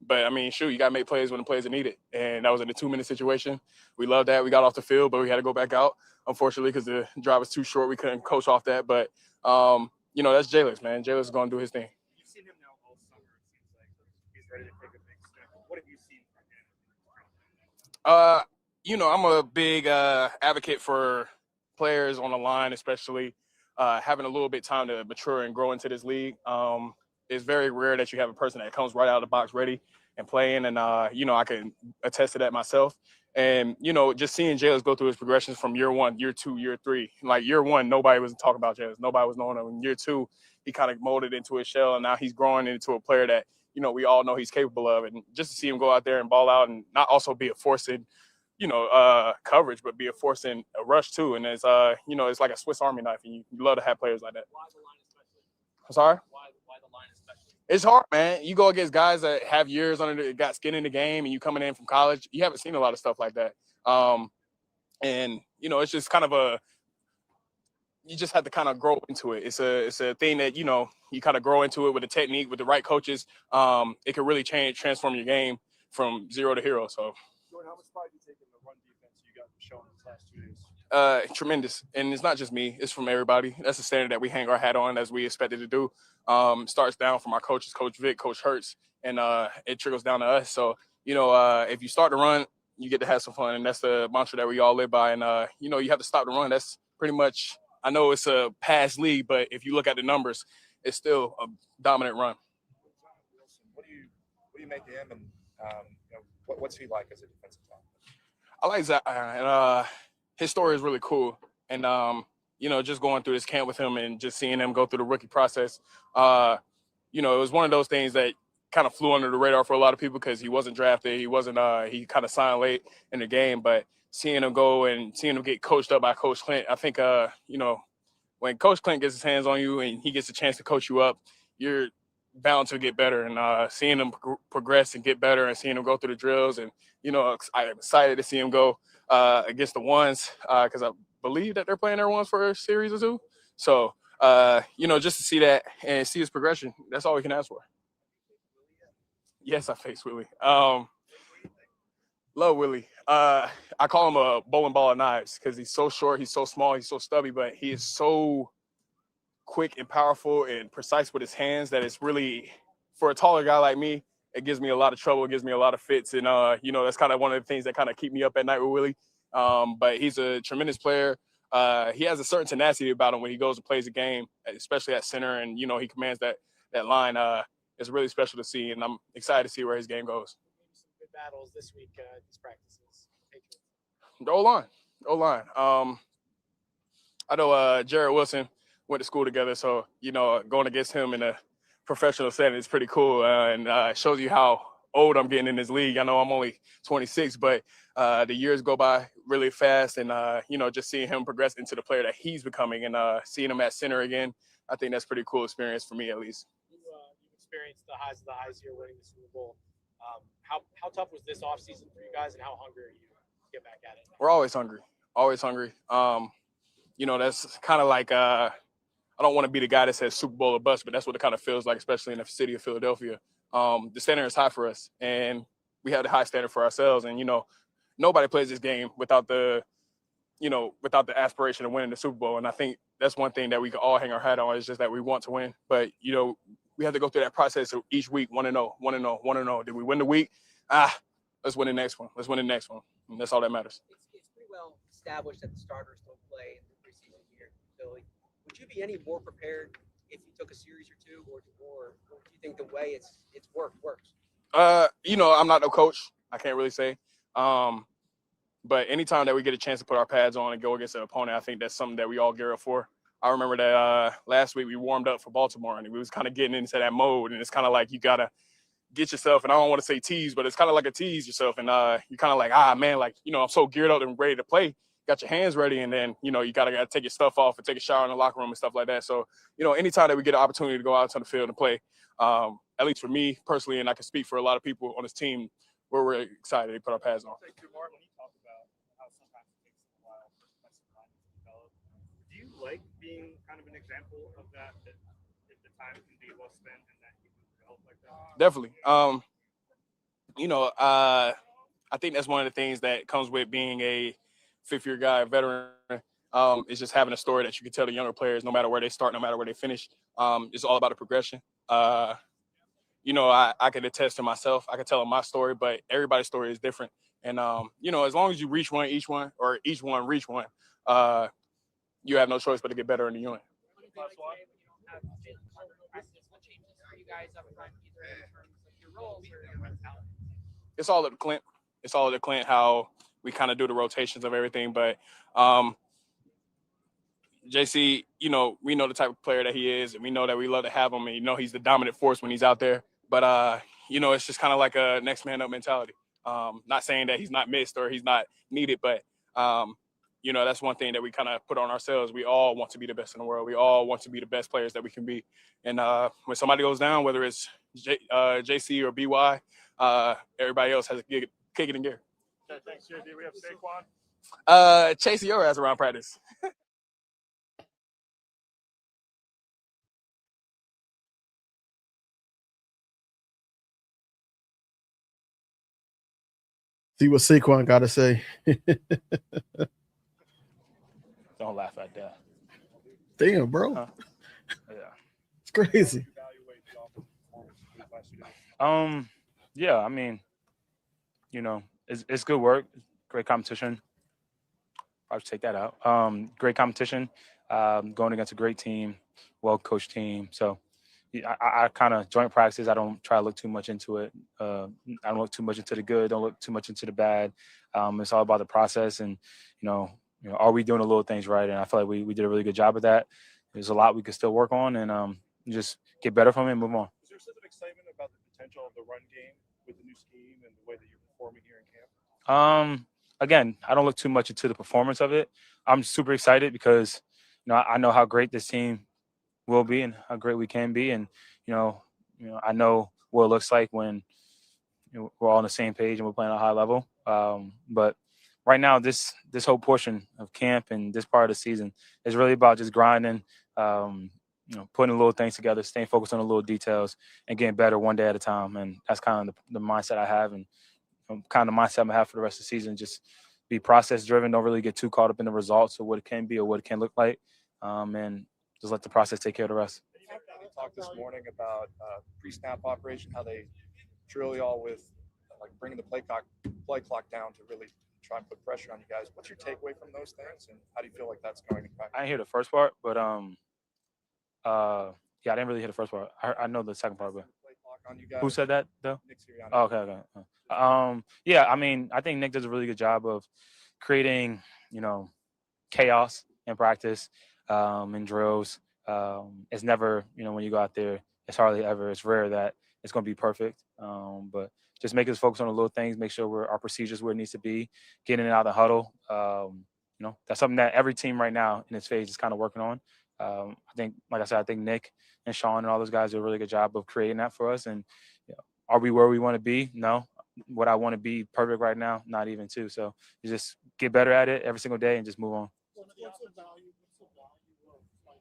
But I mean, shoot, you got to make plays when the plays are needed, and that was in a 2-minute situation. We loved that. We got off the field, but we had to go back out, unfortunately, because the drive was too short. We couldn't coach off that, but that's Jaylus, man. Jaylus is going to do his thing. You've seen him now all summer. It seems like he's ready to take a big step. What have you seen from him? I'm a big advocate for players on the line, especially having a little bit of time to mature and grow into this league. It's very rare that you have a person that comes right out of the box ready and playing. And, I can attest to that myself. And, just seeing Jaylus go through his progressions from year 1, year 2, year 3. Like year 1, nobody was talking about Jaylus. Nobody was knowing him. In year 2, he kind of molded into a shell, and now he's growing into a player that, we all know he's capable of. And just to see him go out there and ball out and not also be a force in, coverage, but be a force in a rush too. And it's, it's like a Swiss Army knife, and you love to have players like that. Why the line especially? I'm sorry? Why the line especially? It's hard, man. You go against guys that have years got skin in the game, and you coming in from college. You haven't seen a lot of stuff like that. And it's just kind of you just have to kind of grow into it. It's a thing that, you kind of grow into it with the technique, with the right coaches. It can really transform your game from zero to hero. So. Jordan, how much pride do you take in the run defense you got shown these last 2 days? Tremendous. And it's not just me, it's from everybody. That's the standard that we hang our hat on, as we expected to do. Starts down from our coaches, Coach Vic, Coach Hertz, and it trickles down to us. So, if you start to run, you get to have some fun, and that's the mantra that we all live by. And, you have to stop the run. That's pretty much, I know it's a past league, but if you look at the numbers, it's still a dominant run. What do you make of him, and what's he like as a defensive tackle? I like Zach, and his story is really cool. And, just going through this camp with him and just seeing him go through the rookie process, it was one of those things that kind of flew under the radar for a lot of people because he wasn't drafted. He wasn't, he kind of signed late in the game, but seeing him go and seeing him get coached up by Coach Clint, I think, when Coach Clint gets his hands on you and he gets a chance to coach you up, you're bound to get better. And seeing him progress and get better and seeing him go through the drills, and I'm excited to see him go against the ones because I believe that they're playing their ones for a series or two. So just to see that and see his progression, that's all we can ask for. Yes, I faced Willie. Love Willie. I call him a bowling ball of knives because he's so short, he's so small, he's so stubby, but he is so quick and powerful and precise with his hands that it's really, for a taller guy like me, it gives me a lot of trouble. It gives me a lot of fits. And, that's kind of one of the things that kind of keep me up at night with Willie. But he's a tremendous player. He has a certain tenacity about him when he goes and plays a game, especially at center. And, he commands that line. It's really special to see. And I'm excited to see where his game goes. Maybe some good battles this week, these practices. Patriots. The O-line. I know Jared Wilson went to school together, so going against him in a professional setting is pretty cool, and shows you how old I'm getting in this league. I know I'm only 26, but the years go by really fast, and just seeing him progress into the player that he's becoming, and seeing him at center again, I think that's a pretty cool experience for me, at least. You've experienced the highs of the highs here, winning the Super Bowl. How tough was this offseason for you guys, and how hungry are you to get back at it? We're always hungry. That's kind of like I don't want to be the guy that says Super Bowl or bust, but that's what it kind of feels like, especially in the city of Philadelphia. The standard is high for us, and we have the high standard for ourselves. And, nobody plays this game without the aspiration of winning the Super Bowl. And I think that's one thing that we can all hang our hat on, is just that we want to win. But, we have to go through that process of each week, 1-0. Did we win the week? Let's win the next one. And that's all that matters. It's pretty well established that the starters don't play in the preseason here in Philly. Would you be any more prepared if you took a series or two, or do you think the way it's works? I'm not no coach. I can't really say. But anytime that we get a chance to put our pads on and go against an opponent, I think that's something that we all gear up for. I remember that last week we warmed up for Baltimore, and we was kind of getting into that mode, and it's kind of like you gotta get yourself, and I don't want to say tease, but it's kind of like a tease yourself, and you're kind of like, man, like, I'm so geared up and ready to play. Got your hands ready, and then, you gotta take your stuff off and take a shower in the locker room and stuff like that. So, anytime that we get an opportunity to go out to the field and play, at least for me personally, and I can speak for a lot of people on this team, we're really excited to put our pads on. Do you like being kind of an example of that if the time can be well spent and that you can develop like that? Definitely. I think that's one of the things that comes with being a fifth-year guy, a veteran. Is just having a story that you can tell the younger players, no matter where they start, no matter where they finish. It's all about the progression. I can attest to myself. I can tell them my story, but everybody's story is different. And, as long as you reach one, each one reach one, you have no choice but to get better in the unit. It's all up to Clint. It's all up to Clint how we kind of do the rotations of everything. But JC, we know the type of player that he is, and we know that we love to have him, and he's the dominant force when he's out there. But it's just kind of like a next man up mentality. Not saying that he's not missed or he's not needed, but that's one thing that we kind of put on ourselves. We all want to be the best in the world. We all want to be the best players that we can be. And when somebody goes down, whether it's JC or BY, everybody else has to kick it in gear. Okay, thanks, JD. We have Saquon. Chase your ass around practice. See what Saquon got to say. Don't laugh at that. Damn, bro. Yeah. It's crazy. Yeah, I mean, it's good work, great competition. I'll take that out. Great competition, going against a great team, well-coached team. So I kind of joint practices. I don't try to look too much into it. I don't look too much into the good. Don't look too much into the bad. It's all about the process, and are we doing the little things right? And I feel like we did a really good job of that. There's a lot we could still work on, and just get better from it and move on. Is there some excitement about the potential of the run game with the new scheme and the way that you're performing here in camp? Again, I don't look too much into the performance of it. I'm super excited because I know how great this team will be and how great we can be, and I know what it looks like when we're all on the same page and we're playing at a high level. But right now, this whole portion of camp and this part of the season is really about just grinding, putting little things together, staying focused on the little details, and getting better one day at a time. And that's kind of the mindset I have, and kind of the mindset I have for the rest of the season. Just be process driven. Don't really get too caught up in the results or what it can be or what it can look like, and just let the process take care of the rest. You talked this morning about pre-snap operation, how they drill y'all with like bringing the play clock down to really try and put pressure on you guys. What's your takeaway from those things, and how do you feel like that's going in practice? I didn't hear the first part, but I didn't really hear the first part. I know the second part, but who said that though? Oh, okay. Yeah, I mean, I think Nick does a really good job of creating, chaos in practice, in drills. It's never, when you go out there, it's hardly ever, it's rare that it's going to be perfect. But just make us focus on the little things, make sure our procedures where it needs to be, getting it out of the huddle. That's something that every team right now in its phase is kind of working on. I think, like I said, I think Nick and Sean and all those guys do a really good job of creating that for us. And are we where we want to be? No. Would I want to be perfect right now? Not even too. So you just get better at it every single day and just move on. What's the value of like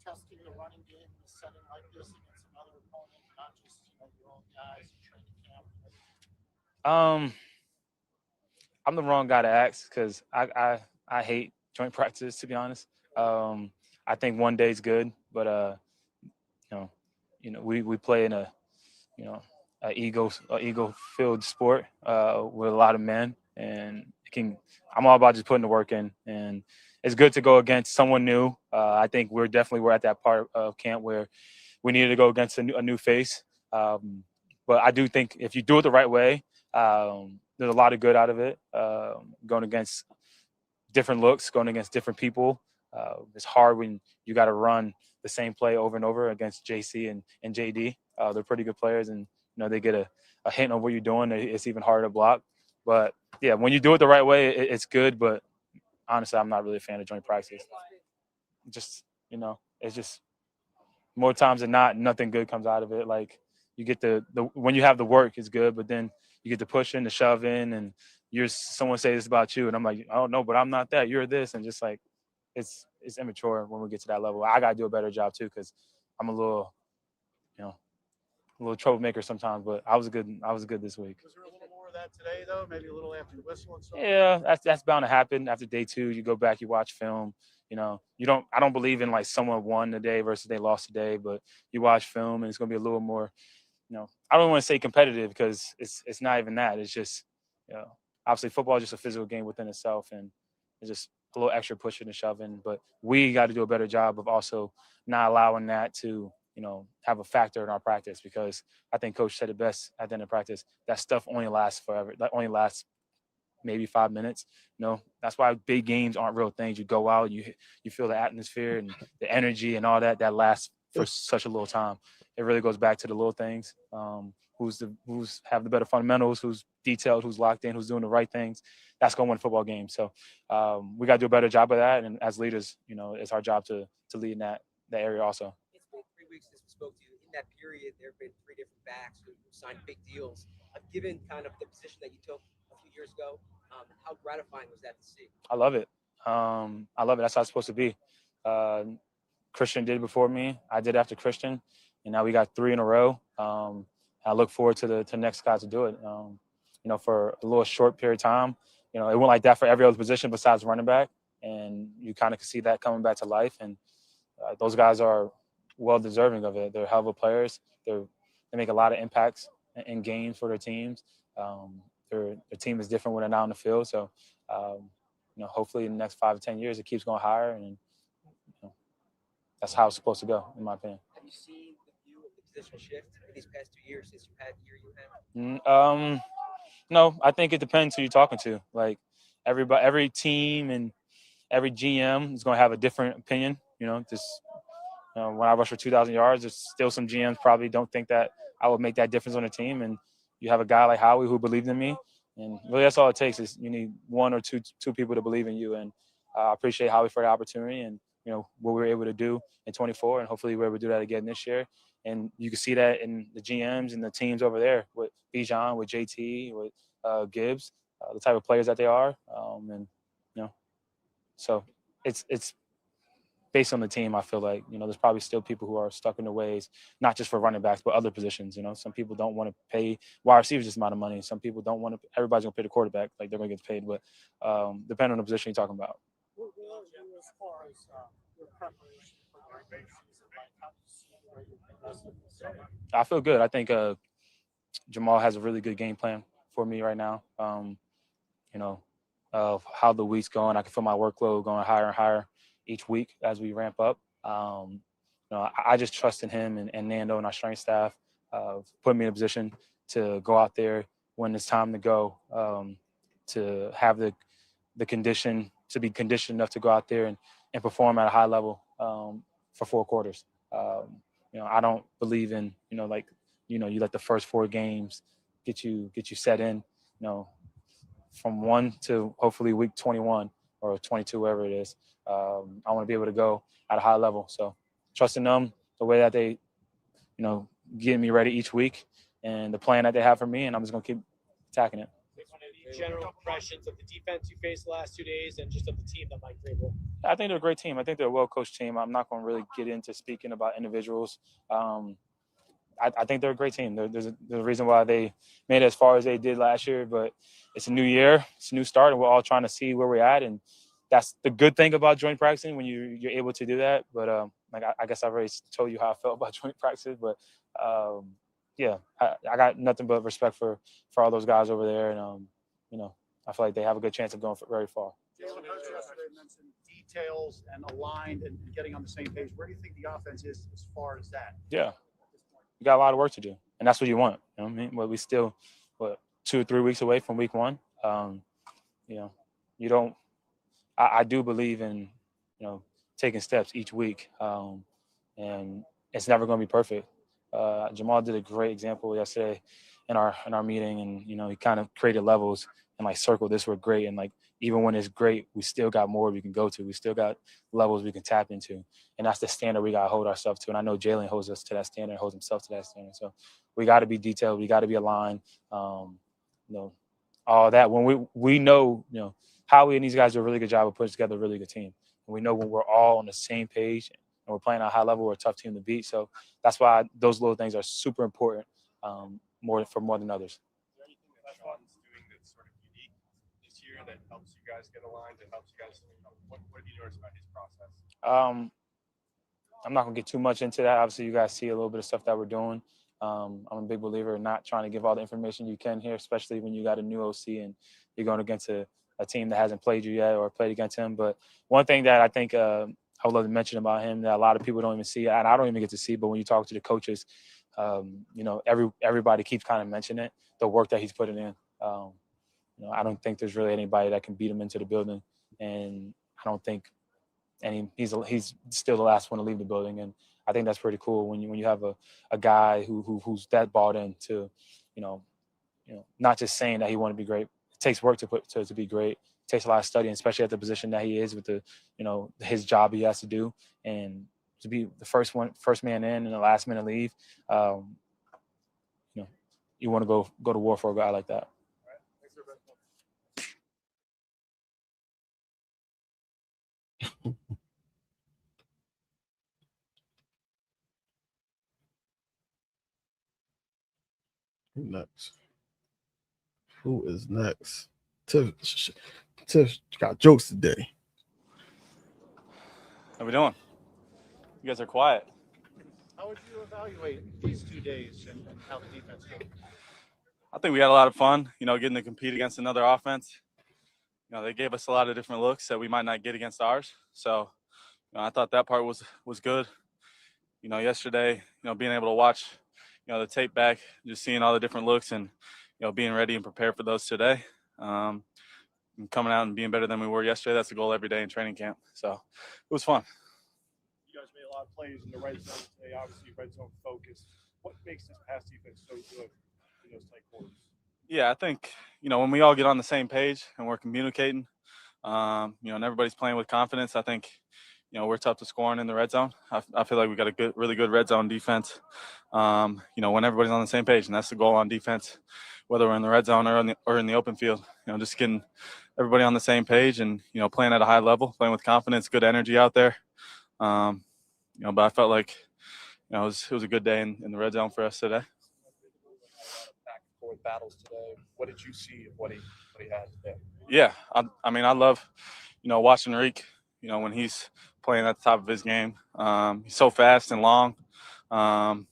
testing the running game in a setting like this against another opponent, not just your own guys in training camp? I'm the wrong guy to ask because I hate joint practices, to be honest. I think one day's good, but we play in a ego-filled sport with a lot of men, and I'm all about just putting the work in, and it's good to go against someone new. I think we're at that part of camp where we needed to go against a new face. But I do think if you do it the right way, there's a lot of good out of it. Going against different looks, going against different people. It's hard when you got to run the same play over and over against JC and JD. They're pretty good players, and they get a hint of what you're doing. It's even harder to block. But yeah, when you do it the right way, it's good. But honestly, I'm not really a fan of joint practice. Just it's just more times than not, nothing good comes out of it. Like you get the when you have the work, it's good, but then you get the pushing, the shoving, and someone say this about you, and I'm like, oh no, but I'm not that. You're this, and just like it's immature when we get to that level. I gotta do a better job too, because I'm a little troublemaker sometimes. But I was good this week. Was there a little more of that today, though? Maybe a little after the whistle and stuff? Yeah, that's bound to happen. After day 2, you go back, you watch film. I don't believe in like someone won today versus they lost today, but you watch film and it's gonna be a little more, I don't want to say competitive because it's not even that. It's just, obviously football is just a physical game within itself, and it's just a little extra pushing and shoving. But we got to do a better job of also not allowing that to, have a factor in our practice, because I think Coach said it best at the end of practice. That stuff only lasts forever. That only lasts maybe 5 minutes. That's why big games aren't real things. You go out, you feel the atmosphere and the energy and all that lasts for such a little time. It really goes back to the little things. Who's have the better fundamentals, who's detailed, who's locked in, who's doing the right things. That's going to win football games. So we got to do a better job of that. And as leaders, it's our job to lead in that area also. It's been 3 weeks since we spoke to you. In that period, there have been 3 different backs who signed big deals. Given kind of the position that you took a few years ago, how gratifying was that to see? I love it. I love it. That's how it's supposed to be. Christian did before me. I did after Christian, and now we got 3 in a row. I look forward to the next guy to do it. For a little short period of time, it went like that for every other position besides running back, and you kind of can see that coming back to life. And those guys are well deserving of it. They're hell of a players. They make a lot of impacts in games for their teams. Their team is different when they're not on the field. So, hopefully in the next 5 to 10 years, it keeps going higher, and that's how it's supposed to go, in my opinion. Have you seen the view of the positional shift in these past 2 years since you had the year you had? No, I think it depends who you're talking to. Like every team and every GM is going to have a different opinion. When I rush for 2,000 yards, there's still some GMs probably don't think that I would make that difference on the team. And you have a guy like Howie who believed in me. And really that's all it takes is you need 1 or 2 people to believe in you. And I appreciate Howie for the opportunity and, what we were able to do in 24. And hopefully we're able to do that again this year. And you can see that in the GMs and the teams over there with Bijan, with JT, with Gibbs, the type of players that they are. So it's based on the team. I feel like, there's probably still people who are stuck in their ways, not just for running backs, but other positions. Some people don't want to pay wide receivers this amount of money. Some people don't want to, everybody's going to pay the quarterback, like they're going to get paid. But depending on the position you're talking about. What as far as your preparation for the regular season, like how do you see where you're progressing this summer? I feel good. I think Jamal has a really good game plan for me right now. Of how the week's going. I can feel my workload going higher and higher each week as we ramp up. I just trust in him and Nando and our strength staff putting me in a position to go out there when it's time to go, to have the condition, to be conditioned enough to go out there and perform at a high level for 4 quarters. I don't believe in, you let the first 4 games get you set in, from 1 to hopefully week 21 or 22, wherever it is. I want to be able to go at a high level. So trusting them, the way that they, getting me ready each week and the plan that they have for me, and I'm just going to keep attacking it. General impressions of the defense you faced the last 2 days and just of the team that Mike Vrabel? I think they're a great team. I think they're a well-coached team. I'm not going to really get into speaking about individuals. I think they're a great team. There's a reason why they made it as far as they did last year, but it's a new year, it's a new start, and we're all trying to see where we're at. And that's the good thing about joint practicing when you're able to do that. But I guess I've already told you how I felt about joint practice. But yeah, I got nothing but respect for all those guys over there, and I feel like they have a good chance of going very far. Jalen Hurts yesterday mentioned details and aligned and getting on the same page. Where do you think the offense is as far as that? Yeah, we got a lot of work to do, and that's what you want. You know what I mean? But we still, 2 or 3 weeks away from week 1. You know, you don't. I do believe in, taking steps each week, and it's never going to be perfect. Jamal did a great example yesterday in our meeting, and he kind of created levels and like circled this were great, and like even when it's great, we still got more we can go to. We still got levels we can tap into, and that's the standard we got to hold ourselves to. And I know Jalen holds us to that standard, holds himself to that standard. So we got to be detailed, we got to be aligned. All that when we know, Howie and these guys do a really good job of putting together a really good team. And we know when we're all on the same page and we're playing at a high level, we're a tough team to beat. So that's why those little things are super important, more than others. Is there anything that Sean's doing that's sort of unique this year that helps you guys get aligned, that helps you guys? What have you noticed about his process? I'm not gonna get too much into that. Obviously, you guys see a little bit of stuff that we're doing. I'm a big believer in not trying to give all the information you can here, especially when you got a new OC and you're going against a team that hasn't played you yet or played against him. But one thing that I think I would love to mention about him that a lot of people don't even see, and I don't even get to see, but when you talk to the coaches, everybody keeps kind of mentioning it, the work that he's putting in. I don't think there's really anybody that can beat him into the building, and I don't think he's still the last one to leave the building. And I think that's pretty cool when you have a guy who's that bought in to, not just saying that he want to be great. It takes work to be great. It takes a lot of studying, especially at the position that he is with the, his job he has to do, and to be the first man in and the last man to leave. You want to go to war for a guy like that. Next. Who is next? Tiff got jokes today. How we doing? You guys are quiet. How would you evaluate these 2 days and how the defense goes? I think we had a lot of fun, getting to compete against another offense. They gave us a lot of different looks that we might not get against ours. So, I thought that part was good. Yesterday, being able to watch, the tape back, just seeing all the different looks and, being ready and prepared for those today. And coming out and being better than we were yesterday, that's the goal every day in training camp. So it was fun. You guys made a lot of plays in the red zone today, obviously red zone focused. What makes this pass defense so good in those tight quarters? Yeah, I think, when we all get on the same page and we're communicating, and everybody's playing with confidence, I think, we're tough to score in the red zone. I feel like we got a really good red zone defense, when everybody's on the same page, and that's the goal on defense, whether we're in the red zone or in the open field, just getting everybody on the same page and, playing at a high level, playing with confidence, good energy out there. But I felt like, it was a good day in the red zone for us today. Back and forth battles today. What did you see of what he had today? Yeah, I love, watching Reek, when he's playing at the top of his game. He's so fast and long, and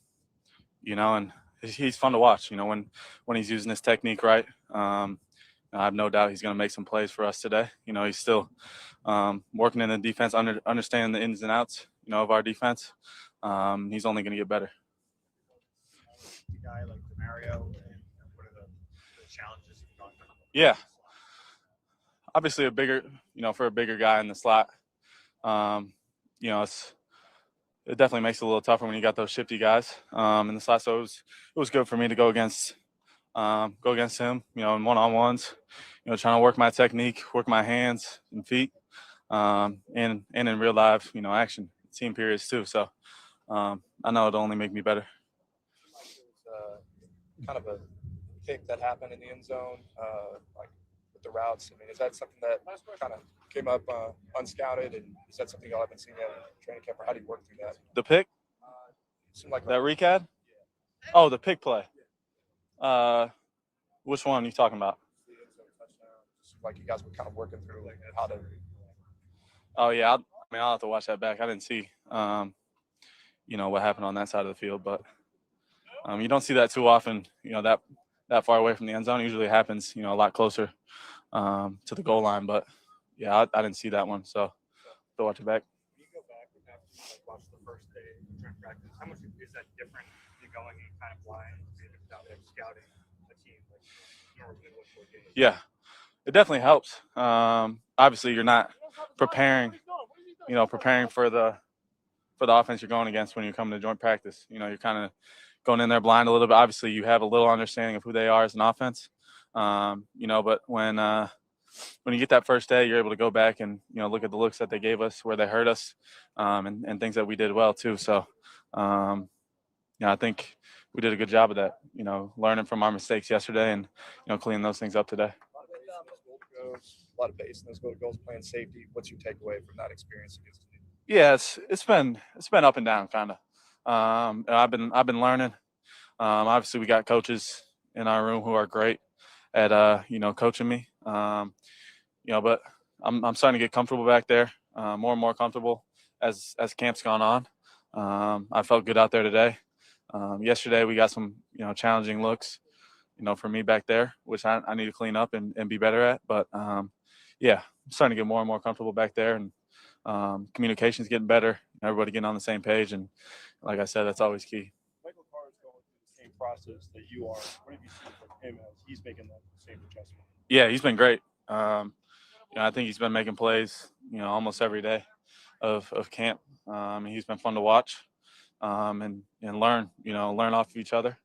he's fun to watch, when he's using his technique right. I have no doubt he's going to make some plays for us today. He's still working in the defense, understanding the ins and outs, of our defense. He's only going to get better. A guy like Mario, and what are the challenges you've gone through? Yeah. Obviously for a bigger guy in the slot, it definitely makes it a little tougher when you got those shifty guys in the slot. So it was good for me to go against him, in one-on-ones, trying to work my technique, work my hands and feet, and in real life, action, team periods too. So I know it'll only make me better. Kind of a pick that happened in the end zone, like with the routes. Is that something that kind of came up unscouted, and is that something y'all haven't seen yet in training camp, or how do you work through that? The pick? Seemed like that Reek had? Oh, the pick play. Which one are you talking about? Like you guys were kind of working through how to. Oh yeah, I'll have to watch that back. I didn't see, what happened on that side of the field, but you don't see that too often. That far away from the end zone. It usually happens, a lot closer to the goal line. But yeah, I didn't see that one. So to watch it back. When you go back and have to watch the first day of joint practice, how much is that different than going in kind of blind, maybe without scouting a team like normally would for a game? Yeah, it definitely helps. Obviously, you're not preparing for the offense you're going against when you come to joint practice. You're kind of going in there blind a little bit. Obviously, you have a little understanding of who they are as an offense. But when you get that first day, you're able to go back and look at the looks that they gave us, where they hurt us, and things that we did well too. So, I think we did a good job of that. Learning from our mistakes yesterday and cleaning those things up today. A lot of base in those goals, playing safety. What's your takeaway from that experience against the team? Yeah, it's been up and down kind of. I've been learning. Obviously, we got coaches in our room who are great at coaching me. But I'm starting to get comfortable back there, more and more comfortable as camp's gone on. I felt good out there today. Yesterday we got some challenging looks, for me back there, which I need to clean up and be better at. But I'm starting to get more and more comfortable back there, and communication's getting better. Everybody getting on the same page, and like I said, that's always key. Michael Carr is going through the same process that you are. What have you seen from him as he's making that same adjustment? Yeah, he's been great. I think he's been making plays, almost every day of camp. He's been fun to watch, and learn off of each other,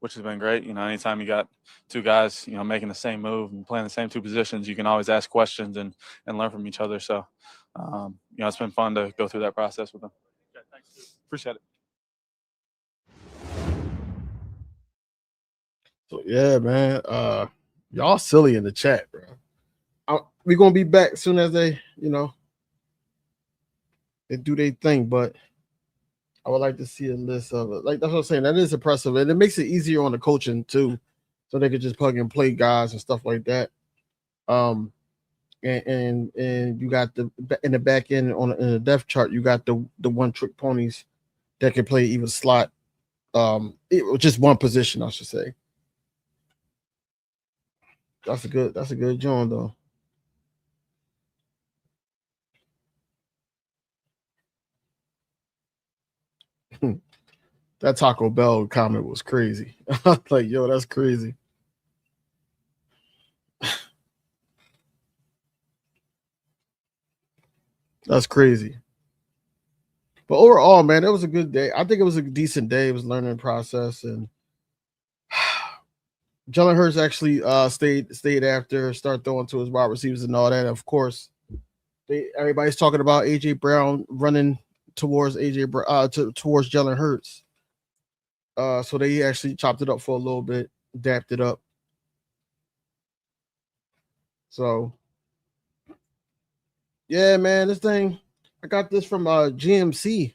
which has been great. Anytime you got two guys, making the same move and playing the same two positions, you can always ask questions and learn from each other. So, it's been fun to go through that process with them. Yeah, thanks. Appreciate it. So yeah, man. Y'all silly in the chat, bro. We're gonna be back as soon as they do their thing, but I would like to see a list of it. Like that's what I'm saying. That is impressive, and it makes it easier on the coaching too, so they could just plug and play guys and stuff like that. And you got in the back end in the depth chart, you got the one trick ponies that can play even slot. Just one position, I should say. That's a good joint though. That Taco Bell comment was crazy. I was like, yo, that's crazy. That's crazy. But overall, man, it was a good day. I think it was a decent day. It was a learning process, and Jalen Hurts actually stayed after, started throwing to his wide receivers and all that. Of course, everybody's talking about AJ Brown running towards towards Jalen Hurts. So they actually chopped it up for a little bit, dapped it up. So yeah, man, this thing, I got this from GMC.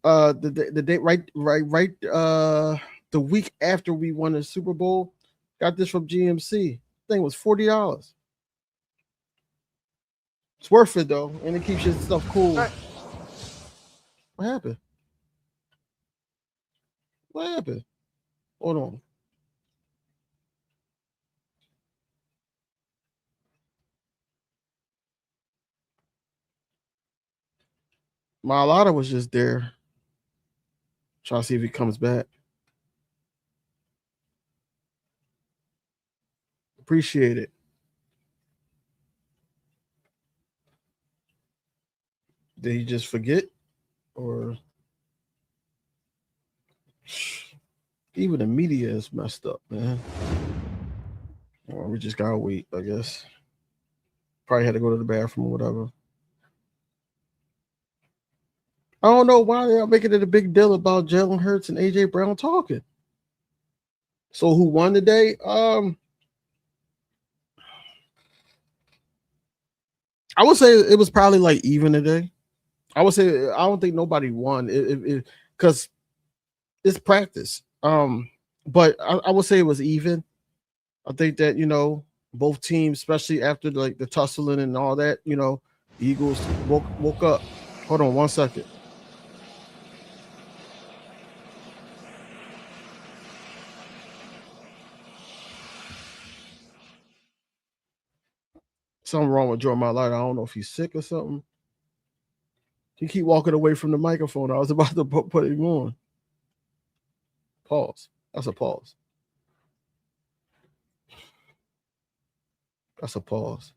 The day right the week after we won the Super Bowl. Got this from GMC. Thing was $40. It's worth it though, and it keeps your stuff cool. What happened? What happened? Hold on. Mailata was just there. Trying to see if he comes back. Appreciate it. Did he just forget? Or even the media is messed up, man. Well, we just gotta wait, I guess. Probably had to go to the bathroom or whatever. I don't know why they're making it a big deal about Jalen Hurts and AJ Brown talking. So who won today? I would say it was probably like even today. I would say I don't think nobody won because it's practice. But I would say it was even. I think that both teams, especially after like the tussling and all that, the Eagles woke up. Hold on 1 second. Something wrong with Jordan Mailata. I don't know if he's sick or something. He keep walking away from the microphone. I was about to put him on. Pause. That's a pause. That's a pause.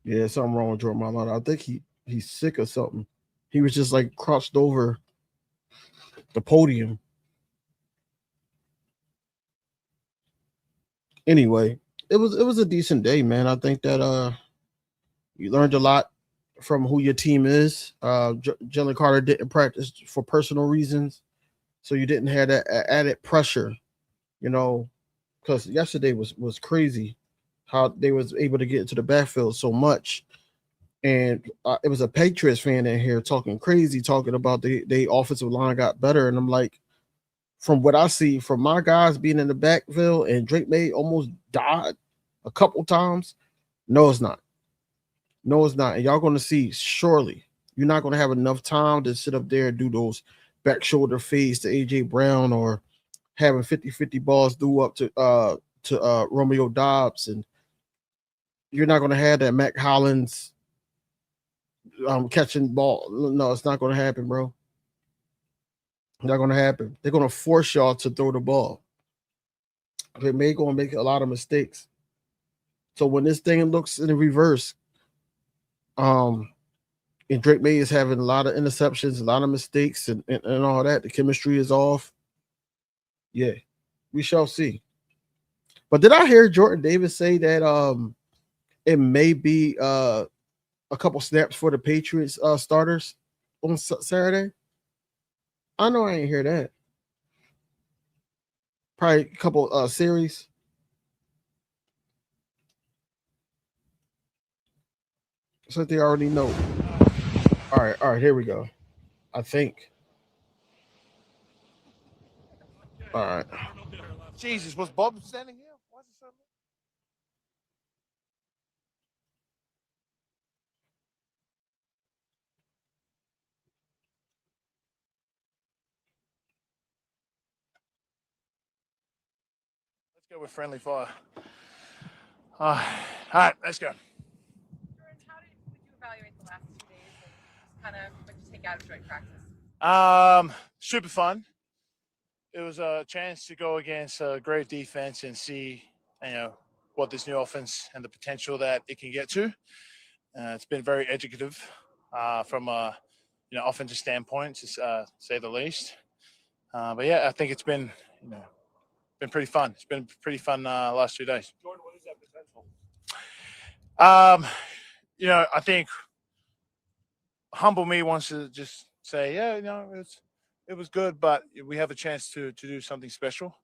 Yeah, something wrong with Jordan Mailata. I think he's sick or something. He was just like crouched over the podium. Anyway, it was a decent day, man. I think that you learned a lot from who your team is. Jalen Carter didn't practice for personal reasons, so you didn't have that added pressure, you know, because yesterday was crazy how they was able to get into the backfield so much. And it was a Patriots fan in here talking crazy, talking about the offensive line got better. And I'm like, from what I see, from my guys being in the backfield and Drake May almost died a couple times. No, it's not. No, it's not. And y'all going to see, surely, you're not going to have enough time to sit up there and do those back shoulder fades to A.J. Brown or having 50-50 balls due up to Romeo Dobbs. And you're not going to have that Mac Hollins catching ball. No, it's not going to happen, bro. Not going to happen. They're going to force y'all to throw the ball. They may going to make a lot of mistakes. So when this thing looks in the reverse, and Drake May is having a lot of interceptions, a lot of mistakes, and all that, the chemistry is off. Yeah, we shall see. But did I hear Jordan Davis say that it may be a couple snaps for the Patriots starters on Saturday? I know I ain't hear that. Probably a couple series. So they already know. All right, here we go. I think. All right. Jesus, was Bob standing here? Why is it so? Let's go with friendly fire. All right, let's go. George, how would you evaluate the last 2 days and just kind of what you take out of joint practice? Super fun. It was a chance to go against a great defense and see, what this new offense and the potential that it can get to. It's been very educative from a offensive standpoint, to say the least. But yeah, I think it's been been pretty fun. It's been pretty fun last 2 days. Jordan, what is that potential? I think humble me wants to just say, yeah, it was good, but we have a chance to do something special.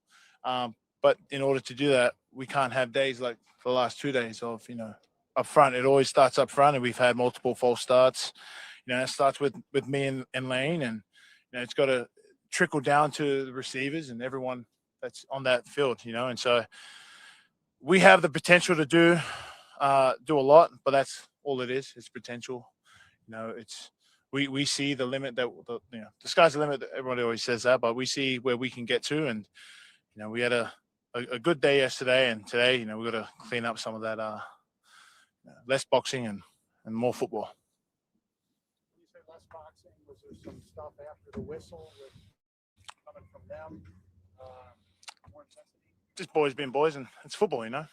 But in order to do that, we can't have days like the last 2 days of up front. It always starts up front, and we've had multiple false starts. It starts with me and Lane, and it's got to trickle down to the receivers and everyone that's on that field. And so we have the potential to do a lot, but that's all it is. It's potential. It's we see the limit that the sky's the limit. That everybody always says that, but we see where we can get to, and we had a good day yesterday, and today we got to clean up some of that less boxing and more football. You say less boxing. Was there some stuff after the whistle coming from them? More intensity. Just boys being boys, and it's football. I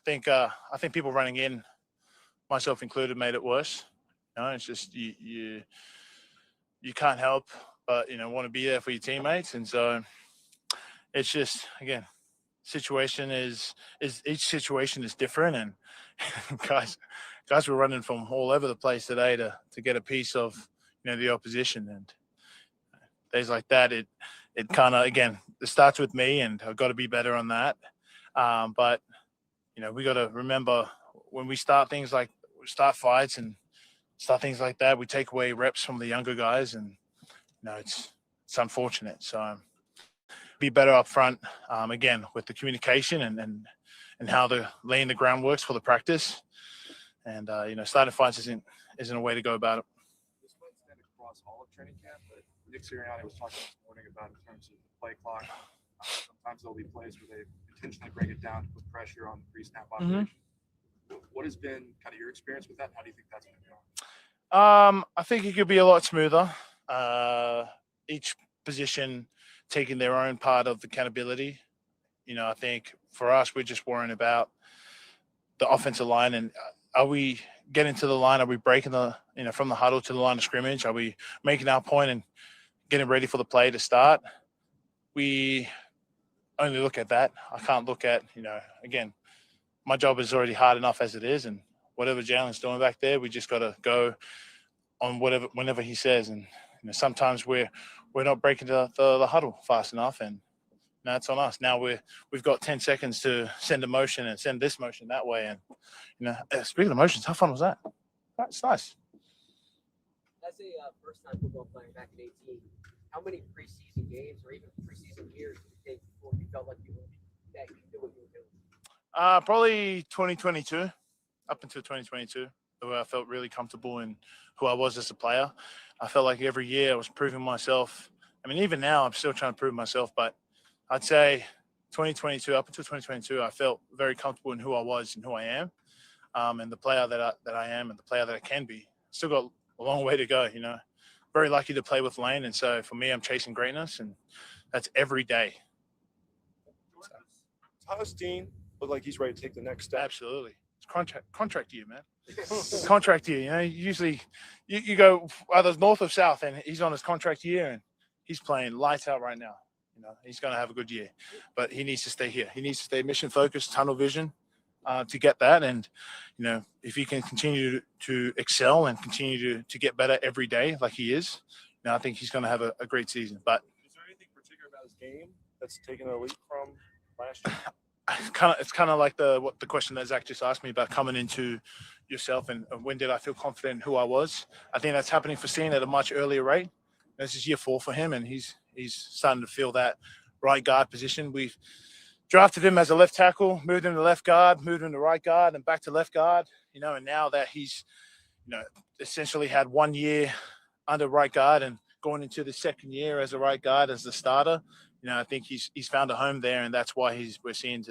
think people running in, myself included, made it worse. It's just you can't help but want to be there for your teammates, and so it's just, again, each situation is different, and guys were running from all over the place today to get a piece of the opposition, and days like that, it kind of, again, it starts with me, and I've got to be better on that. But we got to remember, when we start fights and start things like that, we take away reps from the younger guys, and it's unfortunate. So be better up front, again, with the communication and how the laying the groundworks for the practice, and starting fights isn't a way to go about it. This might stand across all of training camp, but Nick Sirianni was talking this morning about, in terms of the play clock, sometimes there'll be plays where they intentionally break it down to put pressure on the pre-snap operation. What has been kind of your experience with that? How do you think that's been going? I think it could be a lot smoother. Each position taking their own part of accountability. I think for us, we're just worrying about the offensive line and are we getting to the line? Are we breaking from the huddle to the line of scrimmage? Are we making our point and getting ready for the play to start? We only look at that. I can't look at, again, my job is already hard enough as it is. And whatever Jalen's doing back there, we just got to go on whenever he says. And sometimes we're not breaking the huddle fast enough, and that's on us. Now we've got 10 seconds to send a motion and send this motion that way. And speaking of motions, how fun was that? That's nice. As a first-time football player back in 18, how many preseason games or even preseason years did it take before you felt like you knew what you were doing? Probably 2022, up until 2022, where I felt really comfortable in who I was as a player. I felt like every year I was proving myself. I mean, even now I'm still trying to prove myself, but I'd say 2022, up until 2022, I felt very comfortable in who I was and who I am, and the player that I am and the player that I can be. Still got a long way to go, Very lucky to play with Lane, and so for me, I'm chasing greatness, and that's every day. Thomas Dean look like he's ready to take the next step. Absolutely. It's contract year, man. Contract year, usually you go either north or south, and he's on his contract year, and he's playing lights out right now. He's going to have a good year, but he needs to stay here. He needs to stay mission focused, tunnel vision to get that. And, if he can continue to excel and continue to get better every day like he is, I think he's going to have a great season. But is there anything particular about his game that's taken a leap from last year? It's kind of like the question that Zach just asked me about coming into yourself and when did I feel confident in who I was. I think that's happening for Cine at a much earlier rate. This is year 4 for him, and he's starting to feel that right guard position. We've drafted him as a left tackle, moved him to left guard, moved him to right guard, and back to left guard. And now that he's, essentially had 1 year under right guard and going into the second year as a right guard as the starter, I think he's found a home there, and that's why we're starting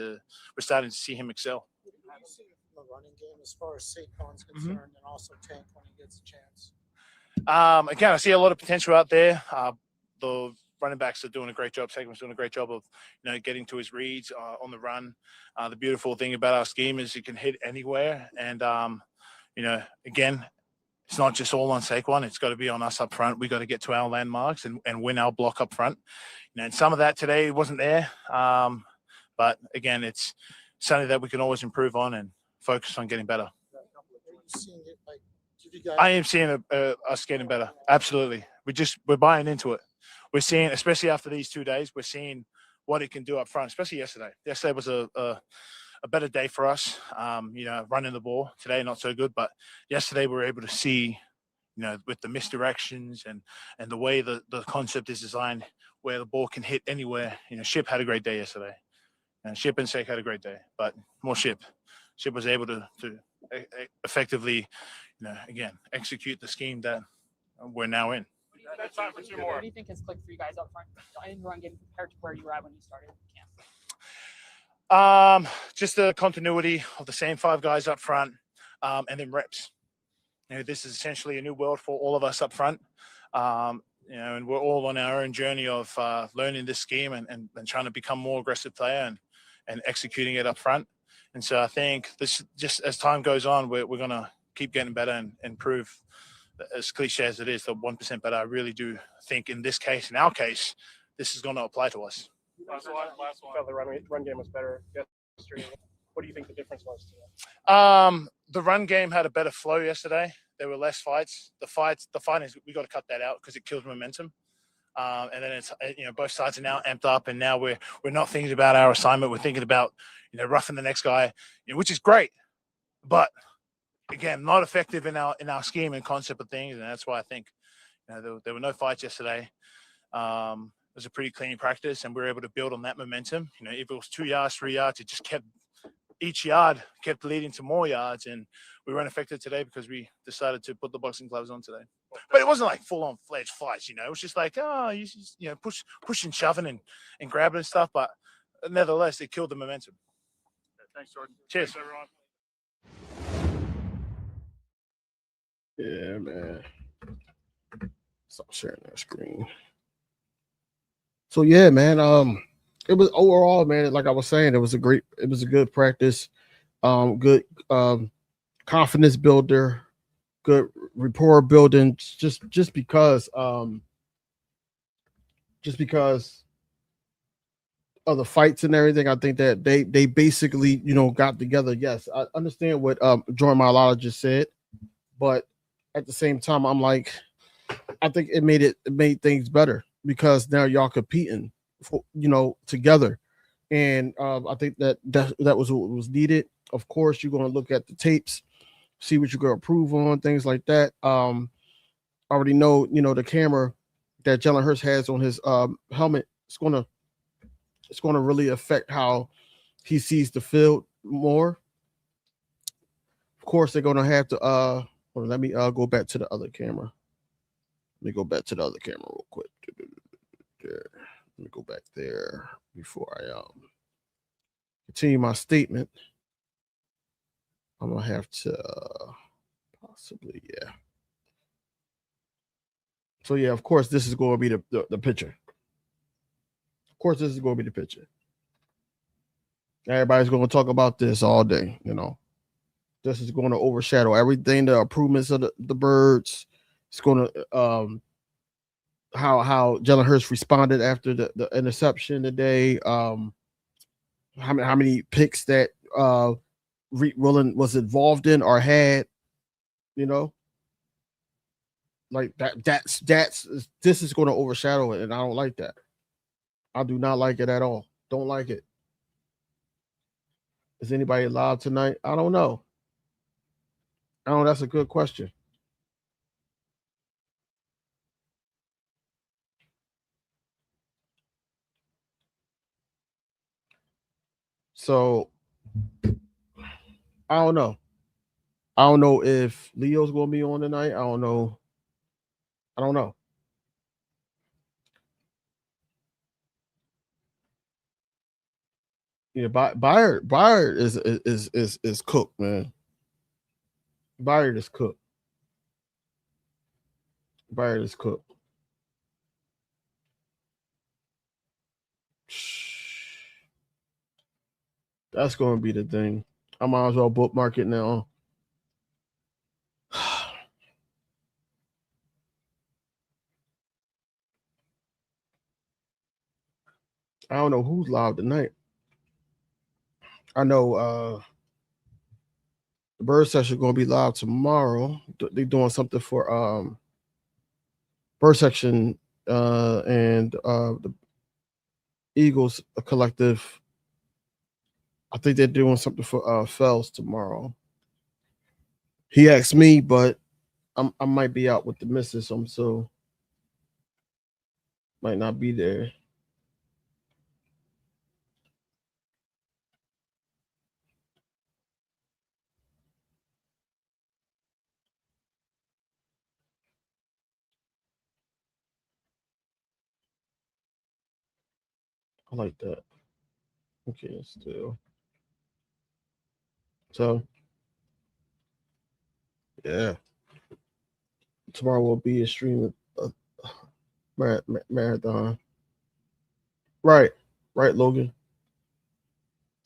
to see him excel. How do you see it from the running game as far as Saquon's concerned, and also Tank when he gets a chance? Again, I see a lot of potential out there. The running backs are doing a great job. Saquon's doing a great job of, getting to his reads on the run. The beautiful thing about our scheme is he can hit anywhere. And, again, it's not just all on Saquon. It's got to be on us up front. We got to get to our landmarks and win our block up front. And some of that today wasn't there. But, again, it's something that we can always improve on and focus on getting better. I am seeing us getting better. Absolutely. We're buying into it. We're seeing, especially after these 2 days, we're seeing what it can do up front, especially yesterday. Yesterday was a better day for us, running the ball. Today, not so good. But yesterday we were able to see, with the misdirections and the way the concept is designed, where the ball can hit anywhere. Ship had a great day yesterday. And Ship and Sake had a great day, but more Ship. Ship was able to effectively, again, execute the scheme that we're now in. That's time for 2 more. What do you think has clicked for you guys up front in run game compared to where you were at when you started camp? Just the continuity of the same 5 guys up front, and then reps. This is essentially a new world for all of us up front. And we're all on our own journey of learning this scheme and trying to become more aggressive player and executing it up front. And so I think this, just as time goes on, we're going to keep getting better and improve. As cliche as it is, the 1% better, I really do think in this case, in our case, this is going to apply to us. Last one. Felt the run game was better yesterday. What do you think the difference was today? The run game had a better flow yesterday. There were less fights. The fighting, we got to cut that out because it kills momentum. And then it's, both sides are now amped up, and now we're not thinking about our assignment. We're thinking about, roughing the next guy, which is great, but again, not effective in our scheme and concept of things. And that's why I think, there were no fights yesterday. It was a pretty clean practice, and we were able to build on that momentum. If it was 2 yards, 3 yards, it just each yard kept leading to more yards, and we weren't affected today because we decided to put the boxing gloves on today. But it wasn't like full-on fledged fights, it was just like, push and shoving and grabbing and stuff. But nevertheless, it killed the momentum. Thanks, Jordan. Cheers. Thanks, everyone. Yeah, man. Stop sharing that screen. So yeah, man. It was overall, man. Like I was saying, it was a good practice. Good confidence builder. Good rapport building. Just because of the fights and everything, I think that they basically got together. Yes, I understand what Jordan Mailata just said, but at the same time, I'm like, I think it made things better because now y'all competing, together, and I think that was what was needed. Of course, you're going to look at the tapes, see what you're going to improve on, things like that. Already know, the camera that Jalen Hurts has on his helmet. It's gonna really affect how he sees the field more. Of course, they're gonna have to. Hold on, let me go back to the other camera. Let me go back to the other camera real quick. There. Let me go back there before I continue my statement. I'm gonna have to possibly, yeah. So yeah, of course, this is going to be the picture. Of course, this is going to be the picture. Everybody's going to talk about this all day. This is going to overshadow everything. The improvements of the birds. It's going to how Jalen Hurts responded after the interception today. How many picks that Reed Willen was involved in or had. Like that's this is going to overshadow it, and I don't like that. I do not like it at all. Don't like it. Is anybody live tonight? I don't know. That's a good question. So I don't know. I don't know if Leo's gonna be on tonight. I don't know. I don't know. Yeah, Byard is cooked, man. Byard is cooked. Byard is cooked. That's gonna be the thing. I might as well bookmark it now. I don't know who's live tonight. I know the bird section gonna be live tomorrow. They're doing something for bird section and the Eagles collective. I think they're doing something for Fells tomorrow. He asked me, but I might be out with the missus, so might not be there. I like that. Okay, still. So, yeah. Tomorrow will be a stream of marathon. Right. Right, Logan.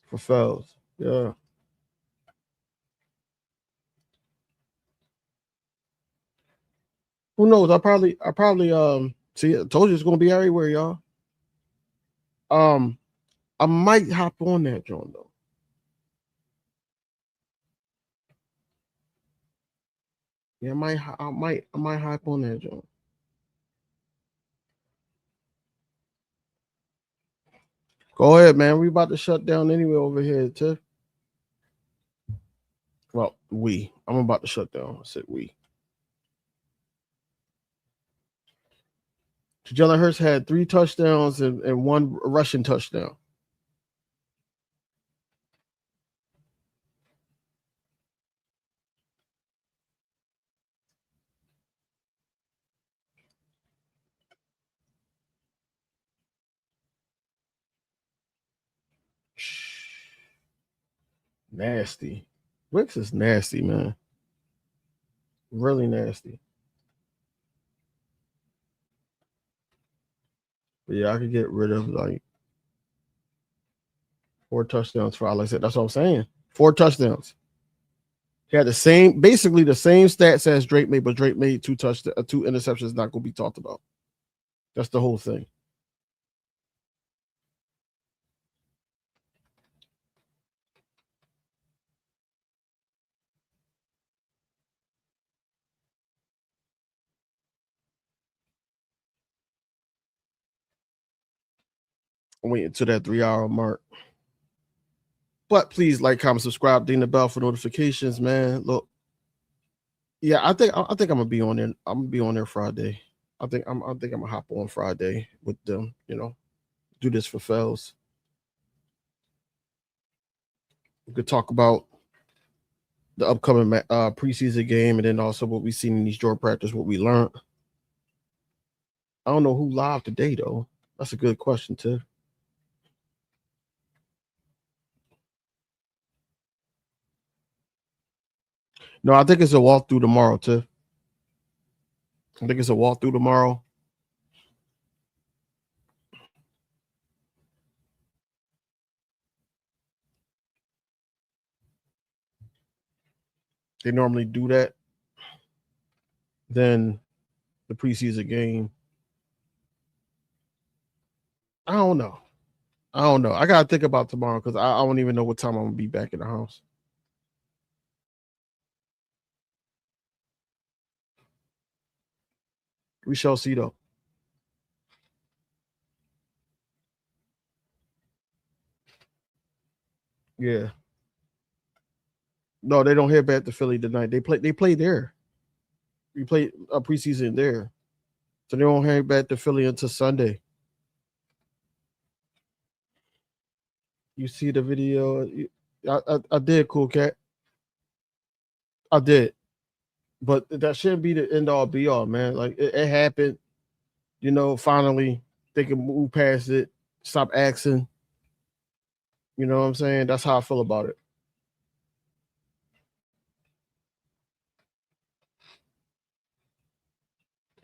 For Fells. Yeah. Who knows? I probably see I told you it's gonna be everywhere, y'all. I might hop on that joint though. Yeah, I might hop on that joint. Go ahead, man. We about to shut down anyway over here, Tiff. Well, I'm about to shut down. I said we. Jalen Hurts had 3 touchdowns and 1 rushing touchdown. Nasty. Wicks is nasty, man. Really nasty. But yeah, I could get rid of like 4 touchdowns for all I said. That's what I'm saying. 4 touchdowns. He had basically the same stats as Drake made, but Drake made 2 interceptions. Not gonna be talked about. That's the whole thing. I'm waiting to that 3-hour mark. But please like, comment, subscribe, ding the bell for notifications, man. Look, yeah, I think I'm gonna be on there. I'm gonna be on there Friday. I think I'm gonna hop on Friday with them. You know, do this for fellas. We could talk about the upcoming preseason game, and then also what we seen in these joint practice, what we learned. I don't know who live today though. That's a good question too. No, I think it's a walkthrough tomorrow too. I think it's a walkthrough tomorrow. They normally do that. Then the preseason game. I don't know. I gotta think about tomorrow because I don't even know what time I'm gonna be back in the house. We shall see though. Yeah. No, they don't head back to Philly tonight. They play there. We play a preseason there. So they won't head back to Philly until Sunday. You see the video? I did, Cool Cat. I did. But that shouldn't be the end all be all, man. Like it happened. You know, finally they can move past it, stop asking. You know what I'm saying? That's how I feel about it.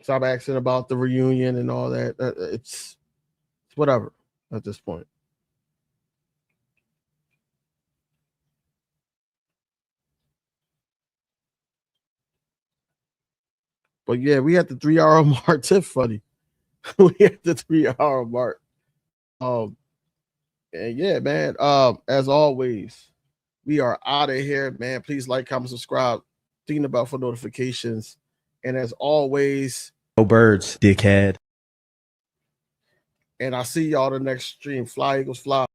Stop asking about the reunion and all that. It's whatever at this point. But yeah, we had the 3-hour mark. Tip funny. We had the 3-hour mark. And yeah, man. As always, we are out of here, man. Please like, comment, subscribe, thinking about for notifications. And as always, no birds, dickhead. And I'll see y'all the next stream. Fly, Eagles, fly.